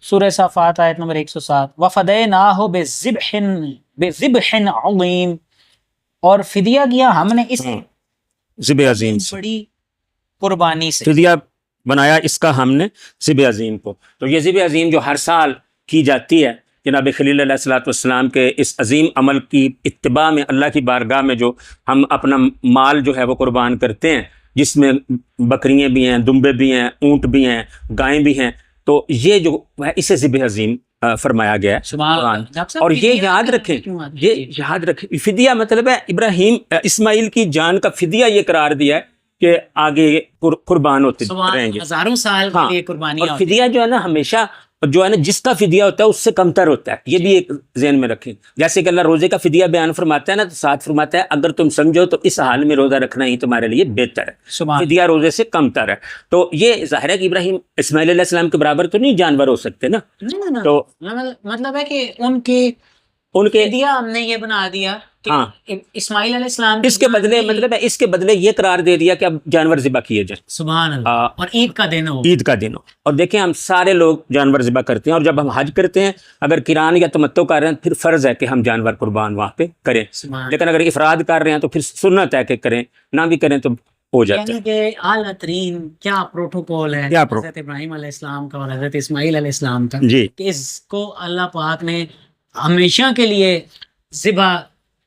سورہ صافات آیت نمبر 107، وَفَدَيْنَاهُ بِذِبْحٍ عَظِيمٍ، اور فدیہ کیا ہم نے اس ذبح عظیم سے، بڑی قربانی سے، فدیہ بنایا اس کا ہم نے ذبح عظیم کو. تو یہ ذبح عظیم جو ہر سال کی جاتی ہے جناب خلیل علیہ السلام کے اس عظیم عمل کی اتباع میں، اللہ کی بارگاہ میں جو ہم اپنا مال جو ہے وہ قربان کرتے ہیں، جس میں بکریاں بھی ہیں، دمبے بھی ہیں، اونٹ بھی ہیں، گائیں بھی ہیں، تو یہ جو ہے اسے ذبح عظیم فرمایا گیا ہے. اور یہ یاد رکھیں، فدیہ مطلب ہے ابراہیم اسماعیل کی جان کا فدیہ یہ قرار دیا ہے کہ آگے قربان ہوتے رہیں گے ہزاروں سال کے لیے قربانی. اور فدیہ جو ہے نا ہمیشہ جو ہے نا جس کا فدیہ ہوتا ہے اس سے کمتر ہوتا ہے، یہ بھی ایک ذہن میں رکھیں. جیسے کہ اللہ روزے کا فدیہ بیان فرماتا ہے نا، تو ساتھ فرماتا ہے اگر تم سمجھو تو اس حال میں روزہ رکھنا ہی تمہارے لیے بہتر ہے، فدیہ روزے سے کمتر ہے. تو یہ ظاہر ہے کہ ابراہیم اسماعیل علیہ السلام کے برابر تو نہیں جانور ہو سکتے نا. تو مطلب ہے کہ ان کے فدیہ ہم نے یہ بنا دیا کہ اسماعیل علیہ السلام اس کے بدلے، مطلب ہے اس کے بدلے یہ قرار دے دیا کہ اب جانور ذبح کیے جائیں. سبحان اللہ. اور عید کا دن ہو. اور دیکھیں ہم سارے لوگ جانور ذبح کرتے ہیں، اور جب ہم حج کرتے ہیں اگر قران یا تمتع کر رہے ہیں پھر فرض ہے کہ ہم جانور قربان وہاں پہ کریں. لیکن اگر افراد کر رہے ہیں تو پھر سنت ہے کہ کریں، نہ بھی کریں تو ہو جاتا ہے. کہ اعلیٰ ترین کیا پروٹوکول ہے حضرت ابراہیم علیہ السلام کا اور حضرت اسماعیل علیہ السلام کا، کہ اس کو اللہ پاک نے ہمیشہ کے لیے ذبح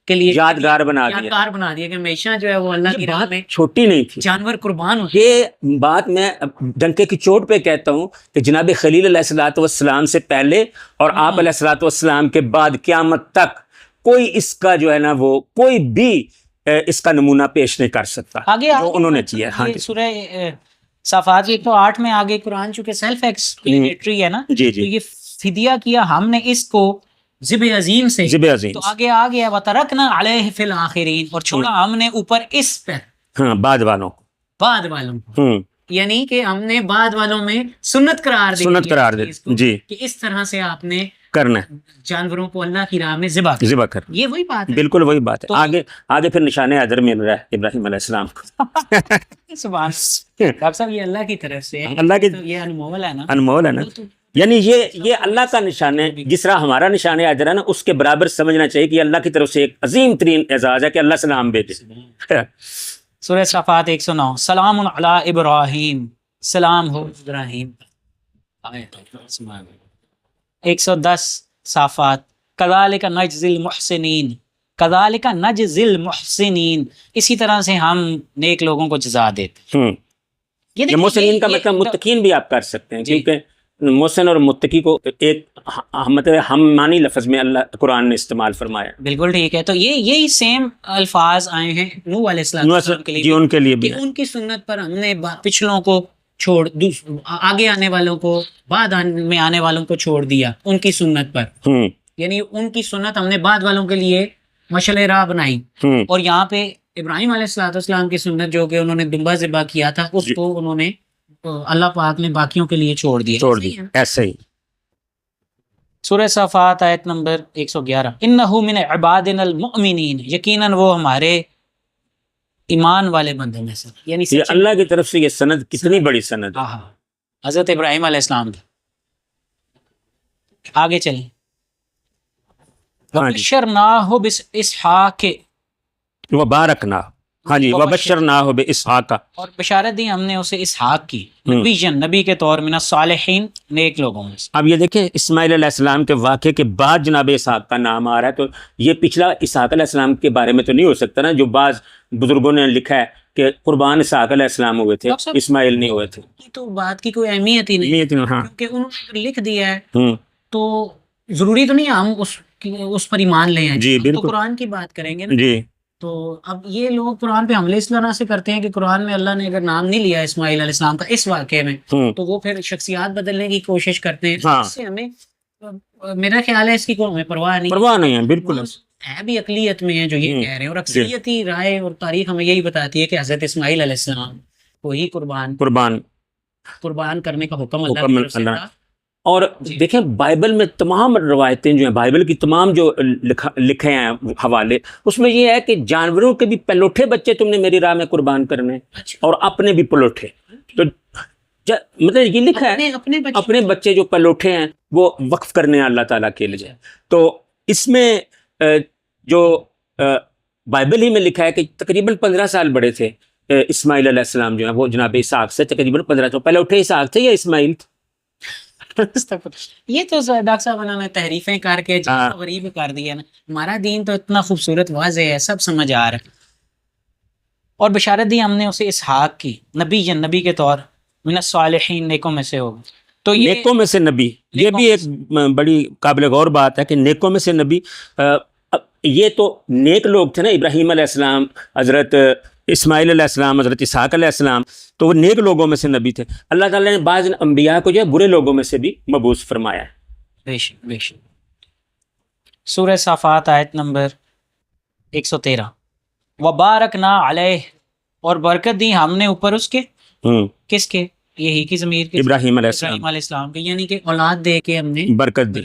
کے لیے یادگار بنا دیا کہ ہمیشہ جو ہے وہ اللہ کی راہ میں چھوٹی نہیں تھی، جانور قربان ہوتے. یہ بات میں ڈنکے کی چوٹ پہ کہتا ہوں کہ جناب خلیل علیہ الصلوۃ والسلام سے پہلے اور آپ علیہ الصلوۃ والسلام کے بعد قیامت تک کوئی اس کا جو ہے نا وہ کوئی بھی اس کا نمونہ پیش نہیں کر سکتا جو انہوں نے کیا. ہاں جی. سورہ صافات 108 میں آگے قرآن چونکہ سیلف ایکسپلینیٹری ہے نا، جی تو یہ فدیہ کیا ہم نے اس کو ذب عظیم سے، ذب عظیم تو آگے آ گیا وَتَرَكْنَا عَلَيْهِ فِي الْآخِرِينَ، اور چھوڑا ہم نے اوپر اس پر ہاں بعد والوں کو، بعد والوں کو، یعنی کہ ہم نے بعد والوں میں سنت قرار دی، سنت قرار دے جی، کہ اس طرح سے آپ نے کرنا ہے، جانوروں کو اللہ کی راہ میں ذبح کر، ذبح کر، یہ وہی بات ہے، بالکل وہی بات ہے۔ تو آگے پھر نشان حضر مل رہا ہے ابراہیم علیہ السلام کو۔ سبحان اللہ، ڈاکٹر صاحب یہ اللہ کی طرف سے ہے، اللہ کی تو یہ انمول ہے نا، انمول ہے نا، یعنی یہ اللہ کا نشان ہے، جس طرح ہمارا نشان حضر ہے نا، اس کے برابر سمجھنا چاہیے کہ اللہ کی طرف سے ایک عظیم ترین اعزاز ہے کہ اللہ سلام بھیجے۔ سورہ صافات 109، سلام علی ابراہیم، سلام ہو ابراہیم۔ 110 صافات، کذالک نجزی المحسنین، کذالک نجزی المحسنین، اسی طرح سے ہم نیک لوگوں کو جزا دیتے ہیں۔ یہ محسنین کا مطلب متقین بھی آپ کر سکتے ہیں، کیونکہ محسن اور متقی کو ایک مطلب ہم معنی لفظ میں اللہ قرآن نے استعمال فرمایا۔ بالکل ٹھیک ہے، تو یہی سیم الفاظ آئے ہیں نوح علیہ السلام کے لیے، جی ان کے لیے بھی کہ ان کی سنت پر ہم نے پچھلوں کو چھوڑ، آگے آنے والوں کو، بعد میں آنے والوں کو چھوڑ دیا ان کی سنت پر، یعنی ان کی سنت ہم نے بعد والوں کے لیے مشعل راہ بنائی، اور یہاں پہ ابراہیم علیہ السلام کی سنت جو کہ انہوں نے دمبا ذبح کیا تھا، اس کو انہوں نے اللہ پاک نے باقیوں کے لیے چھوڑ دیا، ایسے ہی۔ سورہ صافات آیت نمبر 111، انہ من عبادنا المؤمنین، یقیناً وہ ہمارے ایمان والے بندوں میں سے، یعنی یہ اللہ کی طرف سے یہ سند کتنی بڑی سند ہے، حضرت ابراہیم علیہ السلام کی۔ آگے چلیں، وَبَشَّرْنَاهُ بِإِسْحَاقَ، وبارکنا، ہاں جی، وبشرناہ باسحاق، اور بشارت دی ہم نے اسے اسحاق کی، نبی کے طور من الصالحین، نیک لوگوں میں سے۔ اب یہ دیکھیں اسماعیل علیہ السلام کے واقعے کے بعد جناب اسحاق کا نام آ رہا ہے، تو یہ پچھلا اسحاق علیہ السلام کے بارے میں تو نہیں ہو سکتا نا، جو بعض بزرگوں نے لکھا ہے کہ قربان اسحاق علیہ السلام ہوئے تھے، اسماعیل نہیں ہوئے تھے۔ یہ تو بات کی کوئی اہمیت ہی نہیں، کیونکہ انہوں نے لکھ دیا ہے تو ضروری تو نہیں ہم اس پر ایمان لے آئیں، جی تو قرآن کی بات کریں گے نا۔ جی، تو اب یہ لوگ قرآن پہ حملے اس طرح سے کرتے ہیں کہ قرآن میں اللہ نے اگر نام نہیں لیا اسماعیل علیہ السلام کا اس واقعے میں، تو وہ پھر شخصیات بدلنے کی کوشش کرتے ہیں، اس سے ہمیں، میرا خیال ہے اس کی کوئی ہمیں پرواہ نہیں ہے، بالکل ہے بھی اقلیت میں ہے جو یہ کہہ رہے ہیں، اور اکثریتی رائے اور تاریخ ہمیں یہی بتاتی ہے کہ حضرت اسماعیل علیہ السلام کو ہی قربان کرنے کا حکم اللہ کی طرف سے تھا۔ اور دیکھیں بائبل میں تمام روایتیں جو ہیں، بائبل کی تمام جو لکھے ہیں حوالے، اس میں یہ ہے کہ جانوروں کے بھی پلوٹھے بچے تم نے میری راہ میں قربان کرنے، اور اپنے بھی پلوٹھے، تو مطلب یہ لکھا ہے اپنے بچے جو پلوٹھے ہیں وہ وقف کرنے ہیں اللہ تعالیٰ کے لیے۔ تو اس میں جو بائبل ہی میں لکھا ہے کہ تقریباً 15 سال بڑے تھے اسماعیل علیہ السلام جو ہیں، وہ جناب اسحاق سے تقریباً 15 سال پہلے اٹھے، اسحاق تھے یا اسماعیل تھے؟ یہ تو ڈاکٹر صاحب انہوں نے تحریفیں کر کے غریب کر دیا نا، ہمارا دین تو اتنا خوبصورت واضح ہے، سب سمجھ آ رہا ہے۔ اور بشارت دی ہم نے اسے اسحاق کی، نبی کے طور من الصالحین، نیکوں میں سے ہوگا، تو یہ نیکوں میں سے نبی، یہ بھی ایک بڑی قابل غور بات ہے کہ نیکوں میں سے نبی، یہ تو نیک لوگ تھے نا، ابراہیم علیہ السلام، حضرت اسماعیل علیہ السلام، حضرت اسحاق علیہ السلام، تو وہ نیک لوگوں میں سے نبی تھے۔ اللہ تعالیٰ نے بعض انبیاء کو جو ہے برے لوگوں میں سے بھی مبعوث فرمایا ہے۔ بے شک۔ سورہ صافات آیت نمبر 113، وبارکنا علیہ، اور برکت دی ہم نے اوپر اس کے، کس کے؟ یہی کی ضمیر کے، ابراہیم علیہ السلام کے، یعنی کہ اولاد دے کے ہم نے برکت دی۔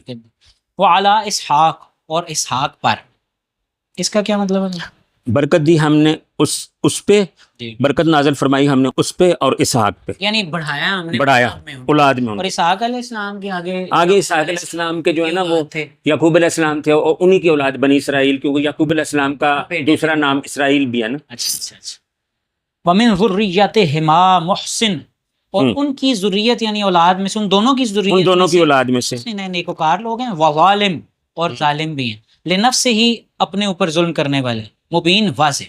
وعلی اسحاق، اور اسحاق پر، اس کا کیا مطلب ہے؟ برکت دی ہم نے اس پہ، برکت نازل فرمائی ہم نے اس پہ اور اسحاق پہ، یعنی بڑھایا ہم نے اولاد میں، اور اسحاق علیہ السلام کے آگے اسحاق علیہ السلام کے جو ہے نا وہ یعقوب علیہ السلام تھے، اور انہی کی اولاد بنی اسرائیل، کیونکہ یعقوب علیہ السلام کا دوسرا نام اسرائیل بھی ہے نا۔ اچھا۔ ومن ذریتہما محسن، اور ان کی ذریت یعنی اولاد میں سے، ان دونوں کی ذریت، ان دونوں کی اولاد میں سے نیکوکار لوگ ہیں، وظالم، اور ظالم بھی ہیں، لنفسہ ہی، اپنے اوپر ظلم کرنے والے، مبین، واضح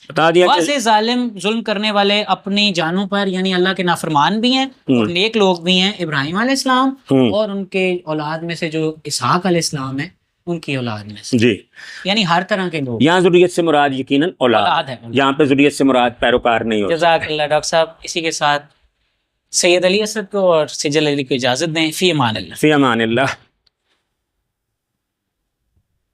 بتا دیا، واضح ظالم، ظلم کرنے والے اپنی جانوں پر، یعنی اللہ کے نافرمان بھی ہیں، اور نیک لوگ بھی ہیں، ابراہیم علیہ السلام اور ان کے اولاد میں سے جو اسحاق علیہ السلام ہے، ان کی اولاد میں سے، جی، یعنی ہر طرح کے لوگ۔ یہاں ذریت سے مراد یقیناً اولاد ہے، یہاں پہ ذریت سے مراد پیروکار نہیں ہوتا۔ جزاک اللہ ڈاکٹر صاحب، اسی کے ساتھ سید علی اسد کو اور سجل علی کو اجازت دیں، فی امان اللہ۔ فی امان اللہ۔